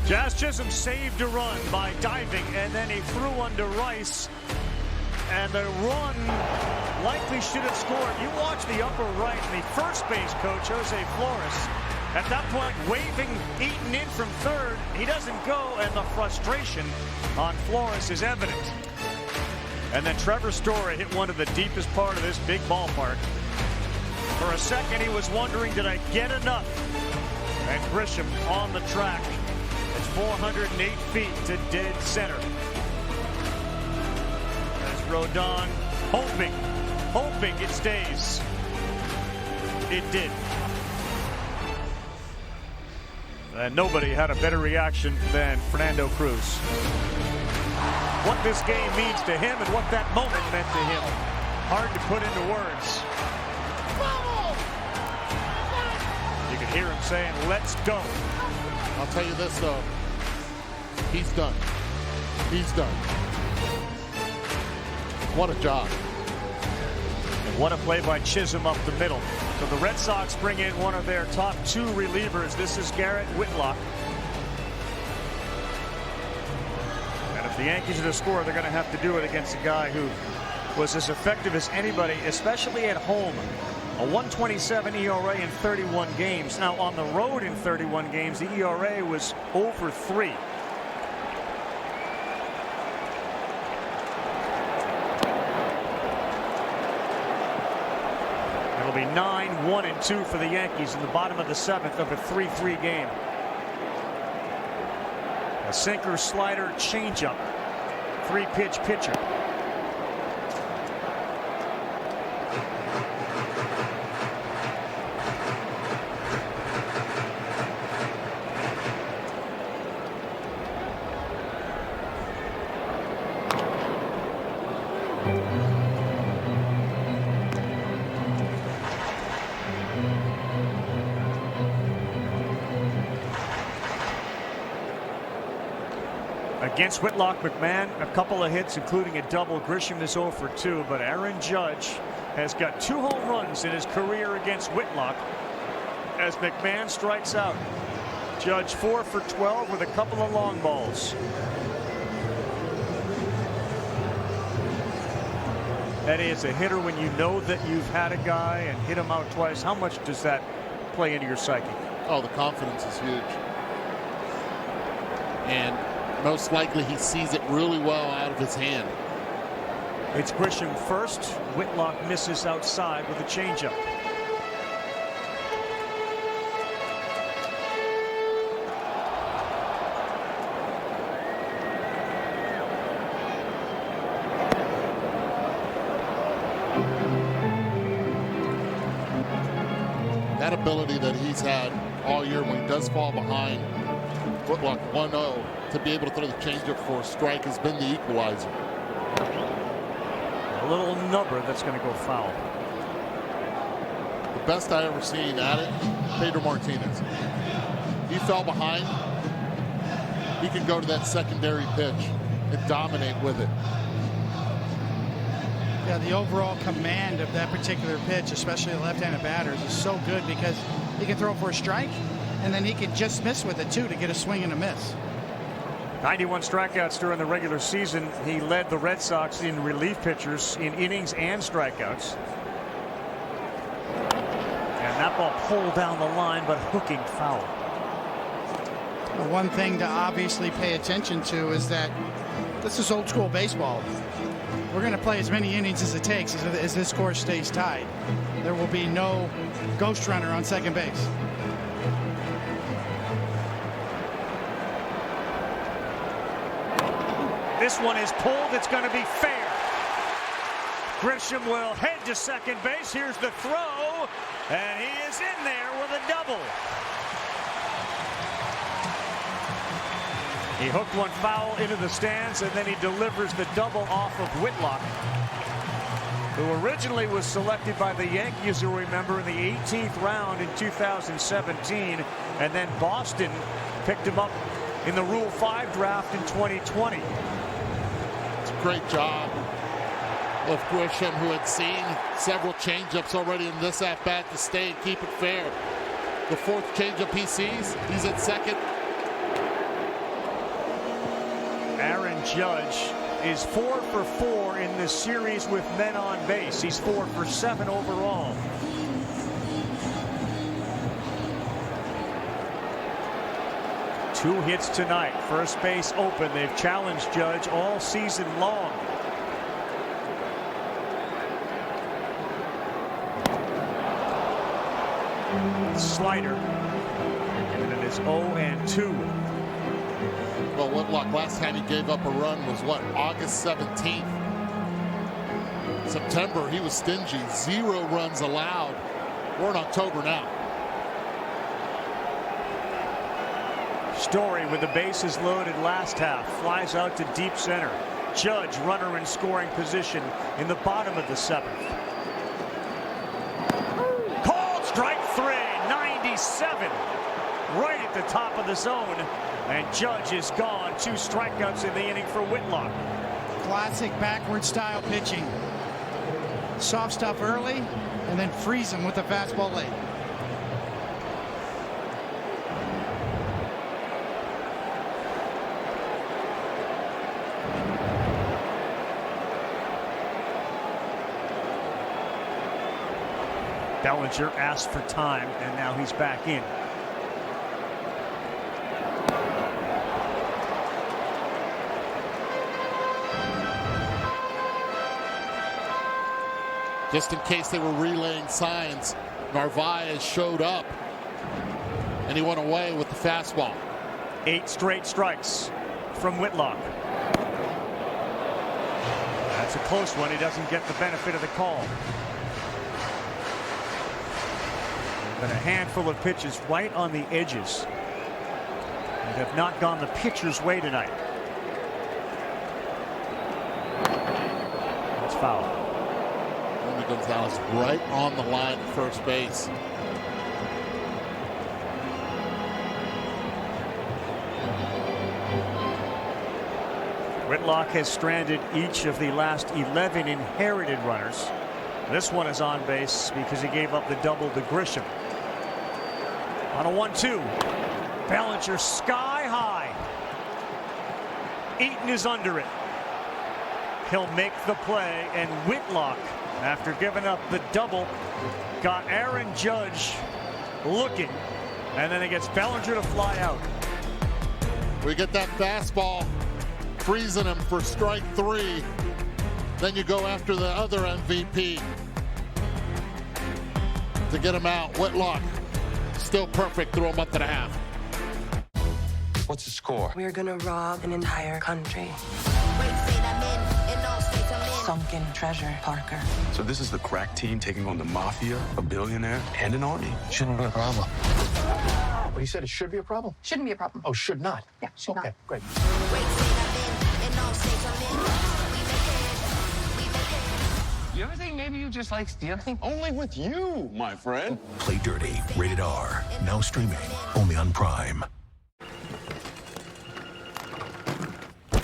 Jazz Chisholm saved a run by diving, and then he threw one to Rice. And the run likely should have scored. You watch the upper right, the first base coach, Jose Flores, at that point waving eaten in from third. He doesn't go, and the frustration on Flores is evident. And then Trevor Story hit one to the deepest part of this big ballpark. For a second, he was wondering, did I get enough? And Grisham on the track. It's 408 feet to dead center. As Rodon hoping it stays. It did. And nobody had a better reaction than Fernando Cruz. What this game means to him and what that moment meant to him. Hard to put into words. You can hear him saying, let's go. I'll tell you this, though. He's done. He's done. What a job. And what a play by Chisholm up the middle. So the Red Sox bring in one of their top two relievers. This is Garrett Whitlock. And if the Yankees are to score, they're going to have to do it against a guy who was as effective as anybody, especially at home. A 1.27 ERA in 31 games. Now on the road in 31 games, the ERA was over 3. It'll be 9-1-2 for the Yankees in the bottom of the 7th of a 3-3 game. A sinker, slider, changeup. 3-pitch pitcher. Against Whitlock, McMahon, a couple of hits, including a double. Grisham is 0 for 2, but Aaron Judge has got 2 home runs in his career against Whitlock as McMahon strikes out. Judge 4 for 12 with a couple of long balls. Eddie, as a hitter, when you know that you've had a guy and hit him out twice, how much does that play into your psyche? Oh, the confidence is huge. And most likely he sees it really well out of his hand. It's Grisham first. Whitlock misses outside with a changeup. That ability that he's had all year when he does fall behind Whitlock 1-0 to be able to throw the changeup for a strike has been the equalizer. A little number that's going to go foul. The best I ever seen at it, Pedro Martinez. He fell behind. He can go to that secondary pitch and dominate with it. Yeah, the overall command of that particular pitch, especially the left-handed batters, is so good because he can throw for a strike, and then he can just miss with it too to get a swing and a miss. 91 strikeouts during the regular season. He led the Red Sox in relief pitchers in innings and strikeouts. And that ball pulled down the line, but hooking foul. Well, one thing to obviously pay attention to is that this is old school baseball. We're going to play as many innings as it takes as this course stays tied. There will be no ghost runner on second base. This one is pulled. It's going to be fair. Grisham will head to second base. Here's the throw, and he is in there with a double. He hooked one foul into the stands, and then he delivers the double off of Whitlock, who originally was selected by the Yankees, you'll remember, in the 18th round in 2017, and then Boston picked him up in the Rule 5 draft in 2020. It's a great job of Grisham, who had seen several changeups already in this at-bat to stay and keep it fair. The fourth changeup he sees, he's at second. Aaron Judge is 4 for 4 in this series with men on base. He's 4 for 7 overall. 2 hits tonight. First base open. They've challenged Judge all season long. Slider. And it is 0-2. Well, Whitlock, last time he gave up a run was what, August 17th? September, he was stingy. 0 runs allowed. We're in October now. Story with the bases loaded last half. Flies out to deep center. Judge, runner in scoring position in the bottom of the 7th. Called strike 3, 97. Right at the top of the zone. And Judge is gone. 2 strikeouts in the inning for Whitlock. Classic backward style pitching. Soft stuff early and then freeze him with the fastball late. Bellinger asked for time, and now he's back in. Just in case they were relaying signs, Narvaez showed up, and he went away with the fastball. 8 straight strikes from Whitlock. That's a close one. He doesn't get the benefit of the call. But a handful of pitches right on the edges and have not gone the pitcher's way tonight. It's foul. Gonzalez right on the line at first base. Whitlock has stranded each of the last 11 inherited runners. This one is on base because he gave up the double to Grisham. On a 1-2. Bellinger sky high. Eaton is under it. He'll make the play, and Whitlock, after giving up the double, got Aaron Judge looking, and then it gets Bellinger to fly out. We get that fastball, freezing him for strike 3. Then you go after the other MVP to get him out. Whitlock, still perfect through a month and a half. What's the score? We're gonna rob an entire country. Sunken treasure, Parker. So this is the crack team taking on the mafia, a billionaire, and an army. Shouldn't be a problem. But he said it should be a problem? Shouldn't be a problem. Oh, should not? Yeah, should not. Great. You ever think maybe you just like stealing? Only with you, my friend. Play Dirty, rated R. Now streaming, only on Prime.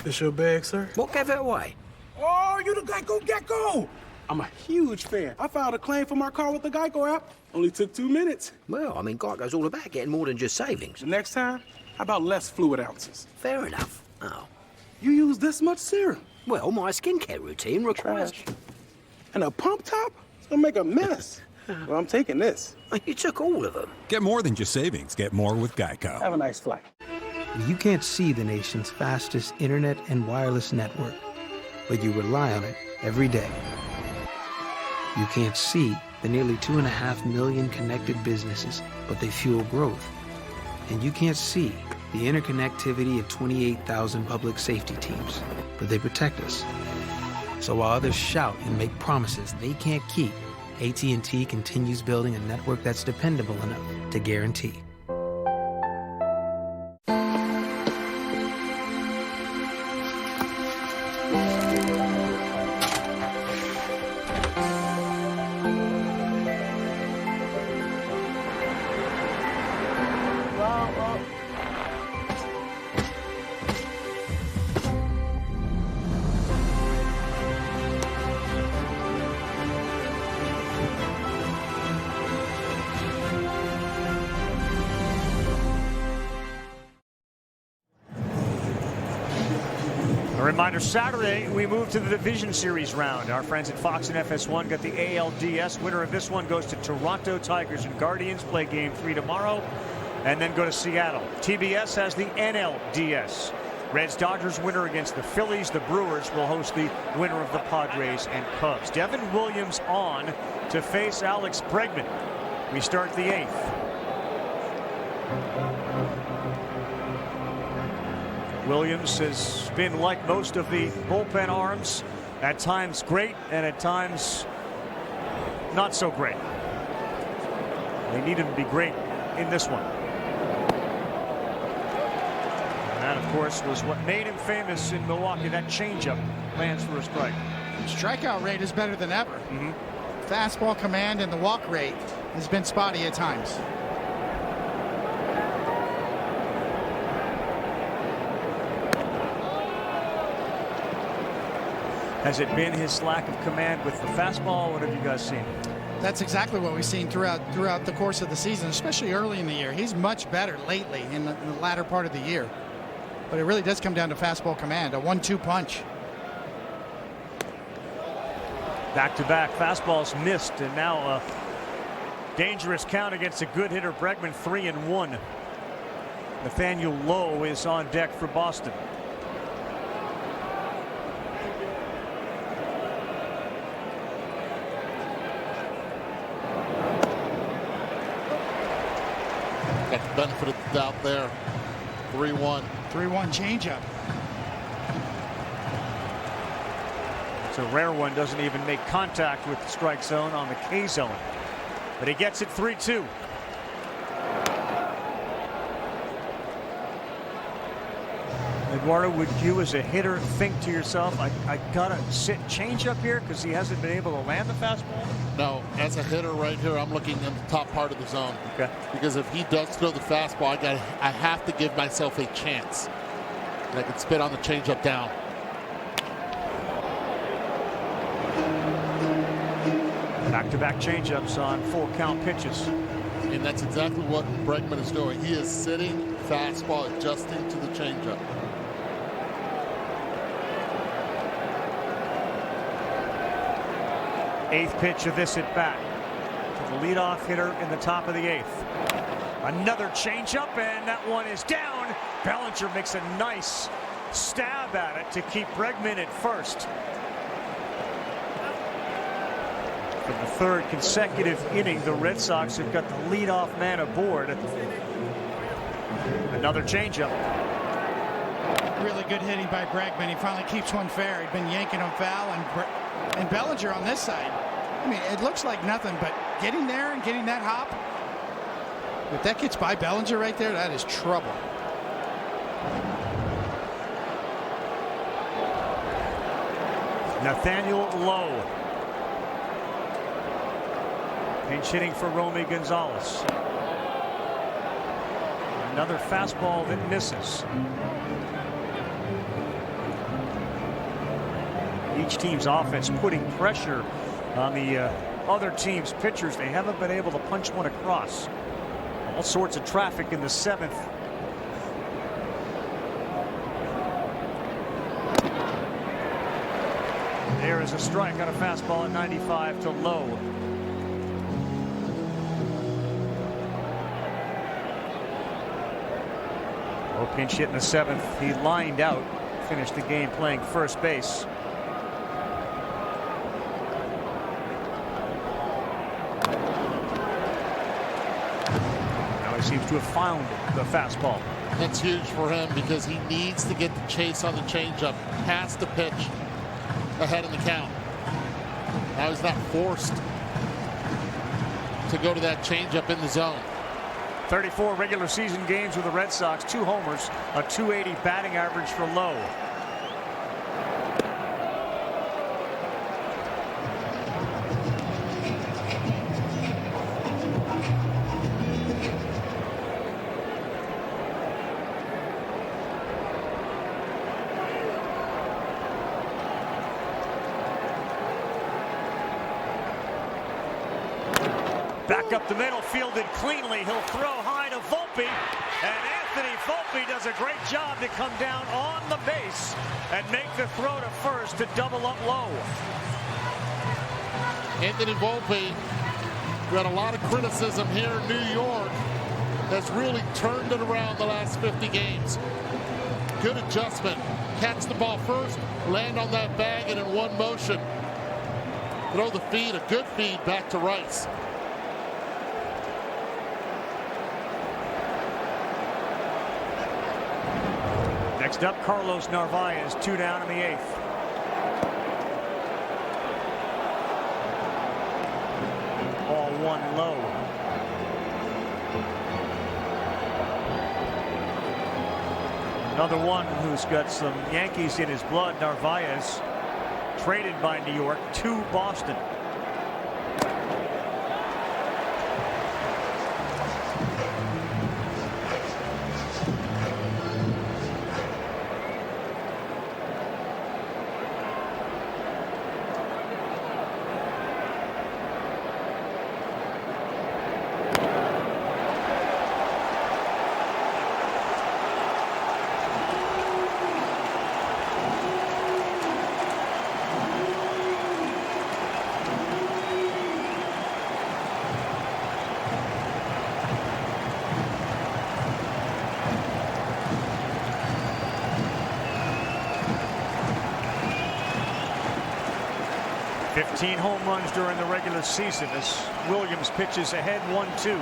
This your bag, sir? What gave it away? Oh, you the Geico Gecko! I'm a huge fan. I filed a claim for my car with the Geico app. Only took 2 minutes. Well, I mean, Geico's all about getting more than just savings. The next time, how about less fluid ounces? Fair enough. Oh. You use this much serum? Well, my skincare routine requires... Trash. And a pump top? It's gonna make a mess. Well, I'm taking this. You took all of them. Get more than just savings. Get more with Geico. Have a nice flight. You can't see the nation's fastest internet and wireless network, but you rely on it every day. You can't see the nearly 2.5 million connected businesses, but they fuel growth. And you can't see the interconnectivity of 28,000 public safety teams, but they protect us. So while others shout and make promises they can't keep, AT&T continues building a network that's dependable enough to guarantee. Reminder, Saturday, we move to the Division Series round. Our friends at Fox and FS1 got the ALDS. Winner of this one goes to Toronto. Tigers and Guardians play Game 3 tomorrow. and then go to Seattle. TBS has the NLDS. Reds-Dodgers winner against the Phillies. The Brewers will host the winner of the Padres and Cubs. Devin Williams on to face Alex Bregman. We start the 8th. Williams has been like most of the bullpen arms, at times great and at times not so great. They need him to be great in this one. And that, of course, was what made him famous in Milwaukee. That changeup lands for a strike. Strikeout rate is better than ever. Fastball command and the walk rate has been spotty at times. Has it been his lack of command with the fastball? What have you guys seen? That's exactly what we've seen throughout the course of the season, especially early in the year. He's much better lately in the latter part of the year. But it really does come down to fastball command, a 1-2 punch. Back-to-back fastballs missed, and now a dangerous count against a good hitter, Bregman, 3-1. Nathaniel Lowe is on deck for Boston. Got the benefit of the doubt there. 3-1. 3-1 changeup. It's a rare one, doesn't even make contact with the strike zone on the K zone. But he gets it 3-2. Eduardo, would you as a hitter think to yourself, I gotta sit changeup here because he hasn't been able to land the fastball? No, as a hitter right here, I'm looking in the top part of the zone. Okay. Because if he does throw the fastball, I have to give myself a chance. And I can spit on the changeup down. Back-to-back changeups on full count pitches. And that's exactly what Bregman is doing. He is sitting fastball, adjusting to the changeup. Eighth pitch of this at bat to the leadoff hitter in the top of the 8th. Another changeup, and that one is down. Bellinger makes a nice stab at it to keep Bregman at first. For the 3rd consecutive inning, the Red Sox have got the leadoff man aboard. Another changeup. Really good hitting by Bregman. He finally keeps one fair. He'd been yanking him foul, and Bellinger on this side. I mean, it looks like nothing, but getting there and getting that hop. If that gets by Bellinger right there, that is trouble. Nathaniel Lowe. Pinch hitting for Romy Gonzalez. Another fastball that misses. Each team's offense putting pressure on the other team's pitchers. They haven't been able to punch one across. All sorts of traffic in the 7th. There is a strike on a fastball at 95 to Lowe. Lowe pinch hit in the 7th. He lined out, finished the game playing first base. Now he seems to have found the fastball. That's huge for him because he needs to get the chase on the changeup past the pitch ahead in the count. Now he's not forced to go to that changeup in the zone. 34 regular season games with the Red Sox, 2 homers, a .280 batting average for Lowe. Back up the middle, fielded cleanly. He'll throw high to Volpe, and Anthony Volpe does a great job to come down on the base and make the throw to first to double up Lowe. Anthony Volpe got a lot of criticism here in New York has really turned it around the last 50 games. Good adjustment. Catch the ball first, land on that bag, and in one motion, throw the feed, a good feed back to Rice. Next up, Carlos Narvaez, 2 down in the 8th. Ball 1 low. Another one who's got some Yankees in his blood, Narvaez, traded by New York to Boston. Home runs during the regular season as Williams pitches ahead 1-2.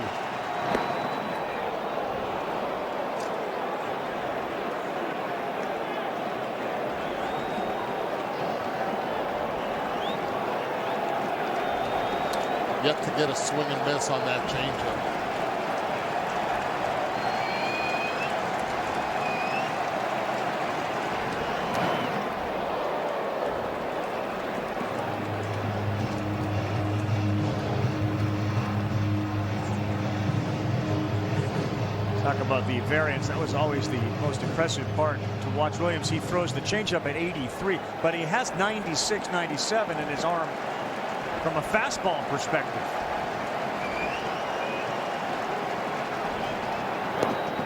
Yet to get a swing and miss on that changeup. Talk about the variance. That was always the most impressive part to watch Williams. He throws the changeup at 83, but he has 96, 97 in his arm from a fastball perspective.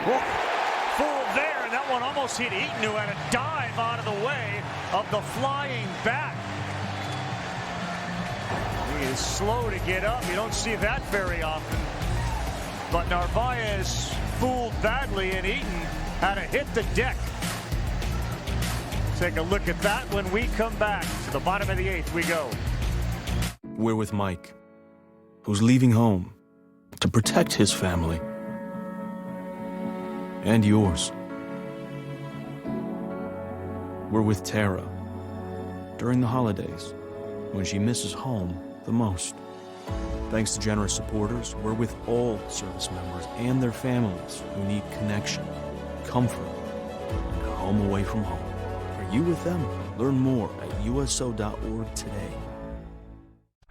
Whoa. Full there, and that one almost hit Eaton, who had a dive out of the way of the flying bat. He is slow to get up. You don't see that very often. But Narvaez fooled badly, and Eaton had to hit the deck. Take a look at that when we come back. To the bottom of the 8th we go. We're with Mike, who's leaving home to protect his family and yours. We're with Tara during the holidays when she misses home the most. Thanks to generous supporters, we're with all service members and their families who need connection, comfort, and a home away from home. Are you with them? Learn more at uso.org today.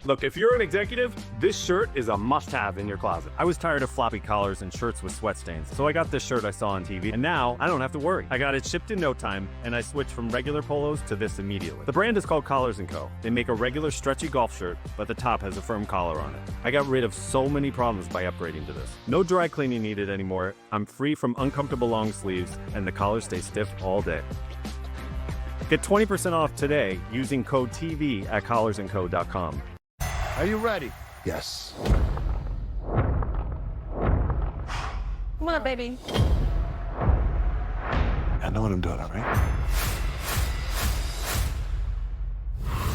Look, if you're an executive, this shirt is a must-have in your closet. I was tired of floppy collars and shirts with sweat stains, so I got this shirt I saw on TV, and now I don't have to worry. I got it shipped in no time, and I switched from regular polos to this immediately. The brand is called Collars & Co. They make a regular stretchy golf shirt, but the top has a firm collar on it. I got rid of so many problems by upgrading to this. No dry cleaning needed anymore. I'm free from uncomfortable long sleeves, and the collars stay stiff all day. Get 20% off today using code TV at collarsandco.com. Are you ready? Yes. Come on, baby. I know what I'm doing, all right?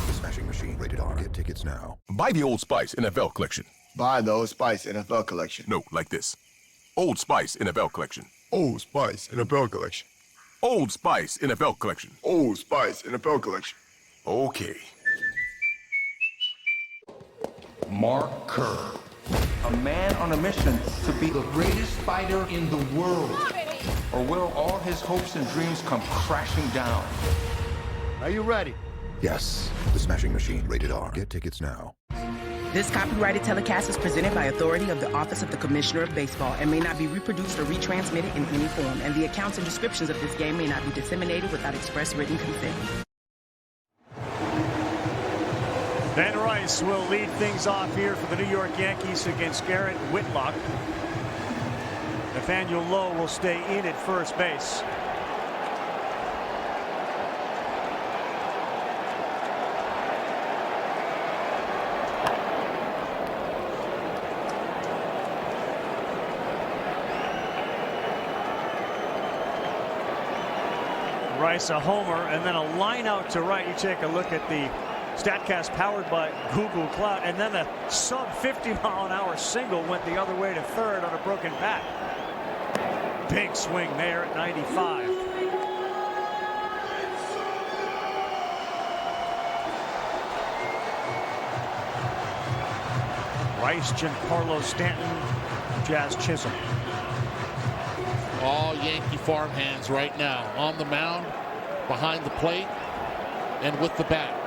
The Smashing Machine, rated R. Get tickets now. Buy the Old Spice NFL collection. Buy the Old Spice NFL collection. No, like this. Old Spice NFL collection. Old Spice NFL collection. Old Spice NFL collection. Old Spice NFL collection. Okay. Mark Kerr, a man on a mission to be the greatest fighter in the world. Or will all his hopes and dreams come crashing down? Are you ready? Yes. The Smashing Machine, rated R. Get tickets now. This copyrighted telecast is presented by authority of the Office of the Commissioner of Baseball and may not be reproduced or retransmitted in any form, and the accounts and descriptions of this game may not be disseminated without express written consent. Ben Rice will lead things off here for the New York Yankees against Garrett Whitlock. Nathaniel Lowe will stay in at first base. Rice a homer, and then a line out to right. You take a look at the StatCast powered by Google Cloud, and then a sub 50-mile-an-hour single went the other way to third on a broken bat. Big swing there at 95. Rice, Giancarlo Stanton, Jazz Chisholm. All Yankee farmhands right now on the mound, behind the plate, and with the bat.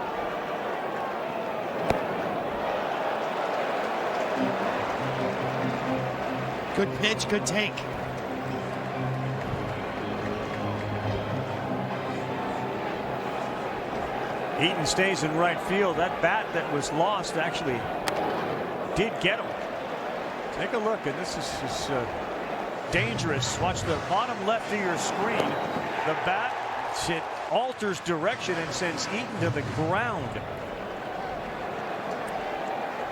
Good pitch, good take. Eaton stays in right field. That bat that was lost actually did get him. Take a look, and this is dangerous. Watch the bottom left of your screen. The bat, it alters direction and sends Eaton to the ground.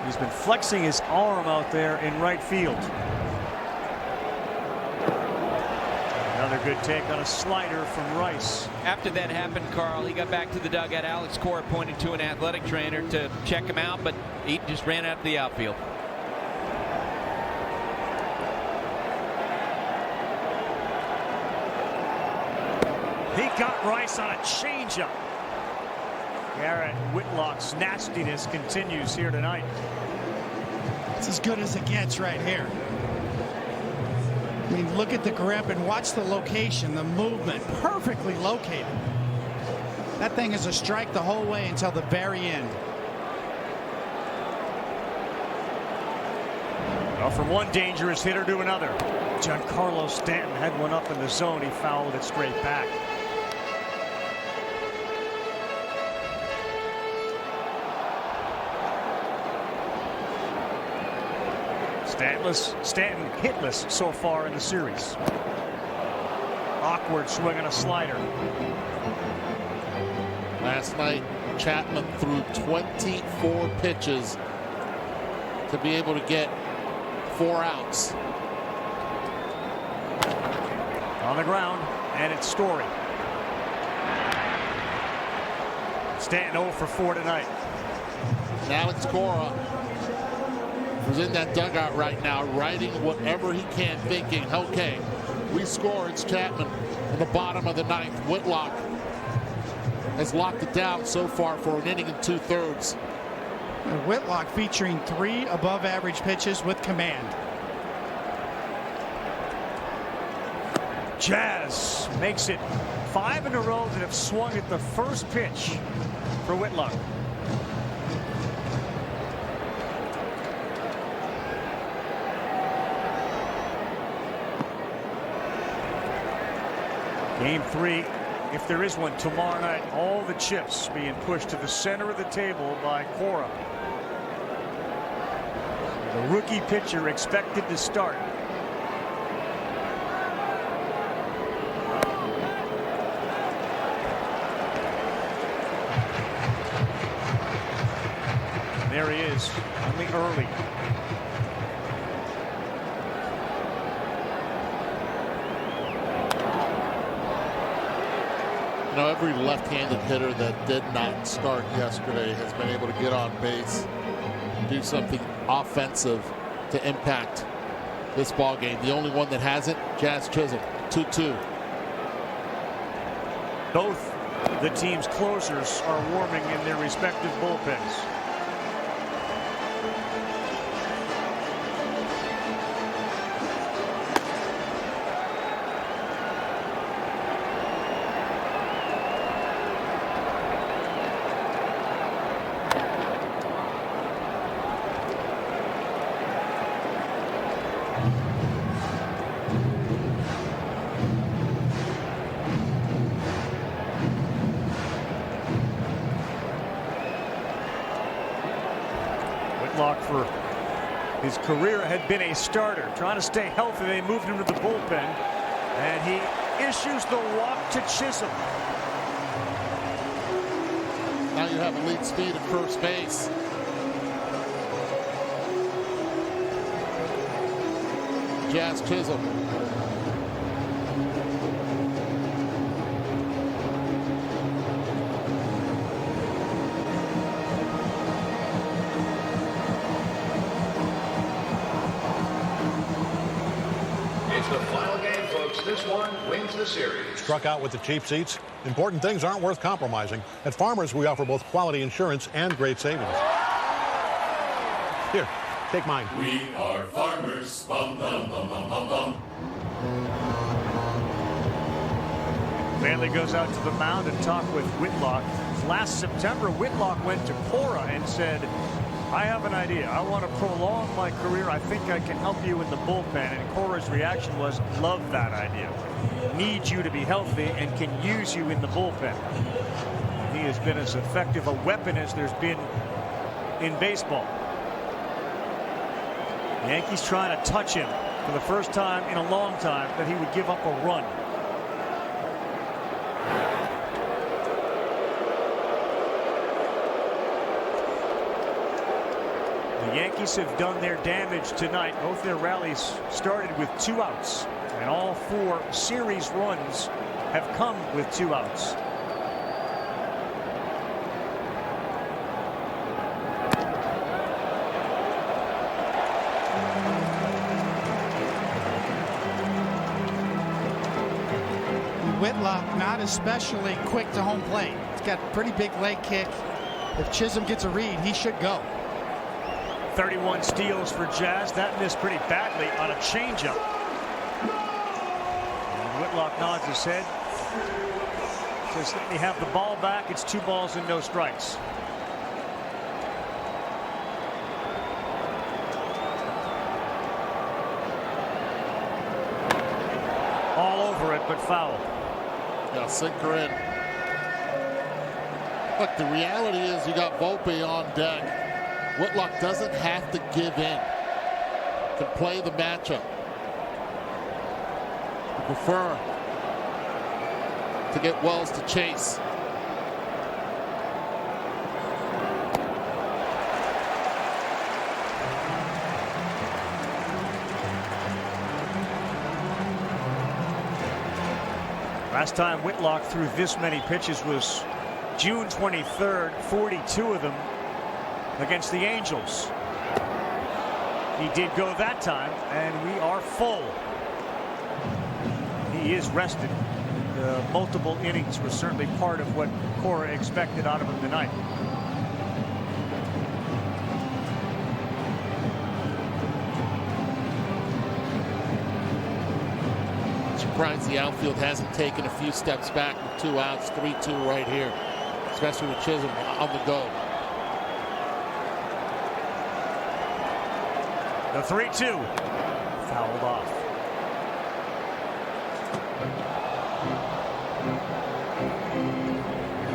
He's been flexing his arm out there in right field. Another good take on a slider from Rice. After that happened, Carl, he got back to the dugout. Alex Cora pointed to an athletic trainer to check him out, but Eaton just ran out to the outfield. He got Rice on a changeup. Garrett Whitlock's nastiness continues here tonight. It's as good as it gets right here. I mean, look at the grip and watch the location, the movement, perfectly located. That thing is a strike the whole way until the very end. Well, from one dangerous hitter to another. Giancarlo Stanton had one up in the zone. He fouled it straight back. Stanton hitless so far in the series. Awkward swing on a slider. Last night, Chapman threw 24 pitches to be able to get 4 outs. On the ground, and it's Story. Stanton 0 for 4 tonight. Now it's Cora, who's in that dugout right now, writing whatever he can, thinking, okay, we score, it's Chapman in the bottom of the 9th. Whitlock has locked it down so far for an inning and 2/3. Whitlock featuring 3 above-average pitches with command. Jazz makes it 5 in a row that have swung at the first pitch for Whitlock. Game 3, if there is one tomorrow night, all the chips being pushed to the center of the table by Cora. The rookie pitcher expected to start. And there he is, only early. You know, every left-handed hitter that did not start yesterday has been able to get on base, do something offensive to impact this ball game. The only one that hasn't, Jazz Chisholm, 2-2. Both the team's closers are warming in their respective bullpens. For his career had been a starter, trying to stay healthy. They moved him to the bullpen, and he issues the walk to Chisholm. Now you have elite speed at first base. Jazz Chisholm. one wins the series. Struck out with the cheap seats? Important things aren't worth compromising. At Farmers, we offer both quality insurance and great savings. Here, take mine. We are farmers. Bum, bum, bum, bum, bum, bum. Manley goes out to the mound and talked with Whitlock. Last September, Whitlock went to Cora and said, I have an idea. I want to prolong my career. I think I can help you in the bullpen. And Cora's reaction was, love that idea. Need you to be healthy and can use you in the bullpen. He has been as effective a weapon as there's been in baseball. The Yankees trying to touch him for the first time in a long time that he would give up a run. The Yankees have done their damage tonight. Both their rallies started with 2 outs, and all 4 series runs have come with 2 outs. Whitlock not especially quick to home plate. He's got a pretty big leg kick. If Chisholm gets a read, he should go. 31 steals for Jazz. That missed pretty badly on a changeup. And Whitlock nods his head. Says, let me have the ball back. It's 2 balls and no strikes. All over it, but foul. Yeah, sinker in. Look, the reality is you got Volpe on deck. Whitlock doesn't have to give in. Can play the matchup. You prefer to get Wells to chase. Last time Whitlock threw this many pitches was June 23rd, 42 of them against the Angels. He did go that time, and we are full. He is rested. The multiple innings were certainly part of what Cora expected out of him tonight. Surprised the outfield hasn't taken a few steps back with 2 outs, 3-2 right here, especially with Chisholm on the go. The 3-2 fouled off.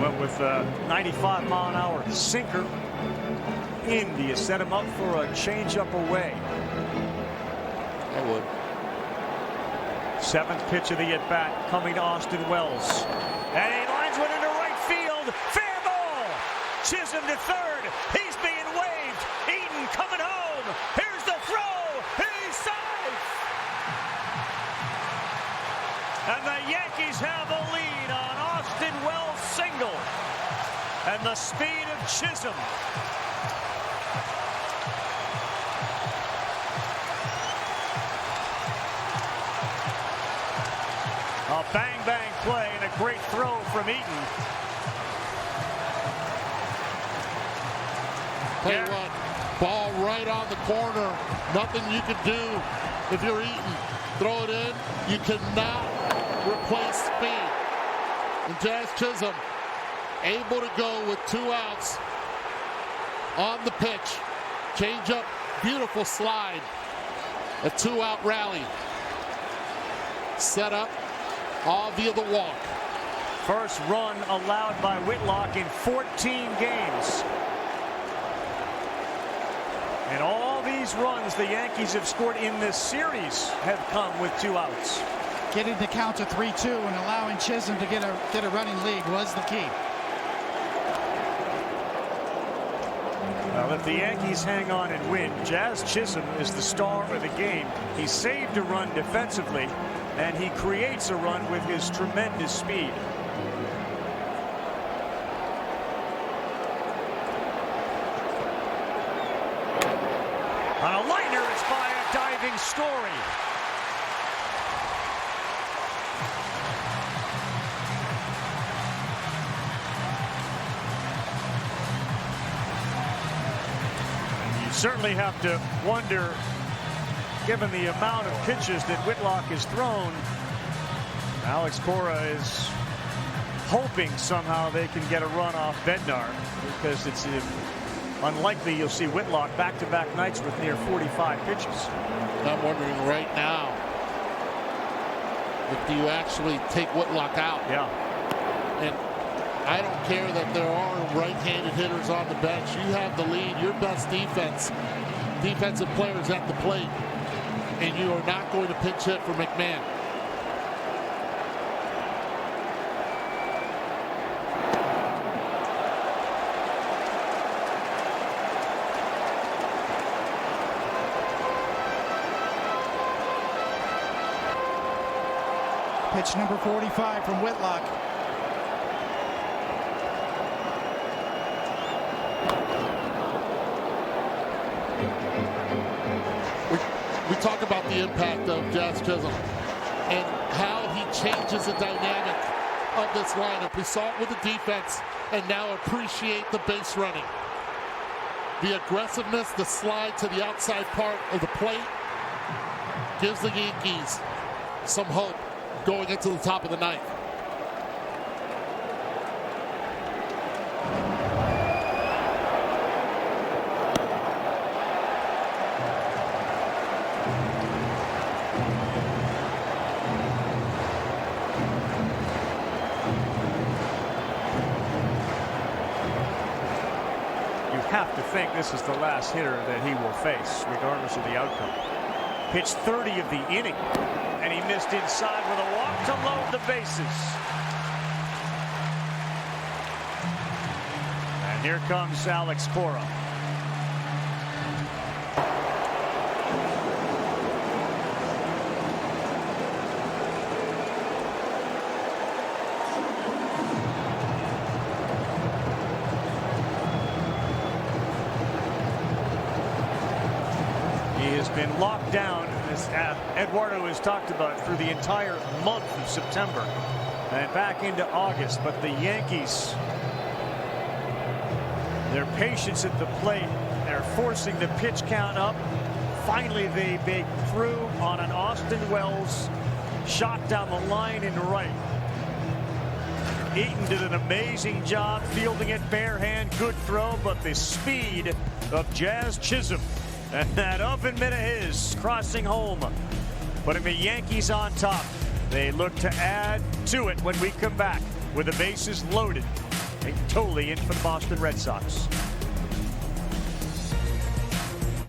Went with a 95-mile-an-hour sinker in. Do you set him up for a changeup away? I would. 7th pitch of the at-bat coming to Austin Wells. And he lines one into right field. Fair ball. Chisholm to third. He's being waved. Eaton coming home. Here's the throw. He's safe. And the Yankees have a lead on Austin Wells' single. And the speed of Chisholm. A bang-bang play and a great throw from Eaton. Tell you what, ball right on the corner. Nothing you can do if you're Eaton. Throw it in. You cannot replace speed. And Jazz Chisholm able to go with 2 outs on the pitch. Change up, beautiful slide. A 2-out rally. Set up. All via the walk. First run allowed by Whitlock in 14 games. And all these runs the Yankees have scored in this series have come with 2 outs. Getting the count to 3-2 and allowing Chisholm to get a running lead was the key. Well, if the Yankees hang on and win, Jazz Chisholm is the star of the game. He saved a run defensively, and he creates a run with his tremendous speed. On a liner, it's by a diving Story. certainly have to wonder, given the amount of pitches that Whitlock has thrown, Alex Cora is hoping somehow they can get a run off Bednar, because it's unlikely you'll see Whitlock back-to-back nights with near 45 pitches. I'm wondering right now, if you actually take Whitlock out. Yeah. And I don't care that there are right-handed hitters on the bench. You have the lead, your best defensive players at the plate, and you are not going to pinch hit for McMahon. Pitch number 45 from Whitlock. We talk about the impact of Jazz Chisholm and how he changes the dynamic of this lineup. We saw it with the defense, and now appreciate the base running. The aggressiveness, the slide to the outside part of the plate gives the Yankees some hope going into the top of the ninth. You have to think this is the last hitter that he will face, regardless of the outcome. Pitch 30 of the inning, and he missed inside with a walk to load the bases. And here comes Alex Cora. He has been locked down, as Eduardo has talked about, through the entire month of September and back into August. But the Yankees, their patience at the plate, they're forcing the pitch count up. Finally, they break through on an Austin Wells shot down the line in right. Eaton did an amazing job fielding it bare hand, good throw, but the speed of Jazz Chisholm and that oven mitt of his crossing home, putting the Yankees on top. They look to add to it when we come back with the bases loaded and totally in for the Boston Red Sox.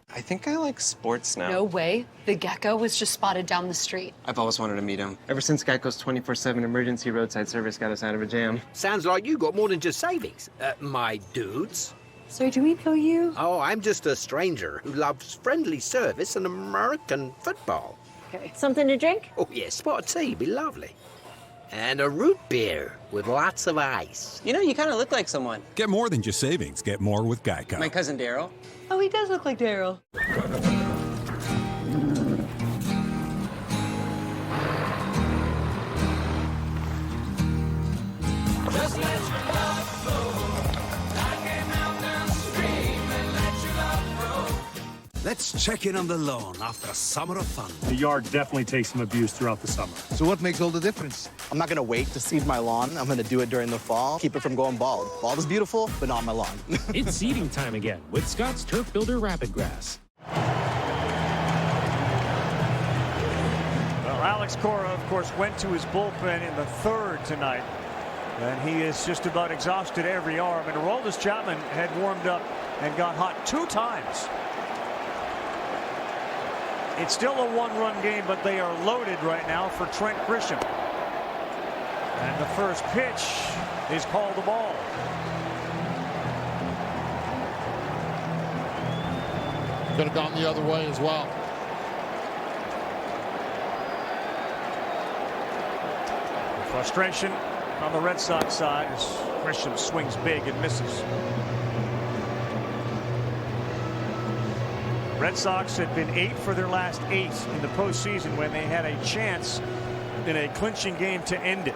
I think I like sports now. No way. The gecko was just spotted down the street. I've always wanted to meet him. Ever since Geico's 24/7 emergency roadside service got us out of a jam. Sounds like you got more than just savings, my dudes. So do we know you? Oh, I'm just a stranger who loves friendly service and American football. Okay. Something to drink? Oh, yeah, spot of tea, be lovely. And a root beer with lots of ice. You know, you kind of look like someone. Get more than just savings. Get more with Geico. My cousin Daryl. Oh, he does look like Daryl. Just let your love flow like a mountain stream and let your love grow. Let's check in on the lawn after a summer of fun. The yard definitely takes some abuse throughout the summer. So what makes all the difference? I'm not gonna wait to seed my lawn. I'm gonna do it during the fall. Keep it from going bald. Bald is beautiful, but not my lawn. It's seeding time again with Scott's Turf Builder Rapid Grass. Well, Alex Cora, of course, went to his bullpen in the third tonight, and he is just about exhausted every arm. And Aroldis Chapman had warmed up and got hot 2 times. It's still a 1-run game, but they are loaded right now for Trent Grisham. And the first pitch is called a ball. Could have gone the other way as well. Frustration on the Red Sox side as Grisham swings big and misses. Red Sox had been 8 for their last 8 in the postseason when they had a chance in a clinching game to end it.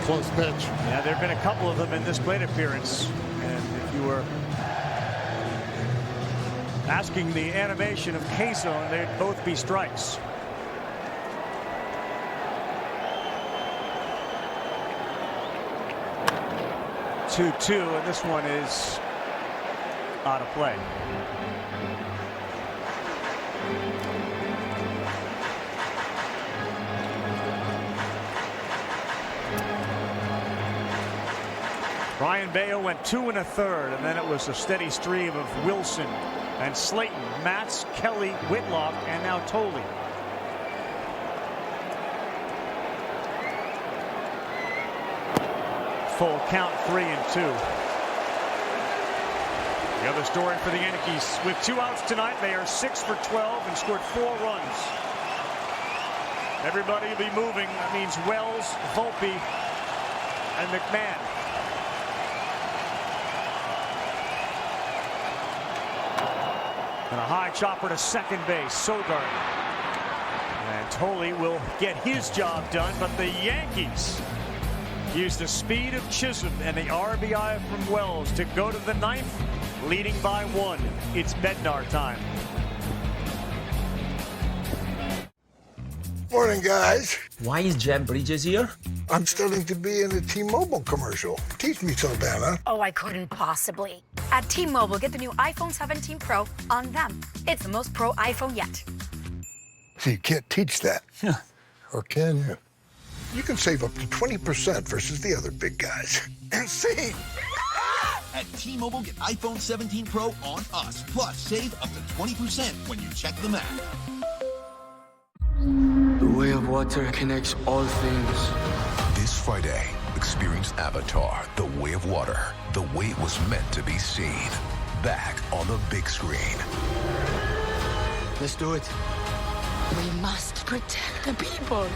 close pitch. Yeah, there have been a couple of them in this plate appearance. And if you were asking the animation of K-zone, they'd both be strikes. Two, and this one is out of play. Brian Bayo went 2 1/3, and then it was a steady stream of Wilson and Slayton, Matz, Kelly, Whitlock, and now Tolley. Full count, 3-2. The other story for the Yankees, with 2 outs tonight, they are 6 for 12 and scored 4 runs. Everybody will be moving. That means Wells, Volpe, and McMahon. And a high chopper to second base, Sogard. And Tolley will get his job done, but the Yankees use the speed of Chisholm and the RBI from Wells to go to the 9th, leading by 1. It's Bednar time. Morning, guys. Why is Jeff Bridges here? I'm studying to be in a T-Mobile commercial. Teach me, Saldana. Oh, I couldn't possibly. At T-Mobile, get the new iPhone 17 Pro on them. It's the most pro iPhone yet. So you can't teach that. Or can you? You can save up to 20% versus the other big guys. And see. At T-Mobile, get iPhone 17 Pro on us. Plus, save up to 20% when you check the map. The way of water connects all things. This Friday, experience Avatar, The Way of Water, the way it was meant to be seen. Back on the big screen. Let's do it. We must protect the people.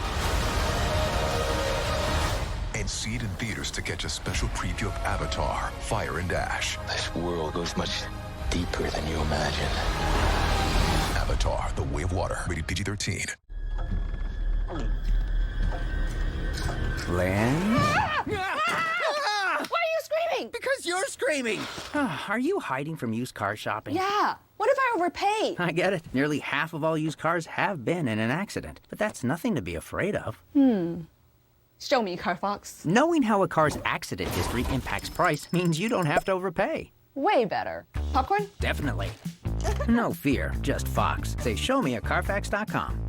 And see it in theaters to catch a special preview of Avatar, Fire and Ash. This world goes much deeper than you imagine. Avatar, The Way of Water, rated PG-13. Lynn? Why are you screaming? Because you're screaming. Are you hiding from used car shopping? Yeah. What if I overpay? I get it. Nearly half of all used cars have been in an accident. But that's nothing to be afraid of. Show me, Carfax. Knowing how a car's accident history impacts price means you don't have to overpay. Way better. Popcorn? Definitely. No fear, just Fox. Say show me at Carfax.com.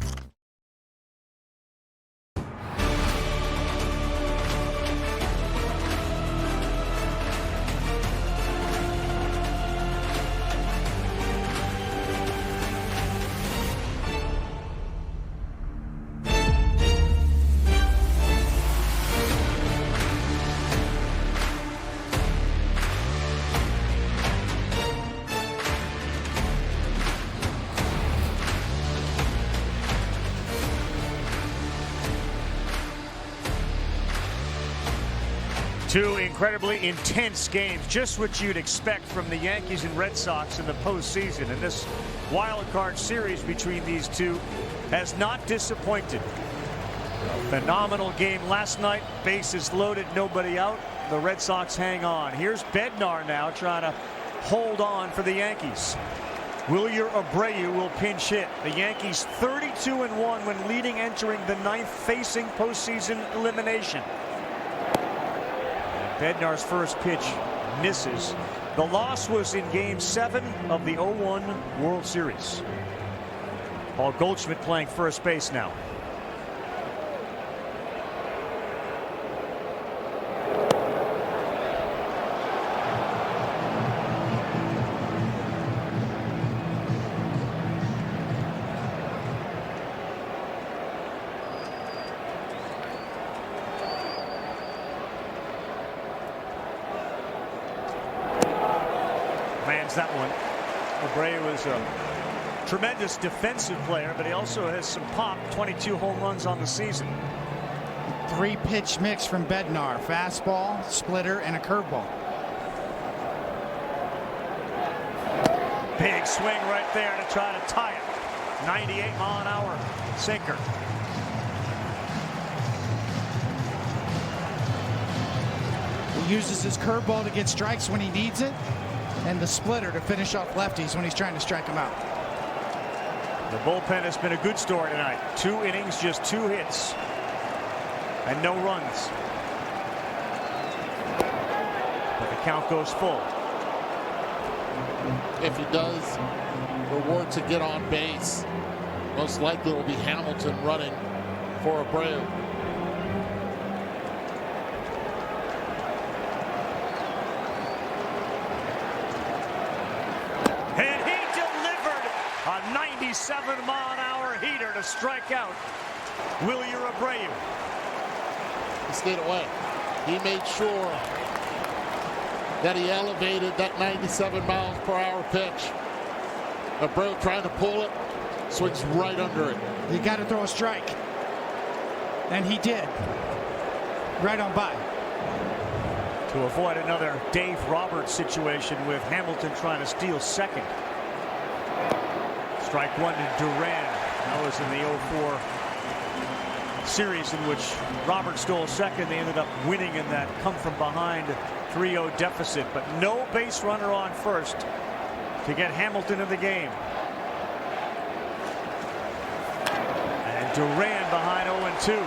Two incredibly intense games, just what you'd expect from the Yankees and Red Sox in the postseason. And this wild card series between these two has not disappointed. A phenomenal game last night, bases loaded, nobody out. The Red Sox hang on. Here's Bednar now trying to hold on for the Yankees. Wilyer Abreu will pinch hit. The Yankees 32-1 when leading entering the 9th, facing postseason elimination. Bednar's first pitch misses. The loss was in Game 7 of the 0-1 World Series. Paul Goldschmidt playing first base now. That one. Abreu is a tremendous defensive player, but he also has some pop. 22 home runs on the season. 3-pitch mix from Bednar: fastball, splitter, and a curveball. Big swing right there to try to tie it. 98-mile-an-hour sinker. uses his curveball to get strikes when he needs it, and the splitter to finish off lefties when he's trying to strike them out. The bullpen has been a good story tonight. 2 innings, just 2 hits, and no runs. But the count goes full. If he does reward to get on base, most likely it will be Hamilton running for Abreu. And he delivered a 97-mile-an-hour heater to strike out Wilyer Abreu. He stayed away. He made sure that he elevated that 97 miles per hour pitch. Abreu trying to pull it, swings right under it. You got to throw a strike. And he did. Right on by. To avoid another Dave Roberts situation with Hamilton trying to steal second. Strike 1 to Duran. That was in the 0-4 series in which Roberts stole second. They ended up winning in that come-from-behind 3-0 deficit. But no base runner on first to get Hamilton in the game. And Duran behind 0-2.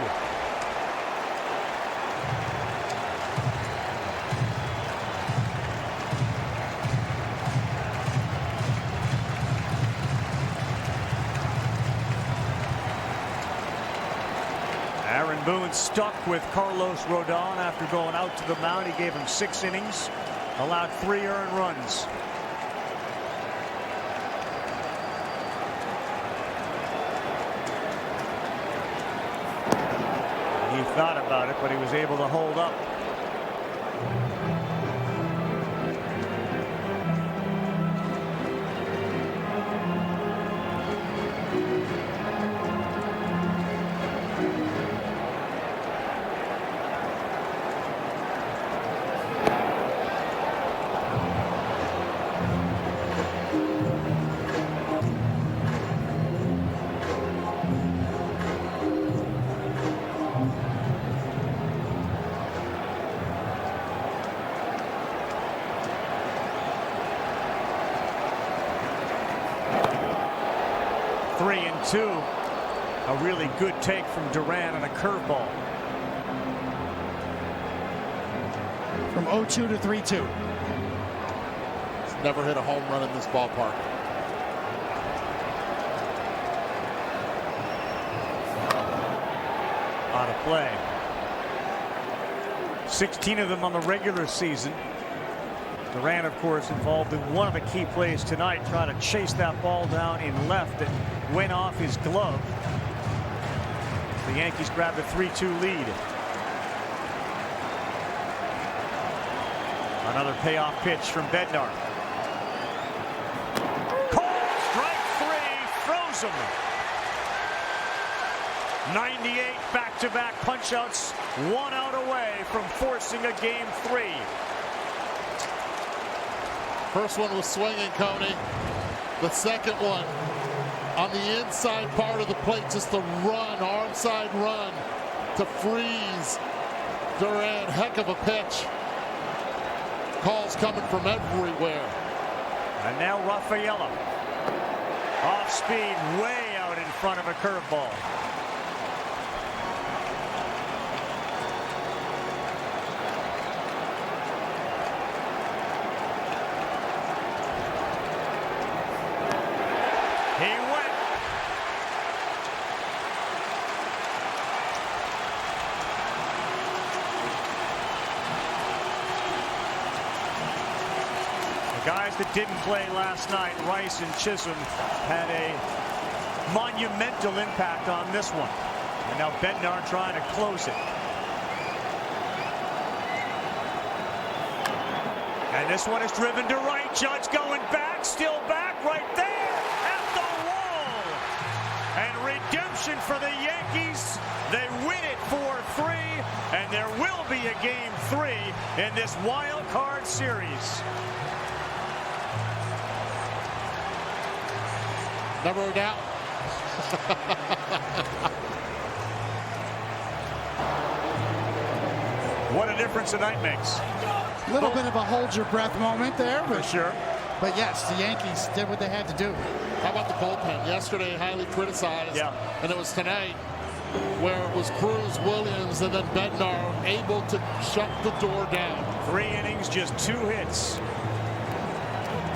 Aaron Boone stuck with Carlos Rodon after going out to the mound. He gave him 6 innings, allowed 3 earned runs. He thought about it, but he was able to hold up. A really good take from Duran on a curveball. From 0-2 to 3-2. He's never hit a home run in this ballpark. Out of play. 16 of them on the regular season. Duran, of course, involved in one of the key plays tonight, trying to chase that ball down in left that went off his glove. The Yankees grabbed a 3-2 lead. Another payoff pitch from Bednar. Call, strike 3, froze him. 98 back-to-back punch-outs, 1 out away from forcing a game 3. First one was swinging, Coney. The second one on the inside part of the plate, just the run, arm side run to freeze Duran. Heck of a pitch. Calls coming from everywhere. And now Rafaela. Off speed, way out in front of a curveball. He went. The guys that didn't play last night, Rice and Chisholm, had a monumental impact on this one. And now Bednar trying to close it. And this one is driven to right. Judge going back, still back, right there. And redemption for the Yankees. They win it 4-3, and there will be a game 3 in this wild card series. Never a doubt. What a difference a night makes. A little bit of a hold your breath moment there. For sure. But yes, the Yankees did what they had to do. How about the bullpen? Yesterday, highly criticized. Yeah. And it was tonight where it was Cruz, Williams, and then Bednar able to shut the door down. 3 innings, just 2 hits.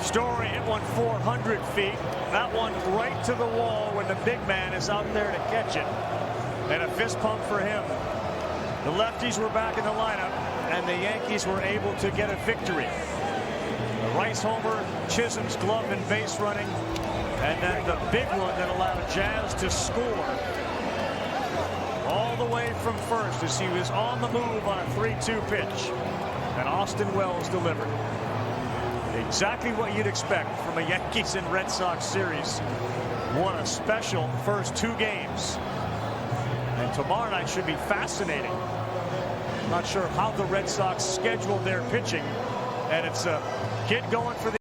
Story hit one 400 feet. That one right to the wall when the big man is out there to catch it. And a fist pump for him. The lefties were back in the lineup, and the Yankees were able to get a victory. The Rice homer, Chisholm's glove and base running, and then the big one that allowed Jazz to score all the way from first as he was on the move on a 3-2 pitch. And Austin Wells delivered. Exactly what you'd expect from a Yankees and Red Sox series. What a special first 2 games. And tomorrow night should be fascinating. Not sure how the Red Sox scheduled their pitching. And it's a kid going for the